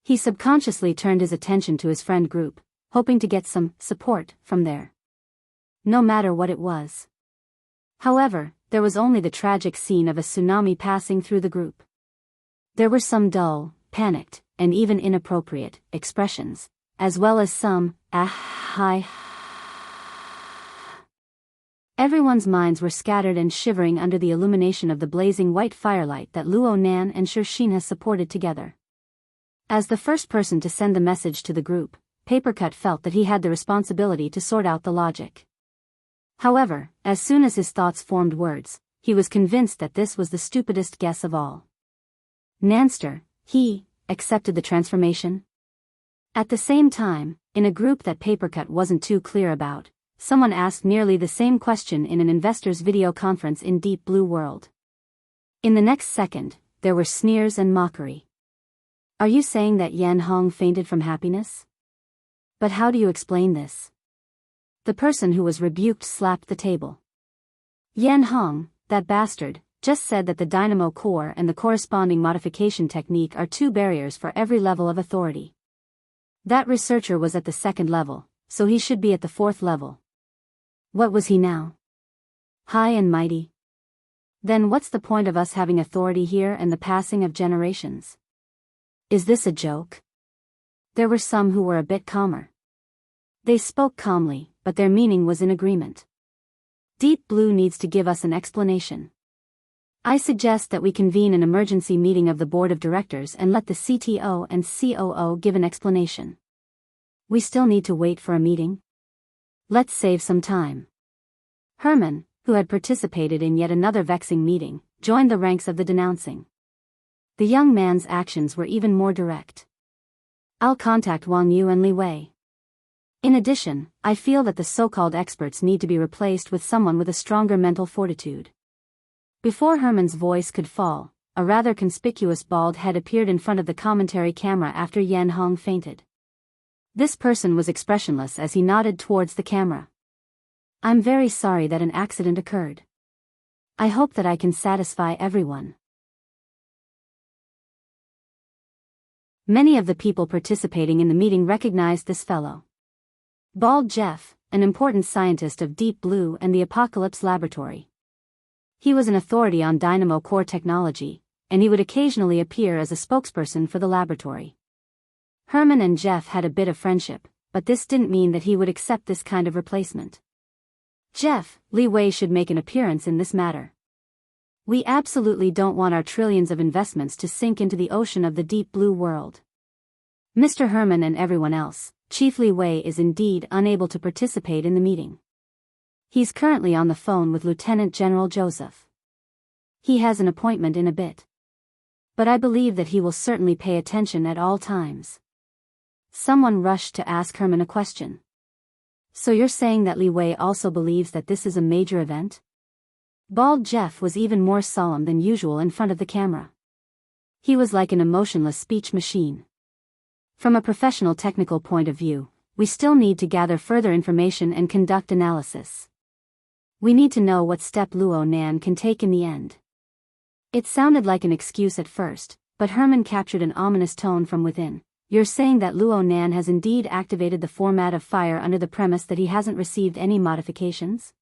He subconsciously turned his attention to his friend group, hoping to get some support from there. No matter what it was. However, there was only the tragic scene of a tsunami passing through the group. There were some dull, panicked, and even inappropriate expressions, as well as some hi. Everyone's minds were scattered and shivering under the illumination of the blazing white firelight that Luo Nan and Shishina supported together. As the first person to send the message to the group, Papercut felt that he had the responsibility to sort out the logic. However, as soon as his thoughts formed words, he was convinced that this was the stupidest guess of all. Nanster, he, accepted the transformation? At the same time, in a group that Papercut wasn't too clear about, someone asked nearly the same question in an investor's video conference in Deep Blue World. In the next second, there were sneers and mockery. Are you saying that Yan Hong fainted from happiness? But how do you explain this? The person who was rebuked slapped the table. Yan Hong, that bastard, just said that the dynamo core and the corresponding modification technique are two barriers for every level of authority. That researcher was at the 2nd level, so he should be at the 4th level. What was he now? High and mighty? Then what's the point of us having authority here and the passing of generations? Is this a joke? There were some who were a bit calmer. They spoke calmly, but their meaning was in agreement. Deep Blue needs to give us an explanation. I suggest that we convene an emergency meeting of the board of directors and let the CTO and COO give an explanation. We still need to wait for a meeting? Let's save some time. Herman, who had participated in yet another vexing meeting, joined the ranks of the denouncing. The young man's actions were even more direct. I'll contact Wang Yu and Li Wei. In addition, I feel that the so-called experts need to be replaced with someone with a stronger mental fortitude. Before Herman's voice could fall, a rather conspicuous bald head appeared in front of the commentary camera after Yan Hong fainted. This person was expressionless as he nodded towards the camera. I'm very sorry that an accident occurred. I hope that I can satisfy everyone. Many of the people participating in the meeting recognized this fellow. Bald Jeff, an important scientist of Deep Blue and the Apocalypse Laboratory. He was an authority on dynamo core technology, and he would occasionally appear as a spokesperson for the laboratory. Herman and Jeff had a bit of friendship, but this didn't mean that he would accept this kind of replacement. Jeff, Li Wei should make an appearance in this matter. We absolutely don't want our trillions of investments to sink into the ocean of the Deep Blue world. Mr. Herman and everyone else, Chief Li Wei is indeed unable to participate in the meeting. He's currently on the phone with Lieutenant General Joseph. He has an appointment in a bit. But I believe that he will certainly pay attention at all times. Someone rushed to ask Herman a question. So you're saying that Li Wei also believes that this is a major event? Bald Jeff was even more solemn than usual in front of the camera. He was like an emotionless speech machine. From a professional technical point of view, we still need to gather further information and conduct analysis. We need to know what step Luo Nan can take in the end. It sounded like an excuse at first, but Herman captured an ominous tone from within. You're saying that Luo Nan has indeed activated the format of fire under the premise that he hasn't received any modifications?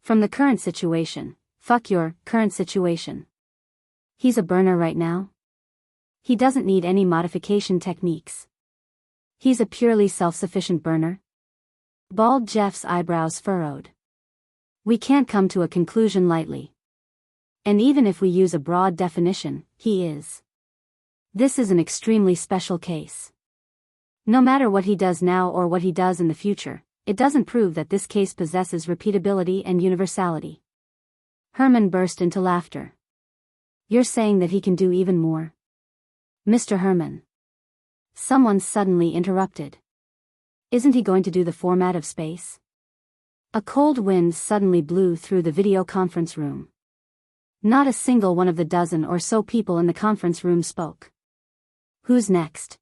From the current situation, fuck your current situation. He's a burner right now. He doesn't need any modification techniques. He's a purely self-sufficient burner. Bald Jeff's eyebrows furrowed. We can't come to a conclusion lightly. And even if we use a broad definition, he is. This is an extremely special case. No matter what he does now or what he does in the future, it doesn't prove that this case possesses repeatability and universality. Herman burst into laughter. You're saying that he can do even more? Mr. Herman. Someone suddenly interrupted. Isn't he going to do the format of space? A cold wind suddenly blew through the video conference room. Not a single one of the dozen or so people in the conference room spoke. Who's next?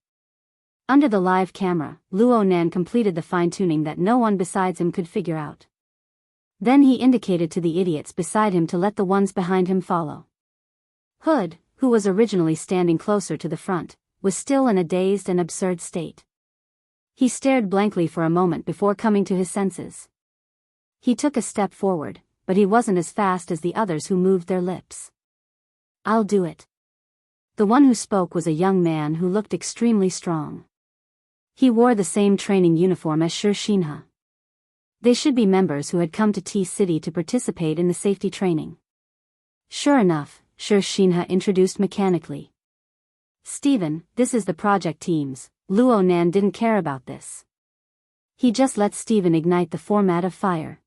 Under the live camera, Luo Nan completed the fine-tuning that no one besides him could figure out. Then he indicated to the idiots beside him to let the ones behind him follow. Hood, who was originally standing closer to the front, was still in a dazed and absurd state. He stared blankly for a moment before coming to his senses. He took a step forward, but he wasn't as fast as the others who moved their lips. I'll do it. The one who spoke was a young man who looked extremely strong. He wore the same training uniform as Shinha. They should be members who had come to T-City to participate in the safety training. Sure enough, Shinha introduced mechanically. Steven, this is the project teams. Luo Nan didn't care about this. He just let Steven ignite the format of fire.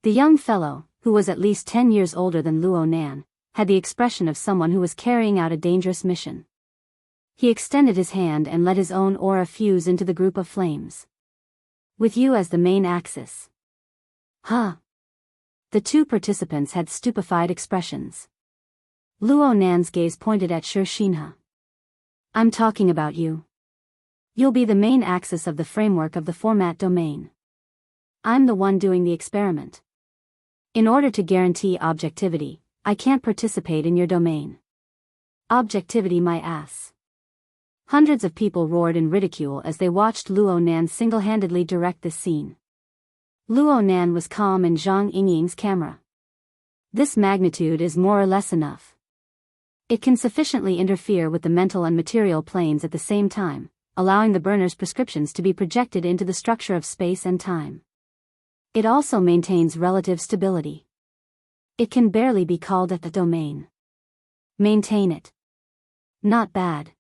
The young fellow, who was at least 10 years older than Luo Nan, had the expression of someone who was carrying out a dangerous mission. He extended his hand and let his own aura fuse into the group of flames. With you as the main axis. Huh? The two participants had stupefied expressions. Luo Nan's gaze pointed at Shinha. I'm talking about you. You'll be the main axis of the framework of the format domain. I'm the one doing the experiment. In order to guarantee objectivity, I can't participate in your domain. Objectivity my ass. Hundreds of people roared in ridicule as they watched Luo Nan single-handedly direct this scene. Luo Nan was calm in Zhang Yingying's camera. This magnitude is more or less enough. It can sufficiently interfere with the mental and material planes at the same time, allowing the burner's prescriptions to be projected into the structure of space and time. It also maintains relative stability. It can barely be called at the domain. Maintain it. Not bad.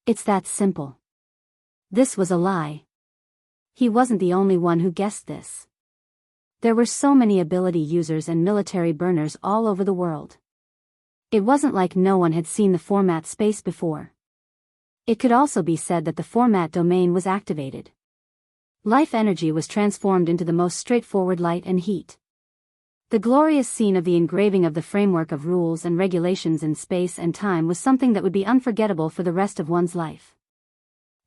It's that simple. This was a lie. He wasn't the only one who guessed this. There were so many ability users and military burners all over the world. It wasn't like no one had seen the format space before. It could also be said that the format domain was activated. Life energy was transformed into the most straightforward light and heat. The glorious scene of the engraving of the framework of rules and regulations in space and time was something that would be unforgettable for the rest of one's life.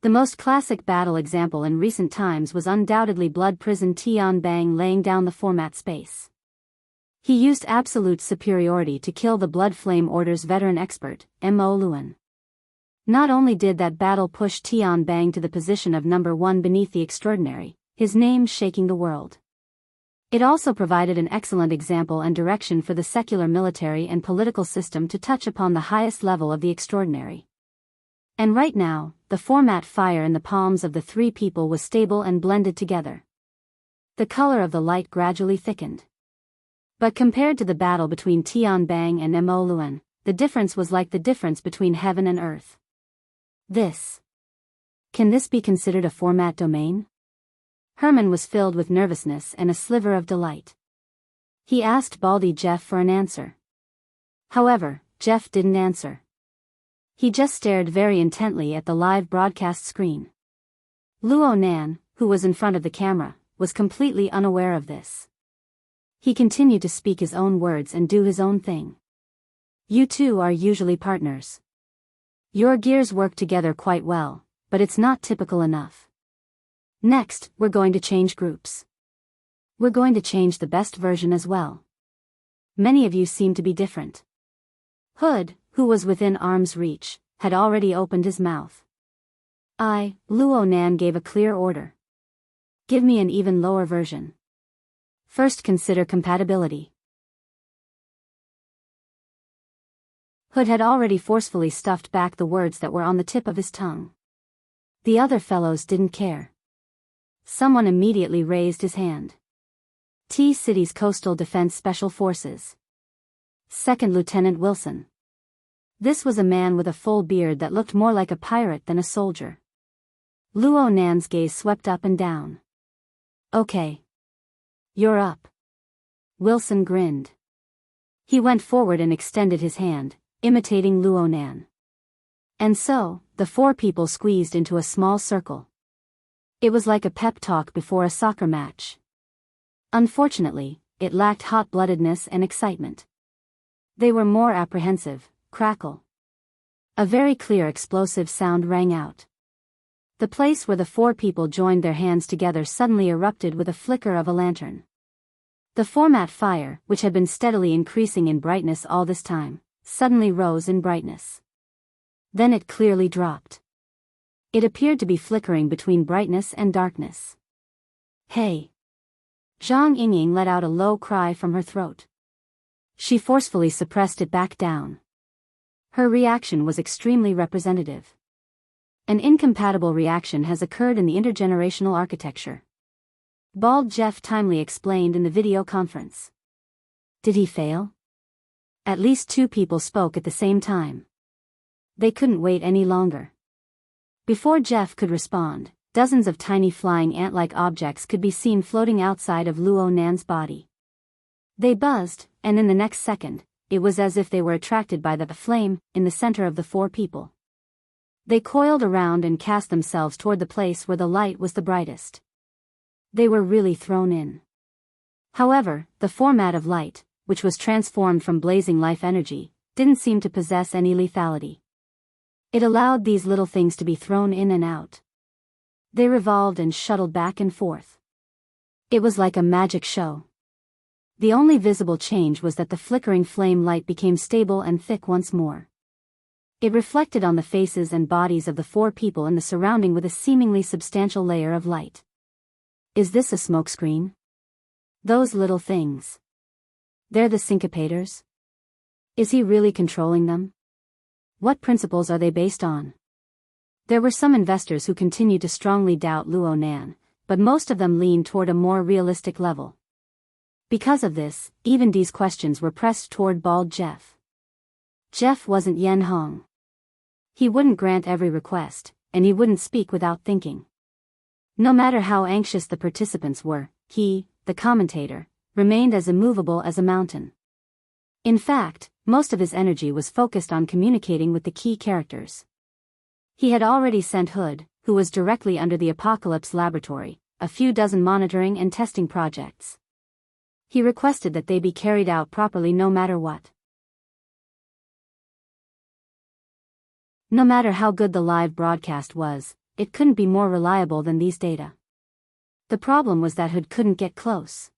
The most classic battle example in recent times was undoubtedly Blood Prison Tian Bang laying down the format space. He used absolute superiority to kill the Blood Flame Order's veteran expert, Mo Luan. Not only did that battle push Tian Bang to the position of number 1 beneath the extraordinary, his name shaking the world. It also provided an excellent example and direction for the secular military and political system to touch upon the highest level of the extraordinary. And right now, the format fire in the palms of the three people was stable and blended together. The color of the light gradually thickened. But compared to the battle between Tian Bang and Mo Luan, the difference was like the difference between heaven and earth. Can this be considered a format domain? Herman was filled with nervousness and a sliver of delight. He asked Baldy Jeff for an answer. However, Jeff didn't answer. He just stared very intently at the live broadcast screen. Luo Nan, who was in front of the camera, was completely unaware of this. He continued to speak his own words and do his own thing. You two are usually partners. Your gears work together quite well, but it's not typical enough. Next, we're going to change groups. We're going to change the best version as well. Many of you seem to be different. Hood, who was within arm's reach, had already opened his mouth. Luo Nan gave a clear order. Give me an even lower version. First consider compatibility. Hood had already forcefully stuffed back the words that were on the tip of his tongue. The other fellows didn't care. Someone immediately raised his hand. T-City's Coastal Defense Special Forces. Second Lieutenant Wilson. This was a man with a full beard that looked more like a pirate than a soldier. Luo Nan's gaze swept up and down. Okay. You're up. Wilson grinned. He went forward and extended his hand, imitating Luo Nan. And so, the four people squeezed into a small circle. It was like a pep talk before a soccer match. Unfortunately, it lacked hot-bloodedness and excitement. They were more apprehensive. Crackle. A very clear explosive sound rang out. The place where the four people joined their hands together suddenly erupted with a flicker of a lantern. The format fire, which had been steadily increasing in brightness all this time, suddenly rose in brightness. Then it clearly dropped. It appeared to be flickering between brightness and darkness. Hey! Zhang Yingying let out a low cry from her throat. She forcefully suppressed it back down. Her reaction was extremely representative. An incompatible reaction has occurred in the intergenerational architecture. Bald Jeff timely explained in the video conference. Did he fail? At least two people spoke at the same time. They couldn't wait any longer. Before Jeff could respond, dozens of tiny flying ant-like objects could be seen floating outside of Luo Nan's body. They buzzed, and in the next second, it was as if they were attracted by the flame in the center of the four people. They coiled around and cast themselves toward the place where the light was the brightest. They were really thrown in. However, the format of light, which was transformed from blazing life energy, didn't seem to possess any lethality. It allowed these little things to be thrown in and out. They revolved and shuttled back and forth. It was like a magic show. The only visible change was that the flickering flame light became stable and thick once more. It reflected on the faces and bodies of the four people in the surrounding with a seemingly substantial layer of light. Is this a smokescreen? Those little things. They're the syncopators? Is he really controlling them? What principles are they based on? There were some investors who continued to strongly doubt Luo Nan, but most of them leaned toward a more realistic level. Because of this, even these questions were pressed toward Bald Jeff. Jeff wasn't Yen Hong. He wouldn't grant every request, and he wouldn't speak without thinking. No matter how anxious the participants were, he, the commentator, remained as immovable as a mountain. In fact, most of his energy was focused on communicating with the key characters. He had already sent Hood, who was directly under the Apocalypse Laboratory, a few dozen monitoring and testing projects. He requested that they be carried out properly no matter what. No matter how good the live broadcast was, it couldn't be more reliable than these data. The problem was that Hood couldn't get close.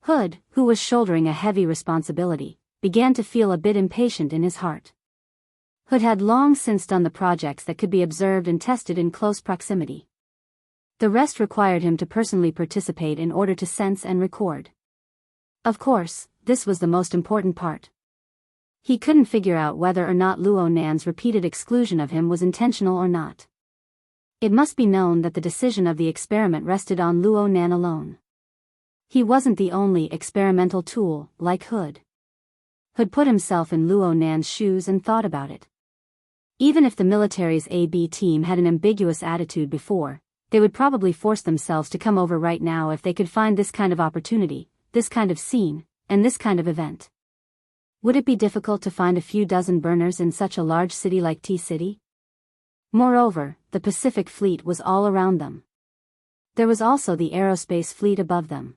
Hood, who was shouldering a heavy responsibility, began to feel a bit impatient in his heart. Hood had long since done the projects that could be observed and tested in close proximity. The rest required him to personally participate in order to sense and record. Of course, this was the most important part. He couldn't figure out whether or not Luo Nan's repeated exclusion of him was intentional or not. It must be known that the decision of the experiment rested on Luo Nan alone. He wasn't the only experimental tool, like Hood. Hood put himself in Luo Nan's shoes and thought about it. Even if the military's AB team had an ambiguous attitude before, they would probably force themselves to come over right now if they could find this kind of opportunity, this kind of scene, and this kind of event. Would it be difficult to find a few dozen burners in such a large city like T-City? Moreover, the Pacific Fleet was all around them. There was also the aerospace fleet above them.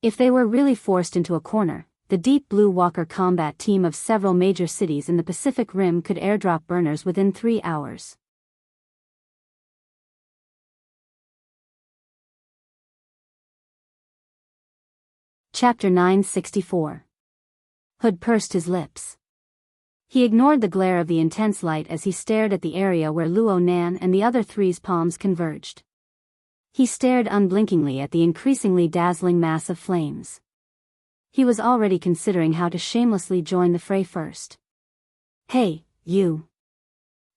If they were really forced into a corner, the Deep Blue Walker combat team of several major cities in the Pacific Rim could airdrop burners within 3 hours. Chapter 964. Hood pursed his lips. He ignored the glare of the intense light as he stared at the area where Luo Nan and the other three's palms converged. He stared unblinkingly at the increasingly dazzling mass of flames. He was already considering how to shamelessly join the fray first. Hey, you.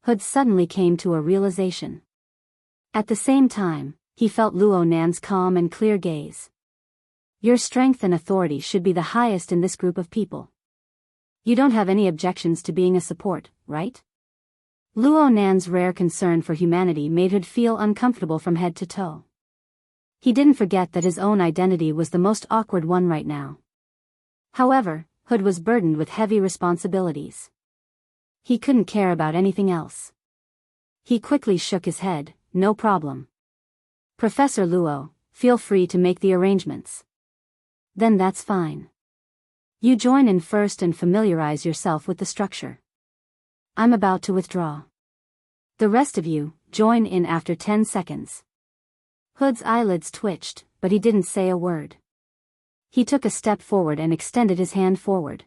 Hood suddenly came to a realization. At the same time, he felt Luo Nan's calm and clear gaze. Your strength and authority should be the highest in this group of people. You don't have any objections to being a support, right? Luo Nan's rare concern for humanity made Hood feel uncomfortable from head to toe. He didn't forget that his own identity was the most awkward one right now. However, Hood was burdened with heavy responsibilities. He couldn't care about anything else. He quickly shook his head. No problem. Professor Luo, feel free to make the arrangements. Then that's fine. You join in first and familiarize yourself with the structure. I'm about to withdraw. The rest of you, join in after 10 seconds. Hood's eyelids twitched, but he didn't say a word. He took a step forward and extended his hand forward.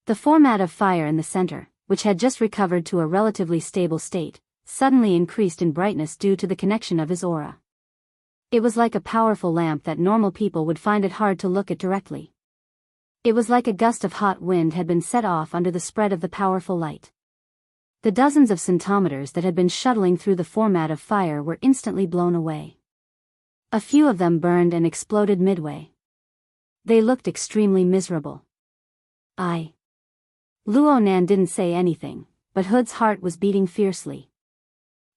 The format of fire in the center, which had just recovered to a relatively stable state, suddenly increased in brightness due to the connection of his aura. It was like a powerful lamp that normal people would find it hard to look at directly. It was like a gust of hot wind had been set off under the spread of the powerful light. The dozens of centimeters that had been shuttling through the format of fire were instantly blown away. A few of them burned and exploded midway. They looked extremely miserable. Luo Nan didn't say anything, but Hood's heart was beating fiercely.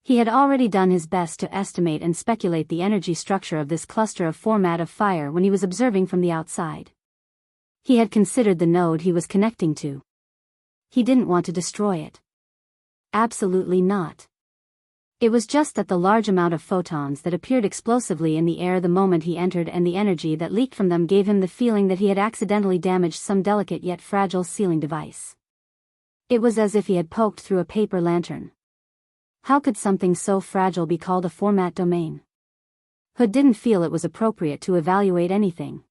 He had already done his best to estimate and speculate the energy structure of this cluster of format of fire when he was observing from the outside. He had considered the node he was connecting to. He didn't want to destroy it. Absolutely not. It was just that the large amount of photons that appeared explosively in the air the moment he entered and the energy that leaked from them gave him the feeling that he had accidentally damaged some delicate yet fragile sealing device. It was as if he had poked through a paper lantern. How could something so fragile be called a format domain? Hood didn't feel it was appropriate to evaluate anything.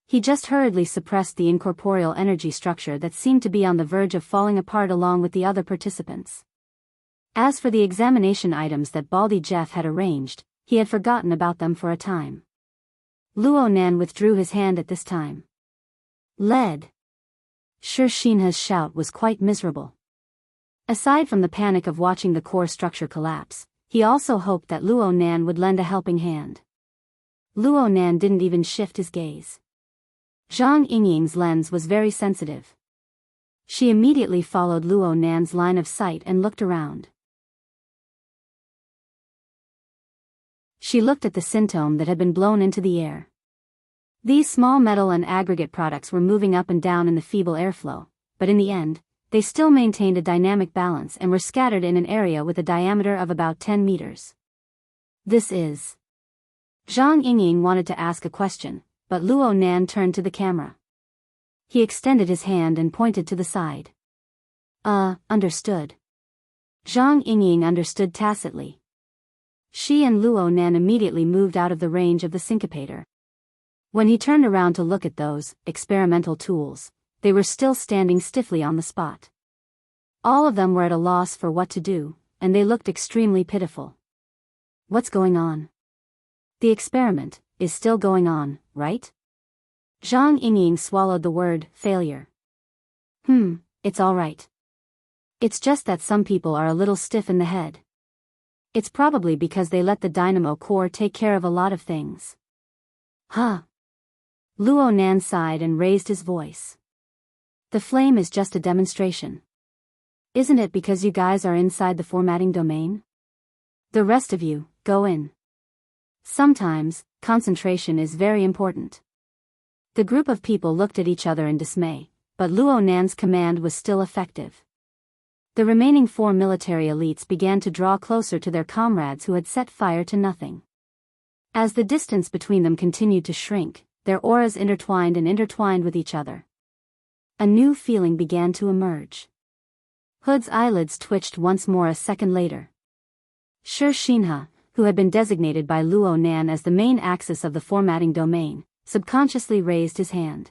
He just hurriedly suppressed the incorporeal energy structure that seemed to be on the verge of falling apart along with the other participants. As for the examination items that Baldy Jeff had arranged, he had forgotten about them for a time. Luo Nan withdrew his hand at this time. Lead. Sure, Shinha's shout was quite miserable. Aside from the panic of watching the core structure collapse, he also hoped that Luo Nan would lend a helping hand. Luo Nan didn't even shift his gaze. Zhang Yingying's lens was very sensitive. She immediately followed Luo Nan's line of sight and looked around. She looked at the syntome that had been blown into the air. These small metal and aggregate products were moving up and down in the feeble airflow, but in the end, they still maintained a dynamic balance and were scattered in an area with a diameter of about 10 meters. This is... Zhang Yingying wanted to ask a question, but Luo Nan turned to the camera. He extended his hand and pointed to the side. Understood. Zhang Yingying understood tacitly. She and Luo Nan immediately moved out of the range of the syncopator. When he turned around to look at those experimental tools, they were still standing stiffly on the spot. All of them were at a loss for what to do, and they looked extremely pitiful. What's going on? The experiment is still going on, right? Zhang Yingying swallowed the word failure. It's all right. It's just that some people are a little stiff in the head. It's probably because they let the dynamo core take care of a lot of things. Huh? Luo Nan sighed and raised his voice. The flame is just a demonstration. Isn't it because you guys are inside the formatting domain? The rest of you, go in. Sometimes, concentration is very important. The group of people looked at each other in dismay, but Luo Nan's command was still effective. The remaining 4 military elites began to draw closer to their comrades who had set fire to nothing. As the distance between them continued to shrink, their auras intertwined and intertwined with each other. A new feeling began to emerge. Hood's eyelids twitched once more a second later. Shi Shinha, who had been designated by Luo Nan as the main axis of the formatting domain, subconsciously raised his hand.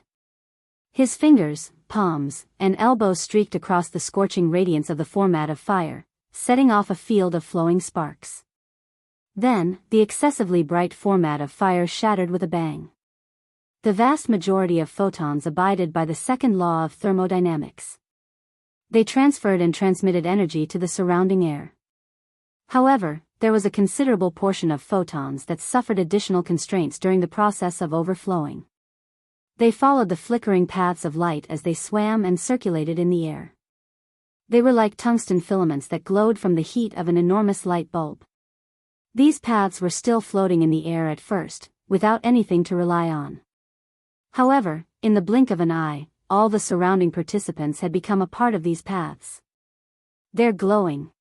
His fingers, palms, and elbows streaked across the scorching radiance of the format of fire, setting off a field of flowing sparks. Then, the excessively bright format of fire shattered with a bang. The vast majority of photons abided by the second law of thermodynamics. They transferred and transmitted energy to the surrounding air. However, there was a considerable portion of photons that suffered additional constraints during the process of overflowing. They followed the flickering paths of light as they swam and circulated in the air. They were like tungsten filaments that glowed from the heat of an enormous light bulb. These paths were still floating in the air at first, without anything to rely on. However, in the blink of an eye, all the surrounding participants had become a part of these paths. They're glowing.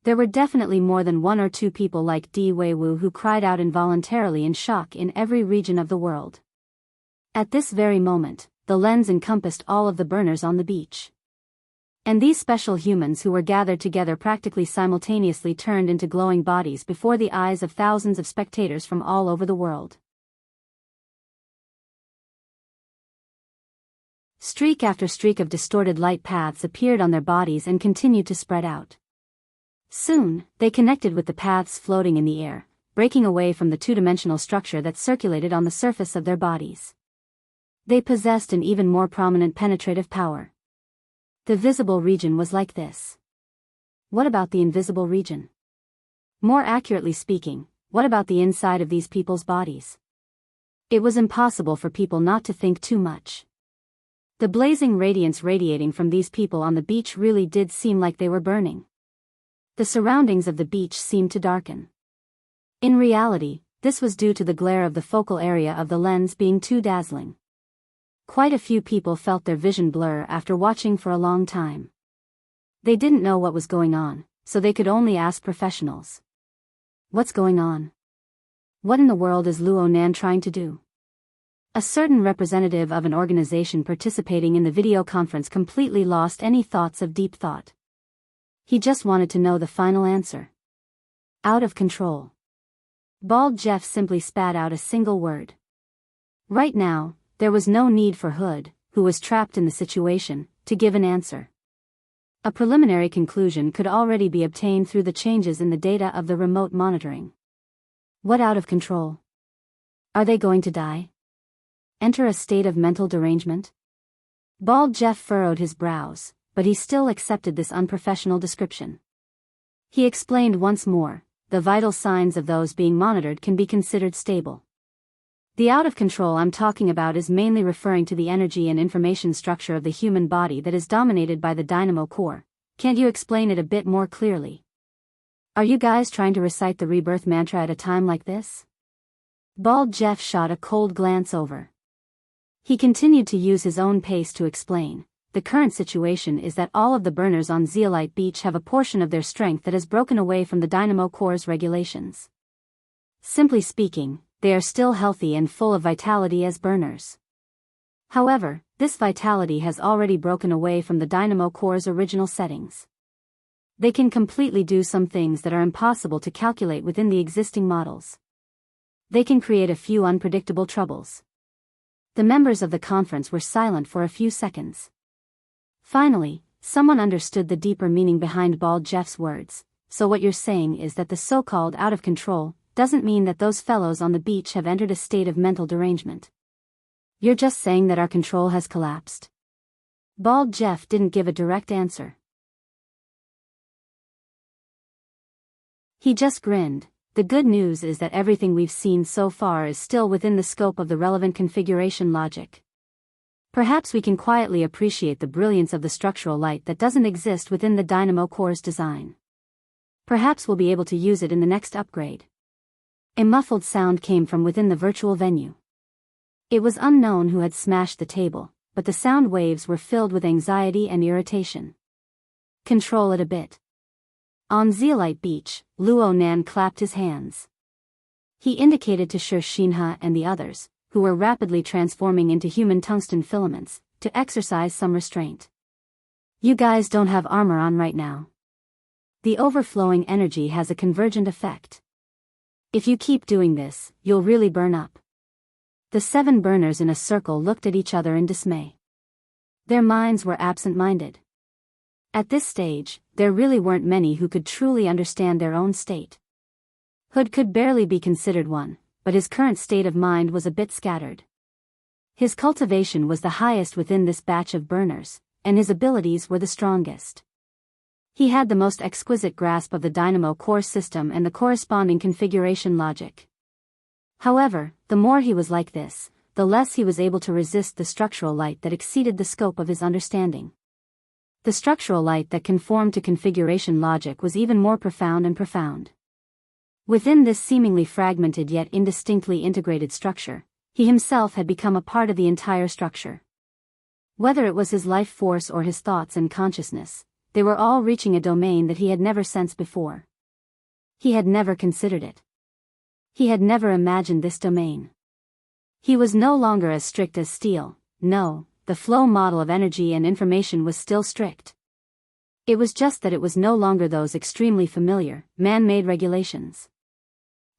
There were definitely more than one or two people like Di Weiwu who cried out involuntarily in shock in every region of the world. At this very moment, the lens encompassed all of the burners on the beach. And these special humans who were gathered together practically simultaneously turned into glowing bodies before the eyes of thousands of spectators from all over the world. Streak after streak of distorted light paths appeared on their bodies and continued to spread out. Soon, they connected with the paths floating in the air, breaking away from the two-dimensional structure that circulated on the surface of their bodies. They possessed an even more prominent penetrative power. The visible region was like this. What about the invisible region? More accurately speaking, what about the inside of these people's bodies? It was impossible for people not to think too much. The blazing radiance radiating from these people on the beach really did seem like they were burning. The surroundings of the beach seemed to darken. In reality, this was due to the glare of the focal area of the lens being too dazzling. Quite a few people felt their vision blur after watching for a long time. They didn't know what was going on, so they could only ask professionals. What's going on? What in the world is Luo Nan trying to do? A certain representative of an organization participating in the video conference completely lost any thoughts of deep thought. He just wanted to know the final answer. Out of control. Bald Jeff simply spat out a single word. Right now, there was no need for Hood, who was trapped in the situation, to give an answer. A preliminary conclusion could already be obtained through the changes in the data of the remote monitoring. What out of control? Are they going to die? Enter a state of mental derangement? Bald Jeff furrowed his brows, but he still accepted this unprofessional description. He explained once more, the vital signs of those being monitored can be considered stable. The out of control I'm talking about is mainly referring to the energy and information structure of the human body that is dominated by the dynamo core. Can't you explain it a bit more clearly? Are you guys trying to recite the rebirth mantra at a time like this? Bald Jeff shot a cold glance over. He continued to use his own pace to explain. The current situation is that all of the burners on Zeolite Beach have a portion of their strength that has broken away from the dynamo core's regulations. Simply speaking, they are still healthy and full of vitality as burners. However, this vitality has already broken away from the dynamo core's original settings. They can completely do some things that are impossible to calculate within the existing models. They can create a few unpredictable troubles. The members of the conference were silent for a few seconds. Finally, someone understood the deeper meaning behind Bald Jeff's words. So what you're saying is that the so-called out of control doesn't mean that those fellows on the beach have entered a state of mental derangement. You're just saying that our control has collapsed? Bald Jeff didn't give a direct answer. He just grinned. The good news is that everything we've seen so far is still within the scope of the relevant configuration logic. Perhaps we can quietly appreciate the brilliance of the structural light that doesn't exist within the dynamo core's design. Perhaps we'll be able to use it in the next upgrade. A muffled sound came from within the virtual venue. It was unknown who had smashed the table, but the sound waves were filled with anxiety and irritation. Control it a bit. On Zeolite Beach, Luo Nan clapped his hands. He indicated to Shinha and the others, who were rapidly transforming into human tungsten filaments, to exercise some restraint. You guys don't have armor on right now. The overflowing energy has a convergent effect. If you keep doing this, you'll really burn up. The 7 burners in a circle looked at each other in dismay. Their minds were absent-minded. At this stage, there really weren't many who could truly understand their own state. Hood could barely be considered one, but his current state of mind was a bit scattered. His cultivation was the highest within this batch of burners, and his abilities were the strongest. He had the most exquisite grasp of the dynamo core system and the corresponding configuration logic. However, the more he was like this, the less he was able to resist the structural light that exceeded the scope of his understanding. The structural light that conformed to configuration logic was even more profound and profound. Within this seemingly fragmented yet indistinctly integrated structure, he himself had become a part of the entire structure. Whether it was his life force or his thoughts and consciousness, they were all reaching a domain that he had never sensed before. He had never considered it. He had never imagined this domain. He was no longer as strict as steel. No, the flow model of energy and information was still strict. It was just that it was no longer those extremely familiar, man-made regulations.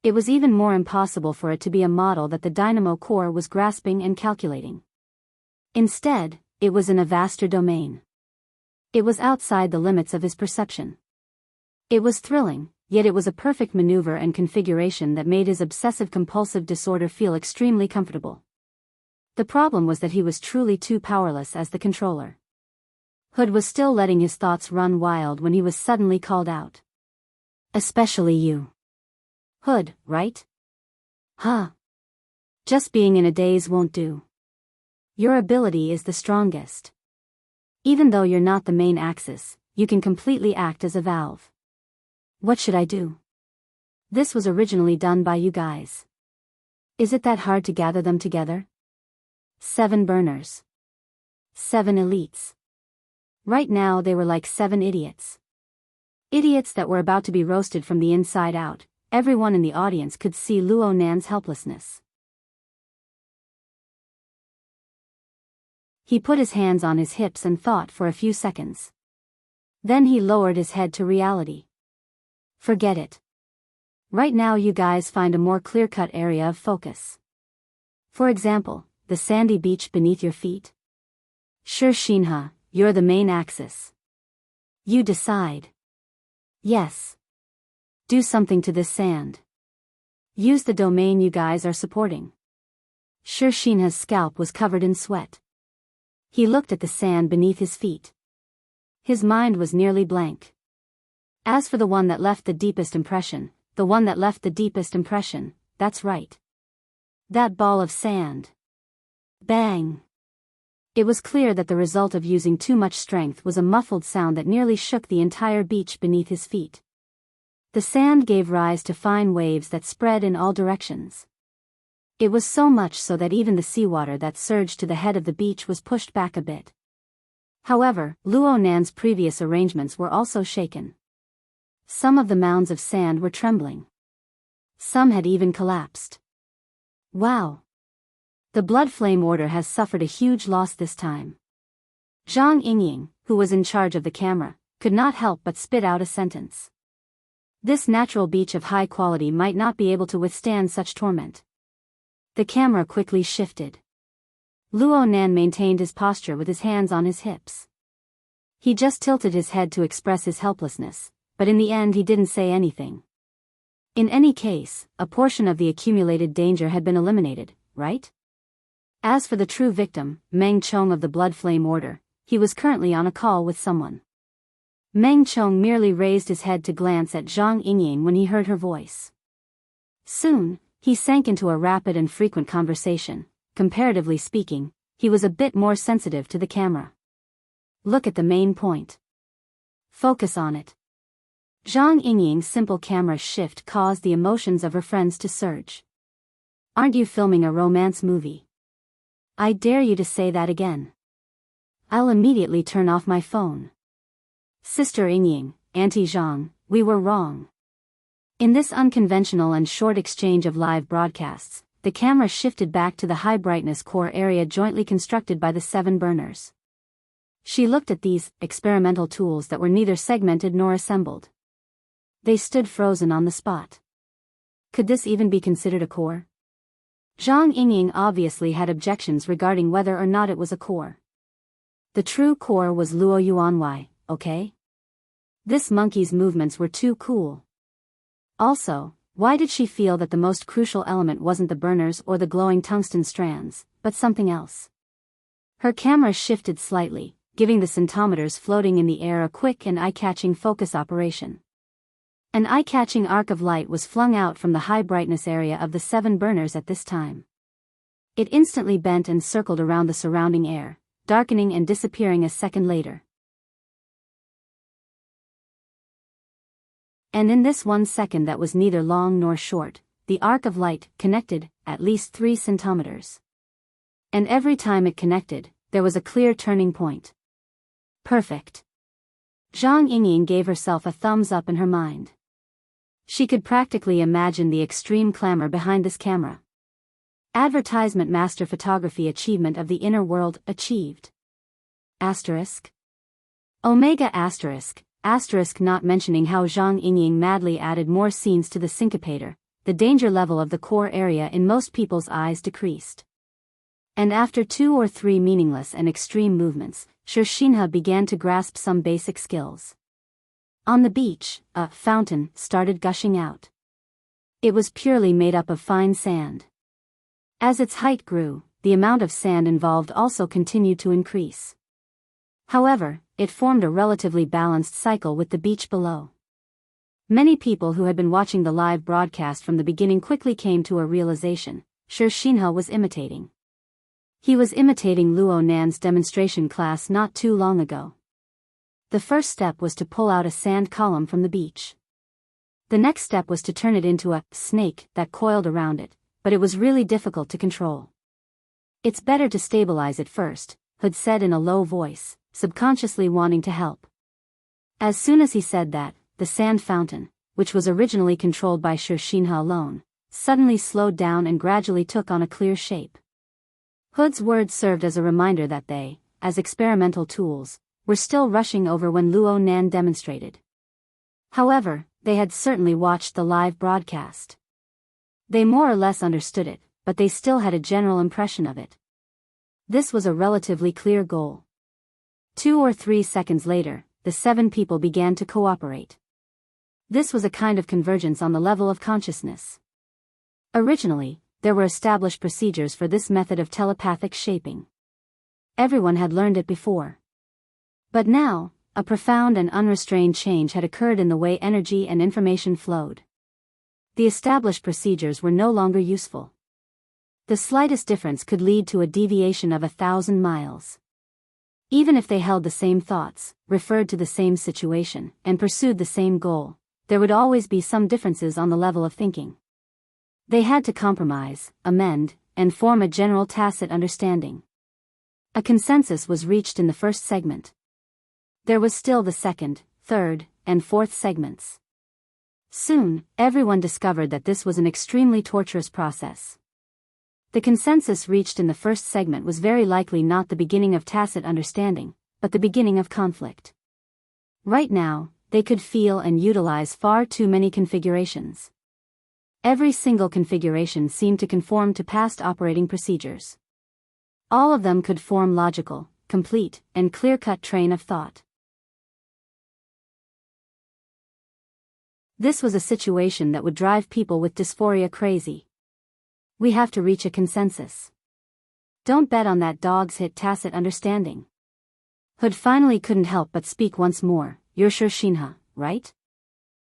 It was even more impossible for it to be a model that the dynamo core was grasping and calculating. Instead, it was in a vaster domain. It was outside the limits of his perception. It was thrilling, yet it was a perfect maneuver and configuration that made his obsessive-compulsive disorder feel extremely comfortable. The problem was that he was truly too powerless as the controller. Hood was still letting his thoughts run wild when he was suddenly called out. Especially you. Hood, right? Huh. Just being in a daze won't do. Your ability is the strongest. Even though you're not the main axis, you can completely act as a valve. What should I do? This was originally done by you guys. Is it that hard to gather them together? 7 burners. 7 elites. Right now they were like 7 idiots. Idiots that were about to be roasted from the inside out. Everyone in the audience could see Luo Nan's helplessness. He put his hands on his hips and thought for a few seconds. Then he lowered his head to reality. Forget it. Right now you guys find a more clear-cut area of focus. For example, the sandy beach beneath your feet. Sure, Shinha, you're the main axis. You decide. Yes. Do something to this sand. Use the domain you guys are supporting. Sure, Shinha's scalp was covered in sweat. He looked at the sand beneath his feet. His mind was nearly blank. As for the one that left the deepest impression, that's right. That ball of sand. Bang! It was clear that the result of using too much strength was a muffled sound that nearly shook the entire beach beneath his feet. The sand gave rise to fine waves that spread in all directions. It was so much so that even the seawater that surged to the head of the beach was pushed back a bit. However, Luo Nan's previous arrangements were also shaken. Some of the mounds of sand were trembling. Some had even collapsed. Wow! The blood flame order has suffered a huge loss this time. Zhang Yingying, who was in charge of the camera, could not help but spit out a sentence. This natural beach of high quality might not be able to withstand such torment. The camera quickly shifted. Luo Nan maintained his posture with his hands on his hips. He just tilted his head to express his helplessness, but in the end he didn't say anything. In any case, a portion of the accumulated danger had been eliminated, right? As for the true victim, Meng Chong of the Blood Flame Order, he was currently on a call with someone. Meng Chong merely raised his head to glance at Zhang Yingying when he heard her voice. Soon, he sank into a rapid and frequent conversation. Comparatively speaking, he was a bit more sensitive to the camera. Look at the main point. Focus on it. Zhang Yingying's simple camera shift caused the emotions of her friends to surge. Aren't you filming a romance movie? I dare you to say that again. I'll immediately turn off my phone. Sister Yingying, Auntie Zhang, we were wrong. In this unconventional and short exchange of live broadcasts, the camera shifted back to the high-brightness core area jointly constructed by the 7 burners. She looked at these experimental tools that were neither segmented nor assembled. They stood frozen on the spot. Could this even be considered a core? Zhang Yingying obviously had objections regarding whether or not it was a core. The true core was Luo Yuanwei, okay? This monkey's movements were too cool. Also, why did she feel that the most crucial element wasn't the burners or the glowing tungsten strands, but something else? Her camera shifted slightly, giving the scintometers floating in the air a quick and eye-catching focus operation. An eye-catching arc of light was flung out from the high-brightness area of the 7 burners at this time. It instantly bent and circled around the surrounding air, darkening and disappearing a second later. And in this 1 second that was neither long nor short, the arc of light connected at least 3 scintometers. And every time it connected, there was a clear turning point. Perfect. Zhang Yingying gave herself a thumbs up in her mind. She could practically imagine the extreme clamor behind this camera. Advertisement master photography achievement of the inner world achieved. Asterisk. Omega asterisk, asterisk, not mentioning how Zhang Yingying madly added more scenes to the syncopator, the danger level of the core area in most people's eyes decreased. And after 2 or 3 meaningless and extreme movements, Xinhe began to grasp some basic skills. On the beach, a fountain started gushing out. It was purely made up of fine sand. As its height grew, the amount of sand involved also continued to increase. However, it formed a relatively balanced cycle with the beach below. Many people who had been watching the live broadcast from the beginning quickly came to a realization: Xinhe was imitating. He was imitating Luo Nan's demonstration class not too long ago. The first step was to pull out a sand column from the beach. The next step was to turn it into a snake that coiled around it, but it was really difficult to control. "It's better to stabilize it first," Hood said in a low voice, subconsciously wanting to help. As soon as he said that, the sand fountain, which was originally controlled by Xinhe alone, suddenly slowed down and gradually took on a clear shape. Hood's words served as a reminder that they, as experimental tools, were still rushing over when Luo Nan demonstrated. However, they had certainly watched the live broadcast. They more or less understood it, but they still had a general impression of it. This was a relatively clear goal. 2 or 3 seconds later, the 7 people began to cooperate. This was a kind of convergence on the level of consciousness. Originally, there were established procedures for this method of telepathic shaping. Everyone had learned it before. But now, a profound and unrestrained change had occurred in the way energy and information flowed. The established procedures were no longer useful. The slightest difference could lead to a deviation of 1,000 miles. Even if they held the same thoughts, referred to the same situation, and pursued the same goal, there would always be some differences on the level of thinking. They had to compromise, amend, and form a general tacit understanding. A consensus was reached in the first segment. There was still the second, third, and fourth segments. Soon, everyone discovered that this was an extremely torturous process. The consensus reached in the first segment was very likely not the beginning of tacit understanding, but the beginning of conflict. Right now, they could feel and utilize far too many configurations. Every single configuration seemed to conform to past operating procedures. All of them could form logical, complete, and clear-cut train of thought. This was a situation that would drive people with dysphoria crazy. We have to reach a consensus. Don't bet on that dog's hit tacit understanding. Hood finally couldn't help but speak once more. You're Xinhe, right?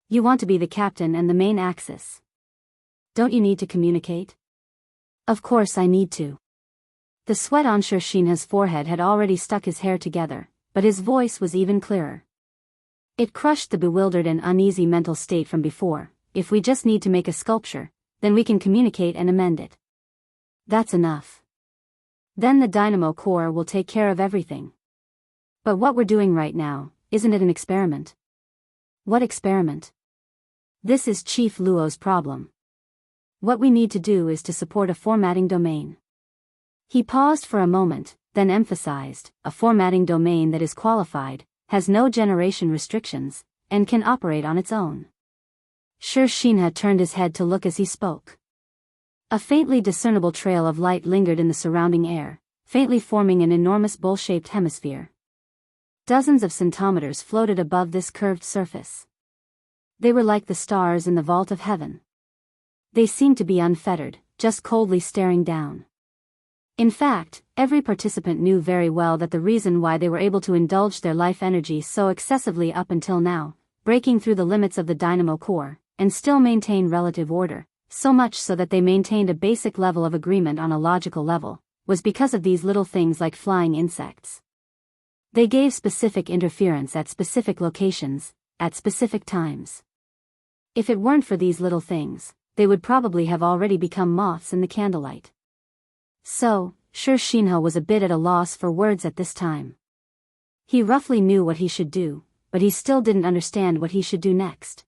You want to be the captain and the main axis. Don't you need to communicate? Of course I need to. The sweat on Xinhe's forehead had already stuck his hair together, but his voice was even clearer. It crushed the bewildered and uneasy mental state from before. If we just need to make a sculpture, then we can communicate and amend it. That's enough. Then the dynamo core will take care of everything. But what we're doing right now, isn't it an experiment? What experiment? This is Chief Luo's problem. What we need to do is to support a formatting domain. He paused for a moment, then emphasized, a formatting domain that is qualified, has no generation restrictions, and can operate on its own. Sher Shinha turned his head to look as he spoke. A faintly discernible trail of light lingered in the surrounding air, faintly forming an enormous bowl-shaped hemisphere. Dozens of centimeters floated above this curved surface. They were like the stars in the vault of heaven. They seemed to be unfettered, just coldly staring down. In fact, every participant knew very well that the reason why they were able to indulge their life energy so excessively up until now, breaking through the limits of the dynamo core, and still maintain relative order, so much so that they maintained a basic level of agreement on a logical level, was because of these little things like flying insects. They gave specific interference at specific locations, at specific times. If it weren't for these little things, they would probably have already become moths in the candlelight. So, Sher Shinha was a bit at a loss for words at this time. He roughly knew what he should do, but he still didn't understand what he should do next.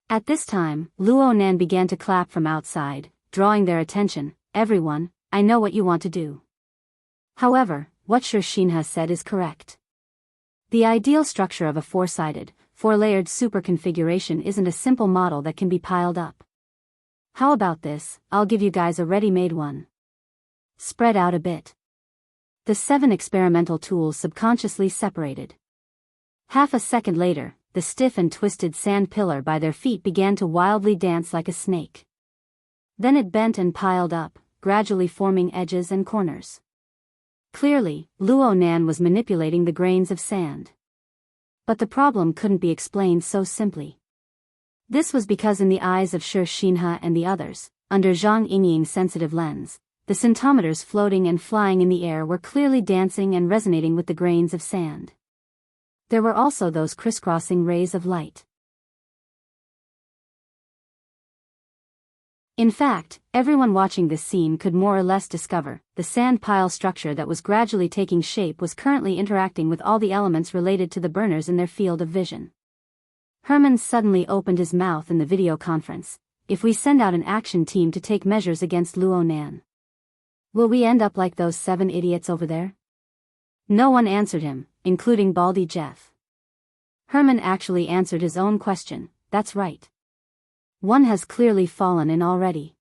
At this time, Luo Nan began to clap from outside, drawing their attention. Everyone, I know what you want to do. However, what Sher Shinha said is correct. The ideal structure of a four-sided, four-layered superconfiguration isn't a simple model that can be piled up. How about this? I'll give you guys a ready-made one. Spread out a bit. The 7 experimental tools subconsciously separated. Half a second later, the stiff and twisted sand pillar by their feet began to wildly dance like a snake. Then it bent and piled up, gradually forming edges and corners. Clearly, Luo Nan was manipulating the grains of sand. But the problem couldn't be explained so simply. This was because in the eyes of Sher Shinha and the others, under Zhang Yingying's sensitive lens, the centimeters floating and flying in the air were clearly dancing and resonating with the grains of sand. There were also those crisscrossing rays of light. In fact, everyone watching this scene could more or less discover, the sand pile structure that was gradually taking shape was currently interacting with all the elements related to the burners in their field of vision. Herman suddenly opened his mouth in the video conference. If we send out an action team to take measures against Luo Nan, will we end up like those 7 idiots over there? No one answered him, including Baldy Jeff. Herman actually answered his own question. That's right. One has clearly fallen in already.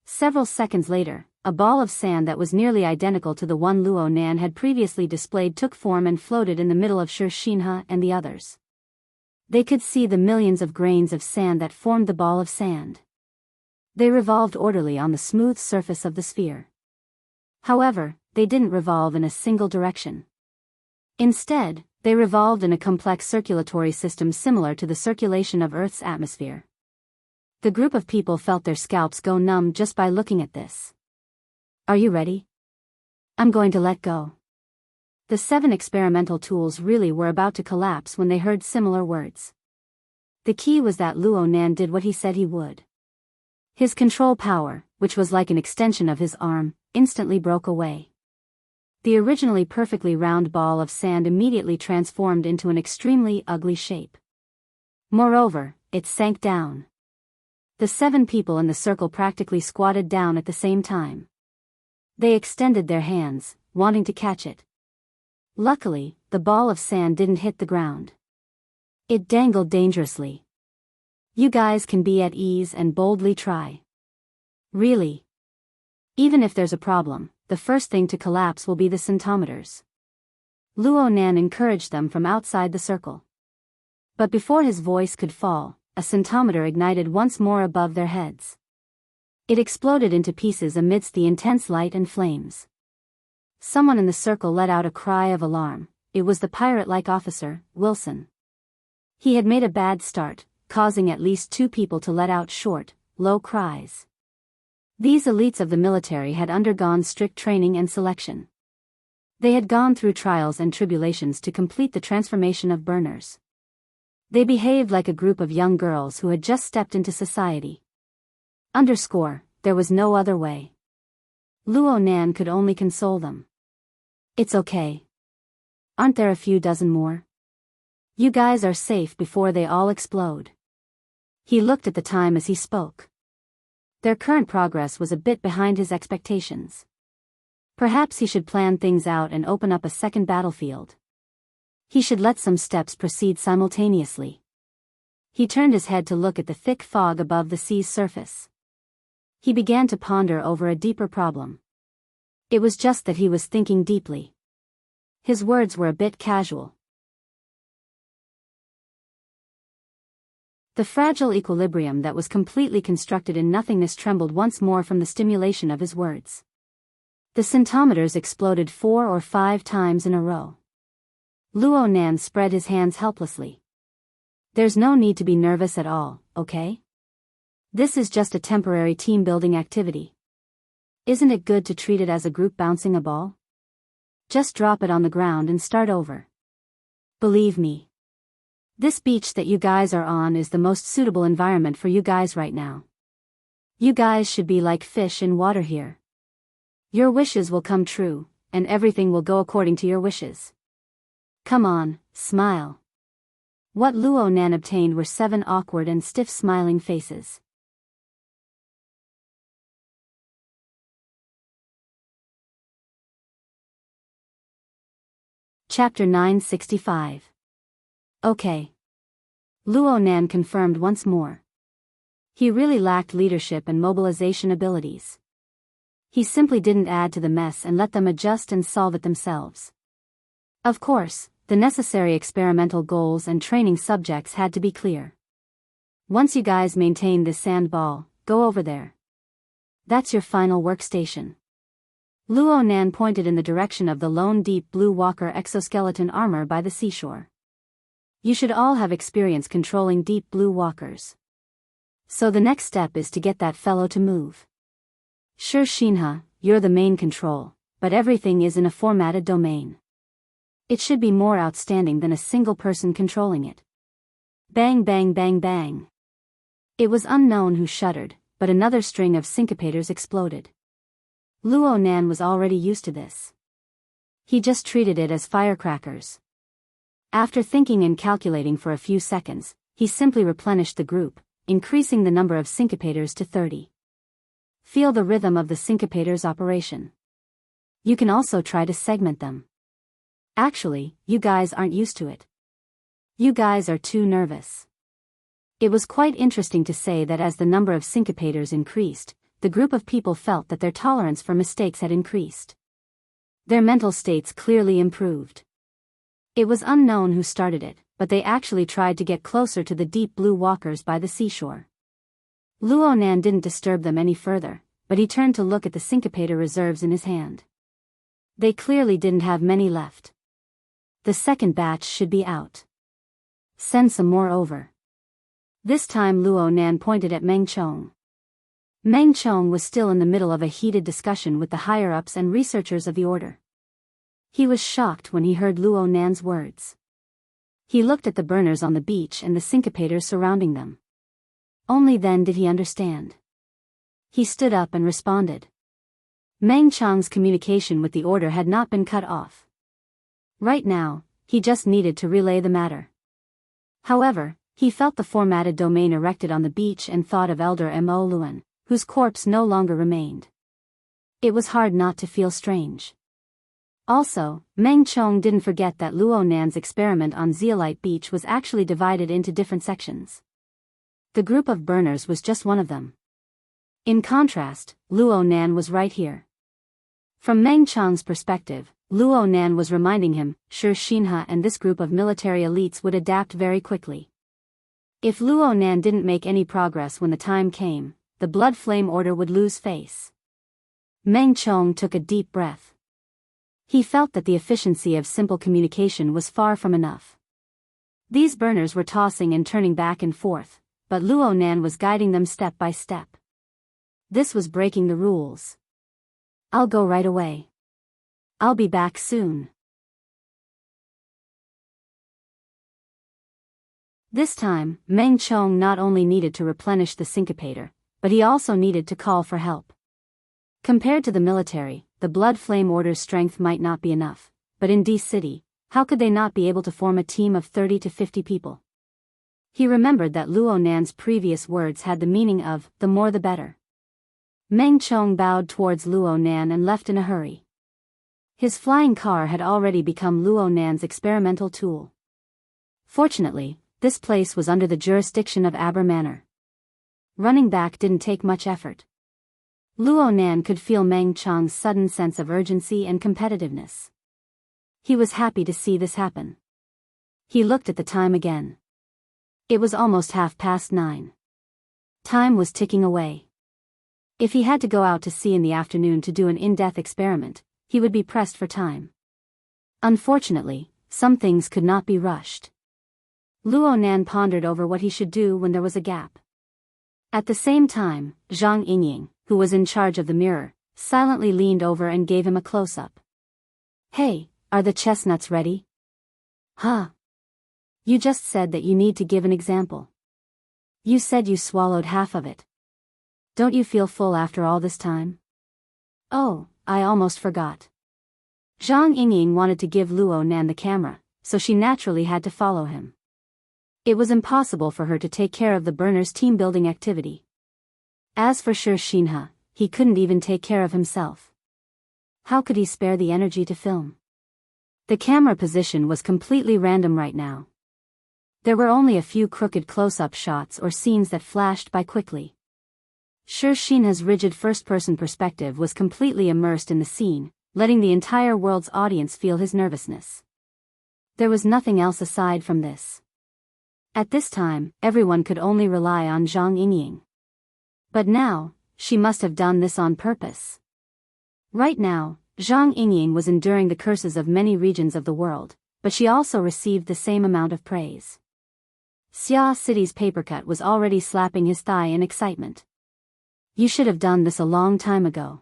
Several seconds later, a ball of sand that was nearly identical to the one Luo Nan had previously displayed took form and floated in the middle of Sher Shinha and the others. They could see the millions of grains of sand that formed the ball of sand. They revolved orderly on the smooth surface of the sphere. However, they didn't revolve in a single direction. Instead, they revolved in a complex circulatory system similar to the circulation of Earth's atmosphere. The group of people felt their scalps go numb just by looking at this. Are you ready? I'm going to let go. The 7 experimental tools really were about to collapse when they heard similar words. The key was that Luo Nan did what he said he would. His control power, which was like an extension of his arm, instantly broke away. The originally perfectly round ball of sand immediately transformed into an extremely ugly shape. Moreover, it sank down. The 7 people in the circle practically squatted down at the same time. They extended their hands, wanting to catch it. Luckily, the ball of sand didn't hit the ground. It dangled dangerously. You guys can be at ease and boldly try. Really. Even if there's a problem, the first thing to collapse will be the centimeters. Luo Nan encouraged them from outside the circle. But before his voice could fall, a centimeter ignited once more above their heads. It exploded into pieces amidst the intense light and flames. Someone in the circle let out a cry of alarm. It was the pirate-like officer, Wilson. He had made a bad start, causing at least 2 people to let out short, low cries. These elites of the military had undergone strict training and selection. They had gone through trials and tribulations to complete the transformation of burners. They behaved like a group of young girls who had just stepped into society. There was no other way. Luo Nan could only console them. It's okay. Aren't there a few dozen more? You guys are safe before they all explode. He looked at the time as he spoke. Their current progress was a bit behind his expectations. Perhaps he should plan things out and open up a second battlefield. He should let some steps proceed simultaneously. He turned his head to look at the thick fog above the sea's surface. He began to ponder over a deeper problem. It was just that he was thinking deeply. His words were a bit casual. The fragile equilibrium that was completely constructed in nothingness trembled once more from the stimulation of his words. The centimeters exploded 4 or 5 times in a row. Luo Nan spread his hands helplessly. There's no need to be nervous at all, okay? This is just a temporary team-building activity. Isn't it good to treat it as a group bouncing a ball? Just drop it on the ground and start over. Believe me. This beach that you guys are on is the most suitable environment for you guys right now. You guys should be like fish in water here. Your wishes will come true, and everything will go according to your wishes. Come on, smile. What Luo Nan obtained were 7 awkward and stiff smiling faces. Chapter 965. Okay. Luo Nan confirmed once more. He really lacked leadership and mobilization abilities. He simply didn't add to the mess and let them adjust and solve it themselves. Of course, the necessary experimental goals and training subjects had to be clear. Once you guys maintain this sand ball, go over there. That's your final workstation. Luo Nan pointed in the direction of the lone deep blue walker exoskeleton armor by the seashore. You should all have experience controlling deep blue walkers. So the next step is to get that fellow to move. Sure, Shinha, you're the main control, but everything is in a formatted domain. It should be more outstanding than a single person controlling it. Bang bang bang bang. It was unknown who shuddered, but another string of syncopators exploded. Luo Nan was already used to this. He just treated it as firecrackers. After thinking and calculating for a few seconds, he simply replenished the group, increasing the number of syncopators to 30. Feel the rhythm of the syncopators' operation. You can also try to segment them. Actually, you guys aren't used to it. You guys are too nervous. It was quite interesting to say that as the number of syncopators increased, the group of people felt that their tolerance for mistakes had increased. Their mental states clearly improved. It was unknown who started it, but they actually tried to get closer to the deep blue walkers by the seashore. Luo Nan didn't disturb them any further, but he turned to look at the syncopator reserves in his hand. They clearly didn't have many left. The second batch should be out. Send some more over. This time Luo Nan pointed at Meng Chong. Meng Chong was still in the middle of a heated discussion with the higher-ups and researchers of the order. He was shocked when he heard Luo Nan's words. He looked at the burners on the beach and the syncopators surrounding them. Only then did he understand. He stood up and responded. Meng Chong's communication with the order had not been cut off. Right now, he just needed to relay the matter. However, he felt the formatted domain erected on the beach and thought of Elder Mo Luan, whose corpse no longer remained. It was hard not to feel strange. Also, Meng Chong didn't forget that Luo Nan's experiment on Zeolite Beach was actually divided into different sections. The group of burners was just one of them. In contrast, Luo Nan was right here. From Meng Chong's perspective, Luo Nan was reminding him, sure Shinha and this group of military elites would adapt very quickly. If Luo Nan didn't make any progress when the time came, the Blood Flame Order would lose face. Meng Chong took a deep breath. He felt that the efficiency of simple communication was far from enough. These burners were tossing and turning back and forth, but Luo Nan was guiding them step by step. This was breaking the rules. I'll go right away. I'll be back soon. This time, Meng Chong not only needed to replenish the syncopator, but he also needed to call for help. Compared to the military, the Blood Flame Order's strength might not be enough, but in D City, how could they not be able to form a team of 30 to 50 people? He remembered that Luo Nan's previous words had the meaning of, the more the better. Meng Chong bowed towards Luo Nan and left in a hurry. His flying car had already become Luo Nan's experimental tool. Fortunately, this place was under the jurisdiction of Aber Manor. Running back didn't take much effort. Luo Nan could feel Meng Chong's sudden sense of urgency and competitiveness. He was happy to see this happen. He looked at the time again. It was almost 9:30. Time was ticking away. If he had to go out to sea in the afternoon to do an in-depth experiment, he would be pressed for time. Unfortunately, some things could not be rushed. Luo Nan pondered over what he should do when there was a gap. At the same time, Zhang Yingying, who was in charge of the mirror, silently leaned over and gave him a close-up. "Hey, are the chestnuts ready?" "Huh? You just said that you need to give an example. You said you swallowed half of it. Don't you feel full after all this time?" "Oh, I almost forgot." Zhang Yingying wanted to give Luo Nan the camera, so she naturally had to follow him. It was impossible for her to take care of the burners' team-building activity. As for Shinhe, he couldn't even take care of himself. How could he spare the energy to film? The camera position was completely random right now. There were only a few crooked close-up shots or scenes that flashed by quickly. Shinhe's rigid first-person perspective was completely immersed in the scene, letting the entire world's audience feel his nervousness. There was nothing else aside from this. At this time, everyone could only rely on Zhang Yingying. But now, she must have done this on purpose. Right now, Zhang Yingying was enduring the curses of many regions of the world, but she also received the same amount of praise. Xia City's papercut was already slapping his thigh in excitement. "You should have done this a long time ago.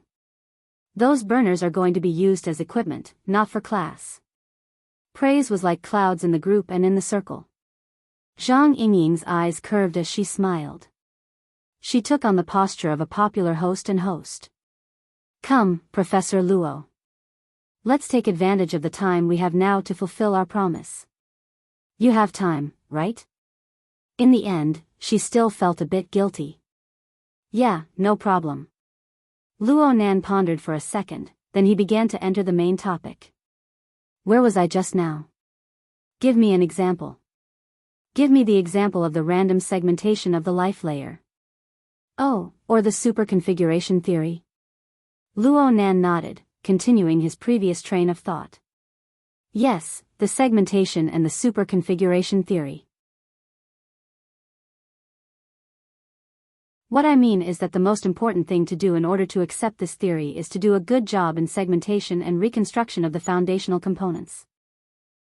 Those burners are going to be used as equipment, not for class." Praise was like clouds in the group and in the circle. Zhang Yingying's eyes curved as she smiled. She took on the posture of a popular host and host. "Come, Professor Luo. Let's take advantage of the time we have now to fulfill our promise." "You have time, right?" In the end, she still felt a bit guilty. "Yeah, no problem." Luo Nan pondered for a second, then he began to enter the main topic. "Where was I just now? Give me an example." "Give me the example of the random segmentation of the life layer." "Oh, or the super configuration theory?" Luo Nan nodded, continuing his previous train of thought. "Yes, the segmentation and the super configuration theory. What I mean is that the most important thing to do in order to accept this theory is to do a good job in segmentation and reconstruction of the foundational components."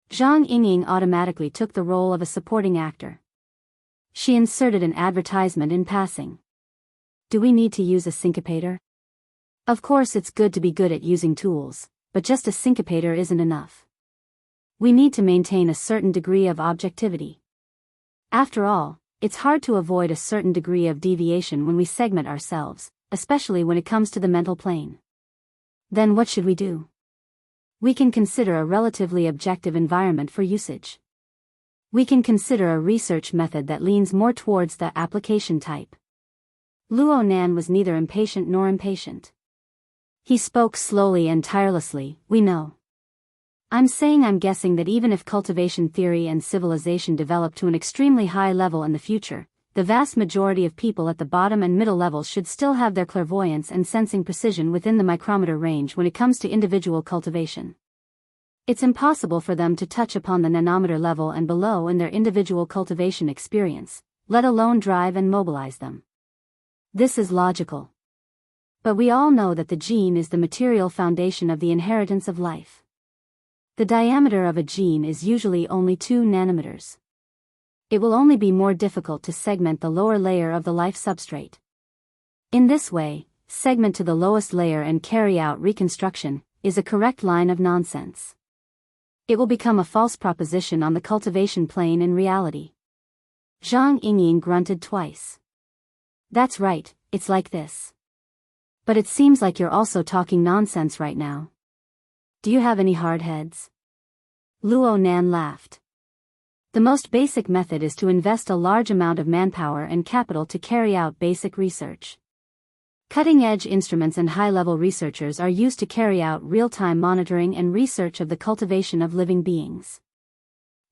Zhang Yingying automatically took the role of a supporting actor. She inserted an advertisement in passing. "Do we need to use a syncopator? Of course it's good to be good at using tools, but just a syncopator isn't enough. We need to maintain a certain degree of objectivity. After all, it's hard to avoid a certain degree of deviation when we segment ourselves, especially when it comes to the mental plane. Then what should we do? We can consider a relatively objective environment for usage. We can consider a research method that leans more towards the application type." Luo Nan was neither impatient nor impatient. He spoke slowly and tirelessly. "We know. I'm guessing that even if cultivation theory and civilization develop to an extremely high level in the future, the vast majority of people at the bottom and middle levels should still have their clairvoyance and sensing precision within the micrometer range when it comes to individual cultivation. It's impossible for them to touch upon the nanometer level and below in their individual cultivation experience, let alone drive and mobilize them. This is logical. But we all know that the gene is the material foundation of the inheritance of life. The diameter of a gene is usually only 2 nanometers. It will only be more difficult to segment the lower layer of the life substrate. In this way, segment to the lowest layer and carry out reconstruction is a correct line of nonsense. It will become a false proposition on the cultivation plane in reality. Zhang Yingying grunted twice. "That's right, it's like this. But it seems like you're also talking nonsense right now. Do you have any hard heads?" Luo Nan laughed. The most basic method is to invest a large amount of manpower and capital to carry out basic research. Cutting-edge instruments and high-level researchers are used to carry out real-time monitoring and research of the cultivation of living beings.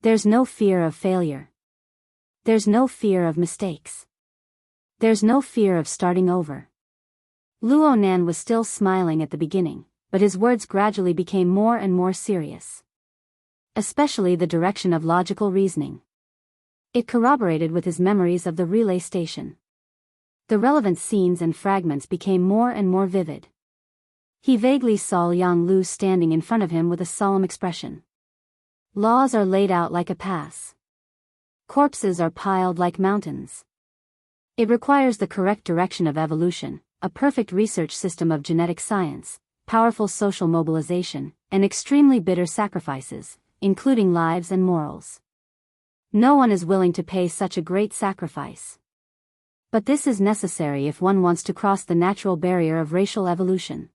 There's no fear of failure. There's no fear of mistakes. There's no fear of starting over. Luo Nan was still smiling at the beginning, but his words gradually became more and more serious. Especially the direction of logical reasoning. It corroborated with his memories of the relay station. The relevant scenes and fragments became more and more vivid. He vaguely saw Yang Lu standing in front of him with a solemn expression. Laws are laid out like a pass. Corpses are piled like mountains. It requires the correct direction of evolution, a perfect research system of genetic science, powerful social mobilization, and extremely bitter sacrifices, including lives and morals. No one is willing to pay such a great sacrifice. But this is necessary if one wants to cross the natural barrier of racial evolution.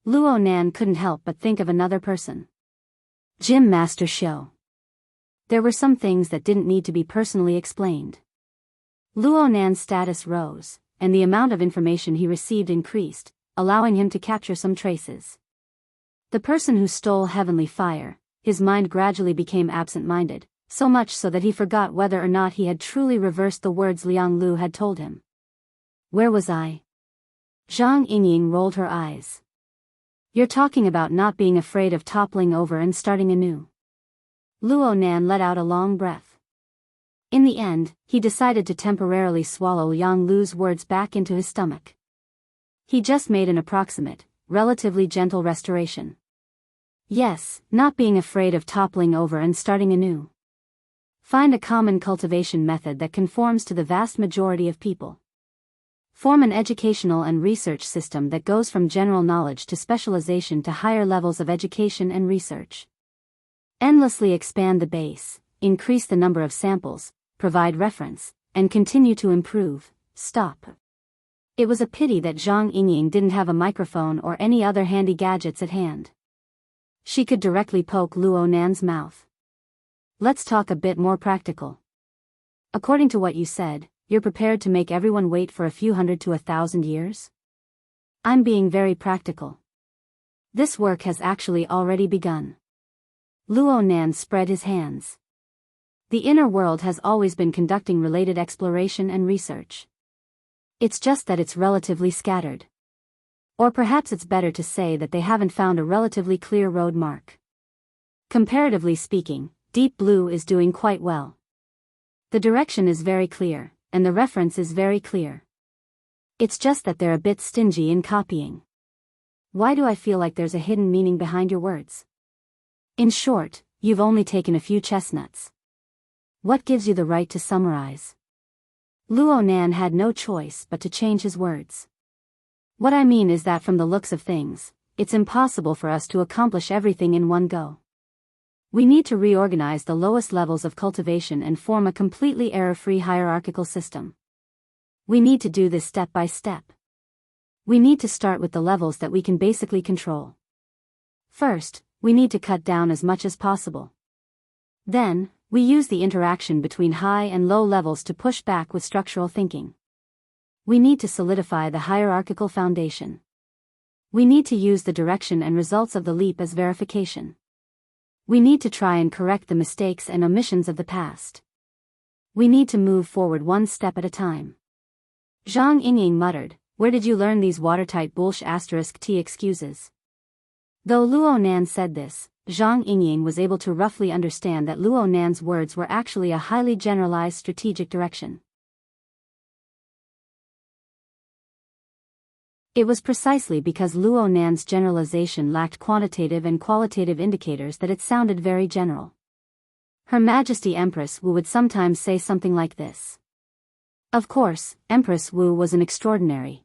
Luo Nan couldn't help but think of another person. Gym Master Show. There were some things that didn't need to be personally explained. Luo Nan's status rose, and the amount of information he received increased, allowing him to capture some traces. The person who stole heavenly fire, his mind gradually became absent-minded, so much so that he forgot whether or not he had truly reversed the words Liang Lu had told him. Where was I? Zhang Yingying rolled her eyes. You're talking about not being afraid of toppling over and starting anew. Luo Nan let out a long breath. In the end, he decided to temporarily swallow Yang Lu's words back into his stomach. He just made an approximate, relatively gentle restoration. Yes, not being afraid of toppling over and starting anew. Find a common cultivation method that conforms to the vast majority of people. Form an educational and research system that goes from general knowledge to specialization to higher levels of education and research. Endlessly expand the base, increase the number of samples, provide reference, and continue to improve. Stop. It was a pity that Zhang Yingying didn't have a microphone or any other handy gadgets at hand. She could directly poke Luo Nan's mouth. Let's talk a bit more practical. According to what you said, you're prepared to make everyone wait for a few hundred to 1,000 years? I'm being very practical. This work has actually already begun. Luo Nan spread his hands. The inner world has always been conducting related exploration and research. It's just that it's relatively scattered. Or perhaps it's better to say that they haven't found a relatively clear road mark. Comparatively speaking, Deep Blue is doing quite well. The direction is very clear, and the reference is very clear. It's just that they're a bit stingy in copying. Why do I feel like there's a hidden meaning behind your words? In short, you've only taken a few chestnuts. What gives you the right to summarize? Luo Nan had no choice but to change his words. What I mean is that from the looks of things, it's impossible for us to accomplish everything in one go. We need to reorganize the lowest levels of cultivation and form a completely error-free hierarchical system. We need to do this step by step. We need to start with the levels that we can basically control. First, we need to cut down as much as possible. Then, we use the interaction between high and low levels to push back with structural thinking. We need to solidify the hierarchical foundation. We need to use the direction and results of the leap as verification. We need to try and correct the mistakes and omissions of the past. We need to move forward one step at a time. Zhang Yingying muttered, "Where did you learn these watertight **T excuses?" Though Luo Nan said this, Zhang Yingying was able to roughly understand that Luo Nan's words were actually a highly generalized strategic direction. It was precisely because Luo Nan's generalization lacked quantitative and qualitative indicators that it sounded very general. Her Majesty Empress Wu would sometimes say something like this. Of course, Empress Wu was an extraordinary.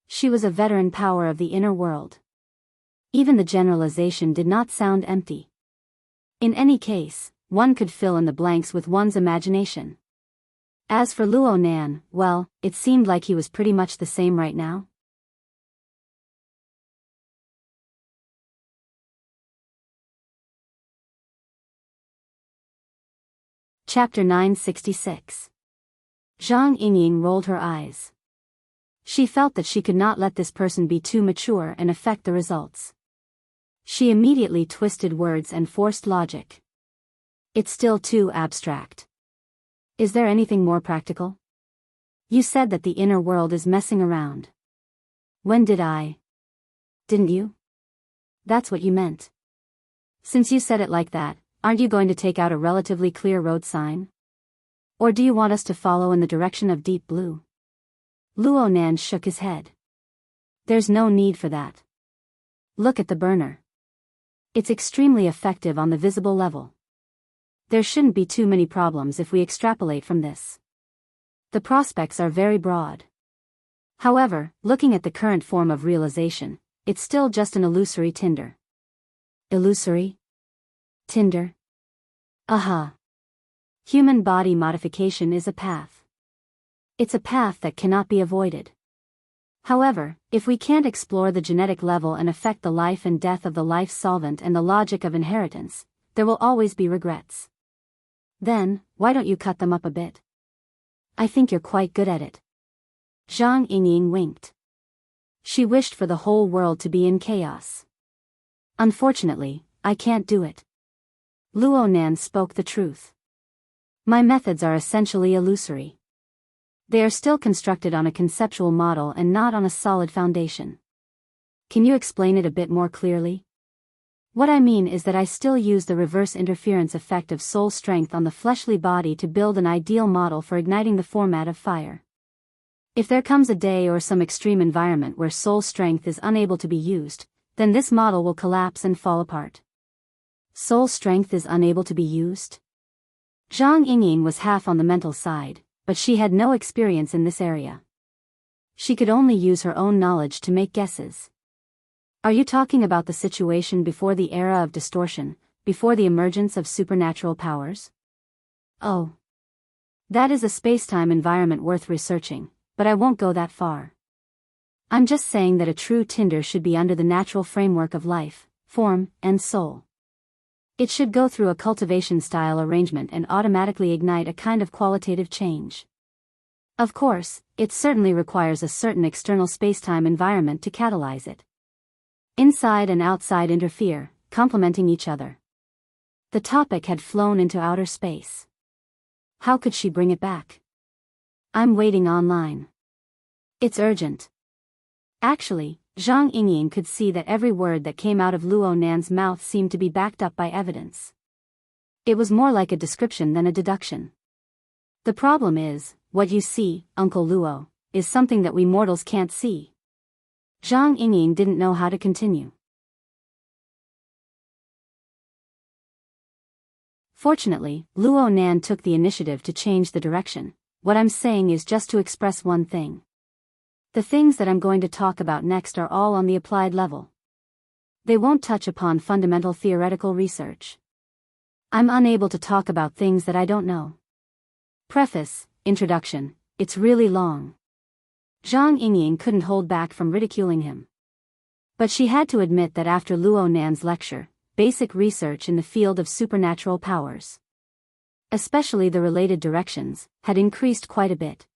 She was a veteran power of the inner world. Even the generalization did not sound empty. In any case, one could fill in the blanks with one's imagination. As for Luo Nan, well, it seemed like he was pretty much the same right now. Chapter 966. Zhang Yingying rolled her eyes. She felt that she could not let this person be too mature and affect the results. She immediately twisted words and forced logic. It's still too abstract. Is there anything more practical? You said that the inner world is messing around. When did I? Didn't you? That's what you meant. Since you said it like that, aren't you going to take out a relatively clear road sign? Or do you want us to follow in the direction of deep blue? Luo Nan shook his head. There's no need for that. Look at the burner. It's extremely effective on the visible level. There shouldn't be too many problems if we extrapolate from this. The prospects are very broad. However, looking at the current form of realization, it's still just an illusory tinder. Illusory? Tinder? Aha. Human body modification is a path. It's a path that cannot be avoided. However, if we can't explore the genetic level and affect the life and death of the life solvent and the logic of inheritance, there will always be regrets. Then, why don't you cut them up a bit? I think you're quite good at it. Zhang Yingying winked. She wished for the whole world to be in chaos. Unfortunately, I can't do it. Luo Nan spoke the truth. My methods are essentially illusory. They are still constructed on a conceptual model and not on a solid foundation. Can you explain it a bit more clearly? What I mean is that I still use the reverse interference effect of soul strength on the fleshly body to build an ideal model for igniting the format of fire. If there comes a day or some extreme environment where soul strength is unable to be used, then this model will collapse and fall apart. Soul strength is unable to be used? Zhang Yingying was half on the mental side, but she had no experience in this area. She could only use her own knowledge to make guesses. Are you talking about the situation before the era of distortion, before the emergence of supernatural powers? Oh. That is a space-time environment worth researching, but I won't go that far. I'm just saying that a true tinder should be under the natural framework of life, form, and soul. It should go through a cultivation-style arrangement and automatically ignite a kind of qualitative change. Of course, it certainly requires a certain external space-time environment to catalyze it. Inside and outside interfere, complementing each other. The topic had flown into outer space. How could she bring it back? I'm waiting online. It's urgent. Actually, Zhang Yingying could see that every word that came out of Luo Nan's mouth seemed to be backed up by evidence. It was more like a description than a deduction. The problem is, what you see, Uncle Luo, is something that we mortals can't see. Zhang Yingying didn't know how to continue. Fortunately, Luo Nan took the initiative to change the direction. What I'm saying is just to express one thing. The things that I'm going to talk about next are all on the applied level. They won't touch upon fundamental theoretical research. I'm unable to talk about things that I don't know. Preface, introduction, it's really long. Zhang Yingying couldn't hold back from ridiculing him. But she had to admit that after Luo Nan's lecture, basic research in the field of supernatural powers, especially the related directions, had increased quite a bit.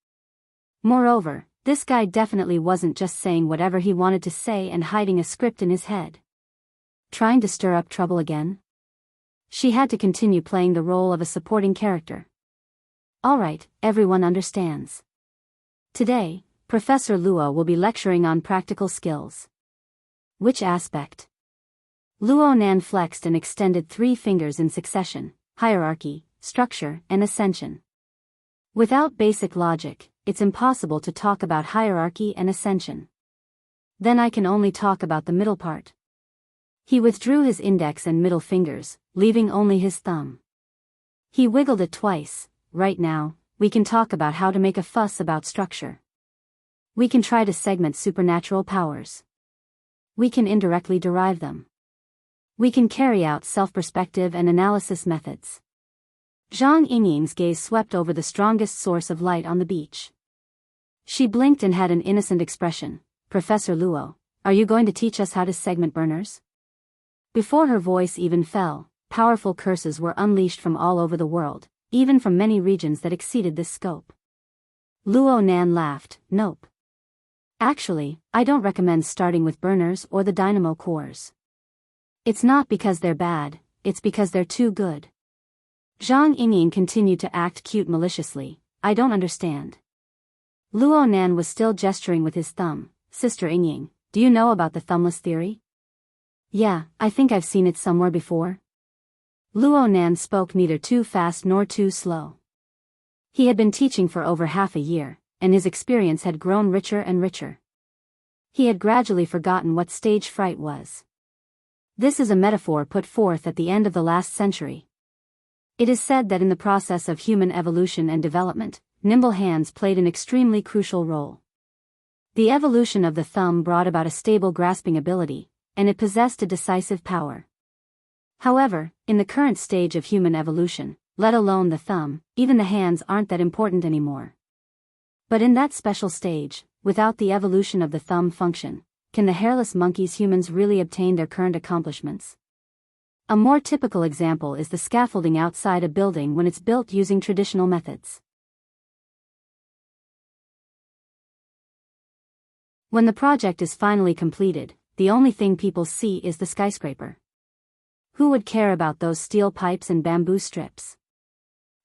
Moreover, this guy definitely wasn't just saying whatever he wanted to say and hiding a script in his head. Trying to stir up trouble again? She had to continue playing the role of a supporting character. Alright, everyone understands. Today, Professor Luo will be lecturing on practical skills. Which aspect? Luo Nan flexed and extended 3 fingers in succession: hierarchy, structure, and ascension. Without basic logic, it's impossible to talk about hierarchy and ascension. Then I can only talk about the middle part. He withdrew his index and middle fingers, leaving only his thumb. He wiggled it twice. Right now, we can talk about how to make a fuss about structure. We can try to segment supernatural powers. We can indirectly derive them. We can carry out self-perspective and analysis methods. Zhang Yingying's gaze swept over the strongest source of light on the beach. She blinked and had an innocent expression. Professor Luo, are you going to teach us how to segment burners? Before her voice even fell, powerful curses were unleashed from all over the world, even from many regions that exceeded this scope. Luo Nan laughed. Nope. Actually, I don't recommend starting with burners or the dynamo cores. It's not because they're bad, it's because they're too good. Zhang Yingying continued to act cute maliciously. I don't understand. Luo Nan was still gesturing with his thumb. Sister Yingying, do you know about the thumbless theory? Yeah, I think I've seen it somewhere before. Luo Nan spoke neither too fast nor too slow. He had been teaching for over half a year, and his experience had grown richer and richer. He had gradually forgotten what stage fright was. This is a metaphor put forth at the end of the last century. It is said that in the process of human evolution and development, nimble hands played an extremely crucial role. The evolution of the thumb brought about a stable grasping ability, and it possessed a decisive power. However, in the current stage of human evolution, let alone the thumb, even the hands aren't that important anymore. But in that special stage, without the evolution of the thumb function, can the hairless monkeys humans really obtain their current accomplishments? A more typical example is the scaffolding outside a building when it's built using traditional methods. When the project is finally completed, the only thing people see is the skyscraper. Who would care about those steel pipes and bamboo strips?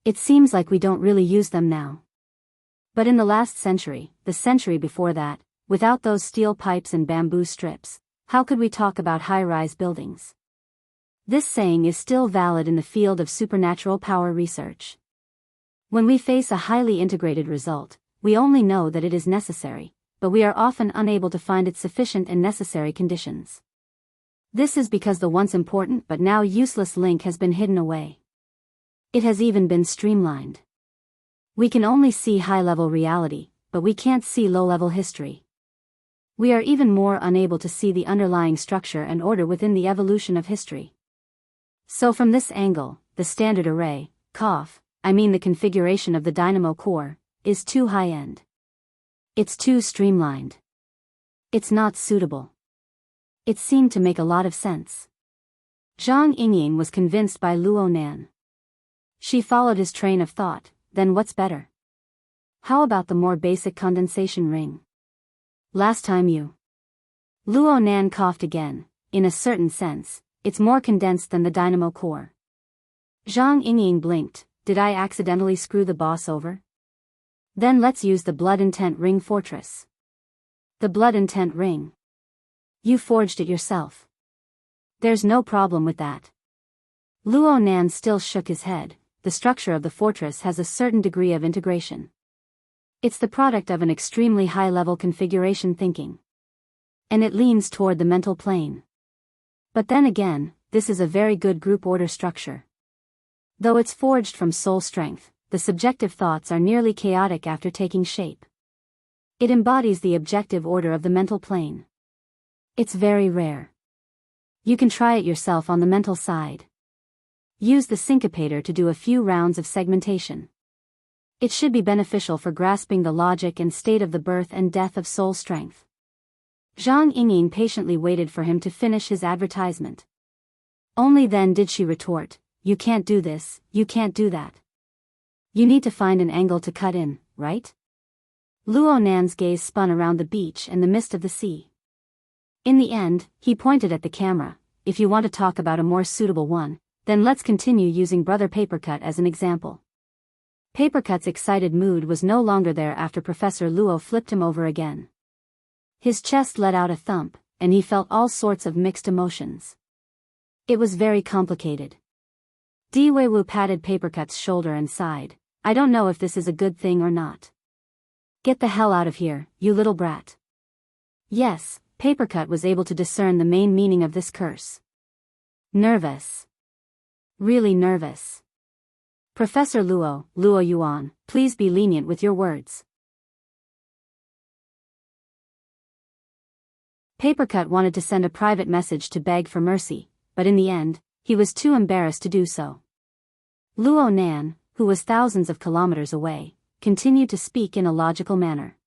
It seems like we don't really use them now. But in the last century, the century before that, without those steel pipes and bamboo strips, how could we talk about high-rise buildings? This saying is still valid in the field of supernatural power research. When we face a highly integrated result, we only know that it is necessary, but we are often unable to find its sufficient and necessary conditions. This is because the once important but now useless link has been hidden away. It has even been streamlined. We can only see high-level reality, but we can't see low-level history. We are even more unable to see the underlying structure and order within the evolution of history. So from this angle, the standard array, the configuration of the dynamo core, is too high-end. It's too streamlined. It's not suitable. It seemed to make a lot of sense. Zhang Yingying was convinced by Luo Nan. She followed his train of thought. Then what's better? How about the more basic condensation ring? Last time you... Luo Nan coughed again. In a certain sense, it's more condensed than the dynamo core. Zhang Yingying blinked. Did I accidentally screw the boss over? Then let's use the blood intent ring fortress. The blood intent ring. You forged it yourself. There's no problem with that. Luo Nan still shook his head. The structure of the fortress has a certain degree of integration. It's the product of an extremely high-level configuration thinking. And it leans toward the mental plane. But then again, this is a very good group order structure. Though it's forged from soul strength, the subjective thoughts are nearly chaotic after taking shape. It embodies the objective order of the mental plane. It's very rare. You can try it yourself on the mental side. Use the syncopator to do a few rounds of segmentation. It should be beneficial for grasping the logic and state of the birth and death of soul strength. Zhang Yingying patiently waited for him to finish his advertisement. Only then did she retort, you can't do this, you can't do that. You need to find an angle to cut in, right? Luo Nan's gaze spun around the beach and the mist of the sea. In the end, he pointed at the camera. If you want to talk about a more suitable one, then let's continue using Brother Papercut as an example. Papercut's excited mood was no longer there after Professor Luo flipped him over again. His chest let out a thump, and he felt all sorts of mixed emotions. It was very complicated. Di Weiwu patted Papercut's shoulder and sighed. I don't know if this is a good thing or not. Get the hell out of here, you little brat. Yes, Papercut was able to discern the main meaning of this curse. Nervous. Really nervous. Professor Luo Yuan, please be lenient with your words. Papercut wanted to send a private message to beg for mercy, but in the end, he was too embarrassed to do so. Luo Nan, who was thousands of kilometers away, continued to speak in a logical manner.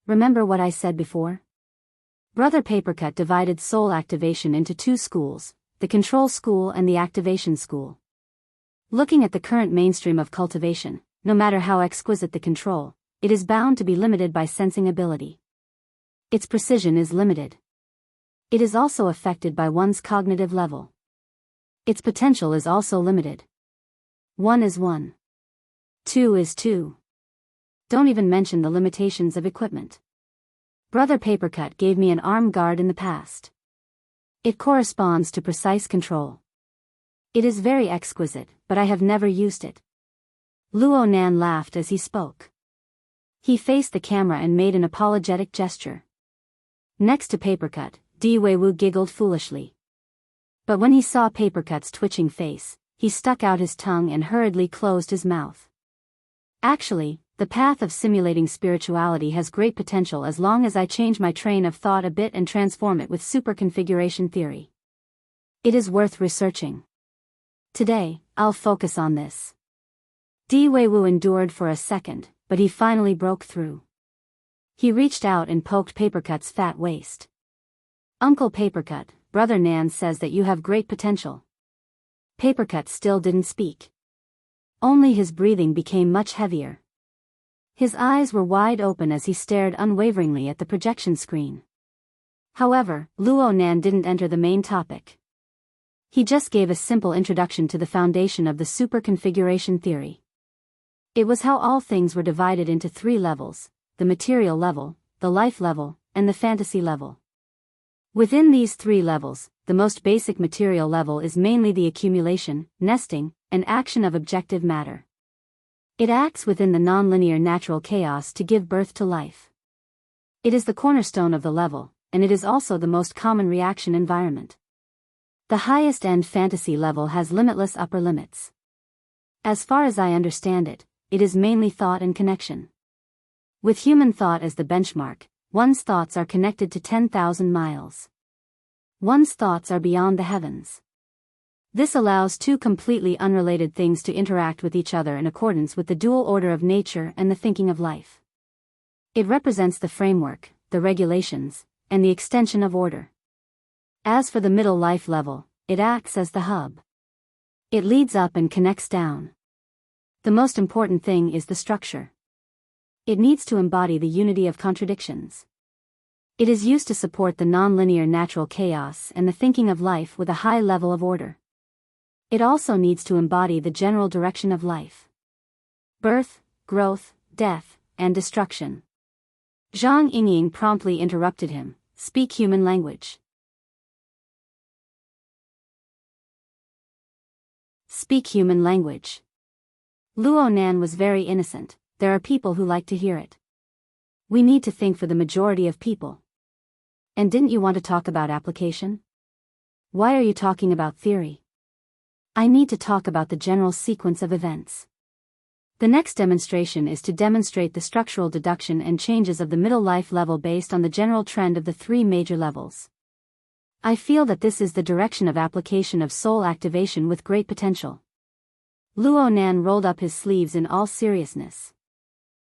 Remember what I said before? Brother Papercut divided soul activation into two schools, the control school and the activation school. Looking at the current mainstream of cultivation, no matter how exquisite the control, it is bound to be limited by sensing ability. Its precision is limited. It is also affected by one's cognitive level. Its potential is also limited. 1 is 1. 2 is 2. Don't even mention the limitations of equipment. Brother Papercut gave me an arm guard in the past. It corresponds to precise control. It is very exquisite, but I have never used it. Luo Nan laughed as he spoke. He faced the camera and made an apologetic gesture. Next to Papercut, Di Weiwu giggled foolishly. But when he saw Papercut's twitching face, he stuck out his tongue and hurriedly closed his mouth. Actually, the path of simulating spirituality has great potential as long as I change my train of thought a bit and transform it with superconfiguration theory. It is worth researching. Today, I'll focus on this. Di Weiwu endured for a second, but he finally broke through. He reached out and poked Papercut's fat waist. Uncle Papercut, Brother Nan says that you have great potential. Papercut still didn't speak. Only his breathing became much heavier. His eyes were wide open as he stared unwaveringly at the projection screen. However, Luo Nan didn't enter the main topic. He just gave a simple introduction to the foundation of the superconfiguration theory. It was how all things were divided into 3 levels, the material level, the life level, and the fantasy level. Within these 3 levels, the most basic material level is mainly the accumulation, nesting, and action of objective matter. It acts within the nonlinear natural chaos to give birth to life. It is the cornerstone of the level, and it is also the most common reaction environment. The highest end fantasy level has limitless upper limits. As far as I understand it, it is mainly thought and connection. With human thought as the benchmark, one's thoughts are connected to 10,000 miles. One's thoughts are beyond the heavens. This allows 2 completely unrelated things to interact with each other in accordance with the dual order of nature and the thinking of life. It represents the framework, the regulations, and the extension of order. As for the middle life level, it acts as the hub. It leads up and connects down. The most important thing is the structure. It needs to embody the unity of contradictions. It is used to support the nonlinear natural chaos and the thinking of life with a high level of order. It also needs to embody the general direction of life. Birth, growth, death, and destruction. Zhang Yingying promptly interrupted him. Speak human language. Speak human language. Luo Nan was very innocent. There are people who like to hear it. We need to think for the majority of people. And didn't you want to talk about application? Why are you talking about theory? I need to talk about the general sequence of events. The next demonstration is to demonstrate the structural deduction and changes of the middle life level based on the general trend of the 3 major levels. I feel that this is the direction of application of soul activation with great potential. Luo Nan rolled up his sleeves in all seriousness.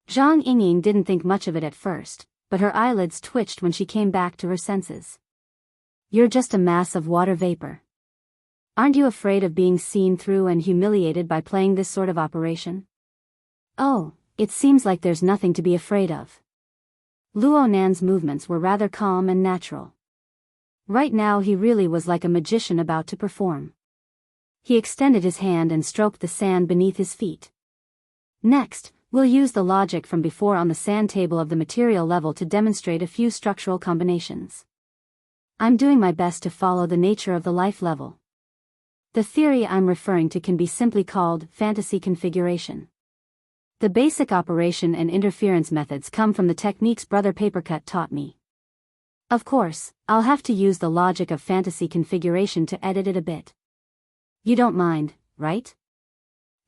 Zhang Yingying didn't think much of it at first, but her eyelids twitched when she came back to her senses. You're just a mass of water vapor. Aren't you afraid of being seen through and humiliated by playing this sort of operation? Oh, it seems like there's nothing to be afraid of. Luo Nan's movements were rather calm and natural. Right now he really was like a magician about to perform. He extended his hand and stroked the sand beneath his feet. Next, we'll use the logic from before on the sand table of the material level to demonstrate a few structural combinations. I'm doing my best to follow the nature of the life level. The theory I'm referring to can be simply called fantasy configuration. The basic operation and interference methods come from the techniques Brother Papercut taught me. Of course, I'll have to use the logic of fantasy configuration to edit it a bit. You don't mind, right?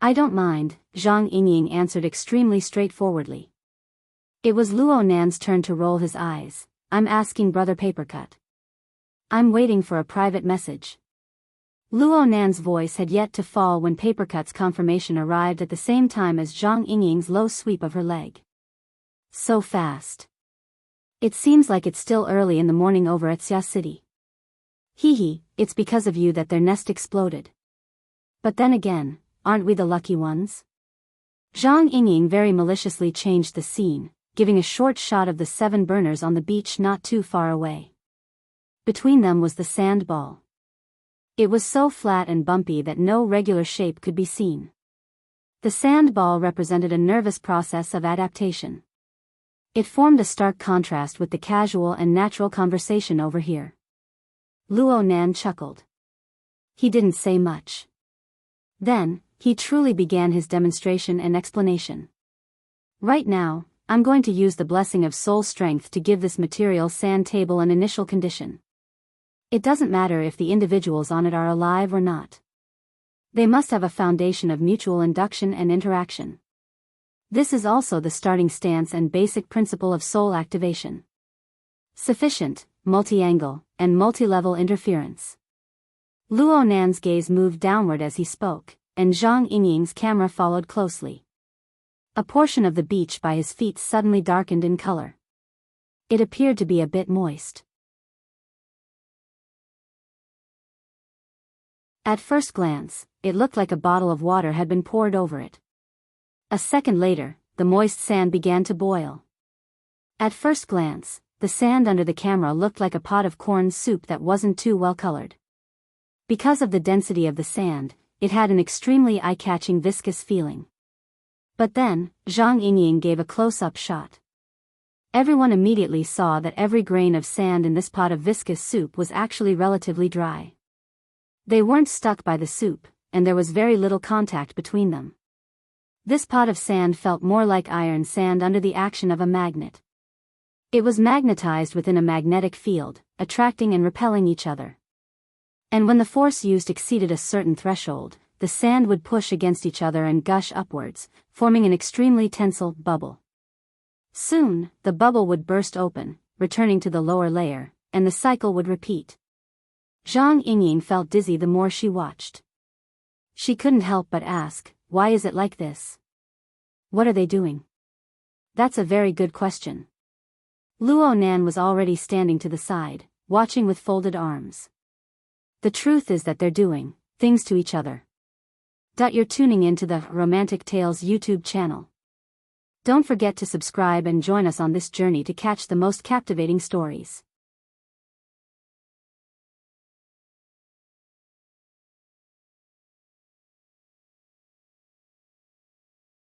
I don't mind, Zhang Yingying answered extremely straightforwardly. It was Luo Nan's turn to roll his eyes. I'm asking Brother Papercut. I'm waiting for a private message. Luo Nan's voice had yet to fall when Papercut's confirmation arrived at the same time as Zhang Yingying's low sweep of her leg. So fast. It seems like it's still early in the morning over at Xia City. Hee, it's because of you that their nest exploded. But then again, aren't we the lucky ones? Zhang Yingying very maliciously changed the scene, giving a short shot of the 7 burners on the beach not too far away. Between them was the sand ball. It was so flat and bumpy that no regular shape could be seen. The sand ball represented a nervous process of adaptation. It formed a stark contrast with the casual and natural conversation over here. Luo Nan chuckled. He didn't say much. Then, he truly began his demonstration and explanation. Right now, I'm going to use the blessing of soul strength to give this material sand table an initial condition. It doesn't matter if the individuals on it are alive or not. They must have a foundation of mutual induction and interaction. This is also the starting stance and basic principle of soul activation. Sufficient, multi-angle, and multi-level interference. Luo Nan's gaze moved downward as he spoke, and Zhang Yingying's camera followed closely. A portion of the beach by his feet suddenly darkened in color. It appeared to be a bit moist. At first glance, it looked like a bottle of water had been poured over it. A second later, the moist sand began to boil. At first glance, the sand under the camera looked like a pot of corn soup that wasn't too well colored. Because of the density of the sand, it had an extremely eye-catching viscous feeling. But then, Zhang Yingying gave a close-up shot. Everyone immediately saw that every grain of sand in this pot of viscous soup was actually relatively dry. They weren't stuck by the soup, and there was very little contact between them. This pot of sand felt more like iron sand under the action of a magnet. It was magnetized within a magnetic field, attracting and repelling each other. And when the force used exceeded a certain threshold, the sand would push against each other and gush upwards, forming an extremely tensile bubble. Soon, the bubble would burst open, returning to the lower layer, and the cycle would repeat. Zhang Yingying felt dizzy the more she watched. She couldn't help but ask, why is it like this? What are they doing? That's a very good question. Luo Nan was already standing to the side, watching with folded arms. The truth is that they're doing things to each other. You're tuning into the Romantic Tales YouTube channel. Don't forget to subscribe and join us on this journey to catch the most captivating stories.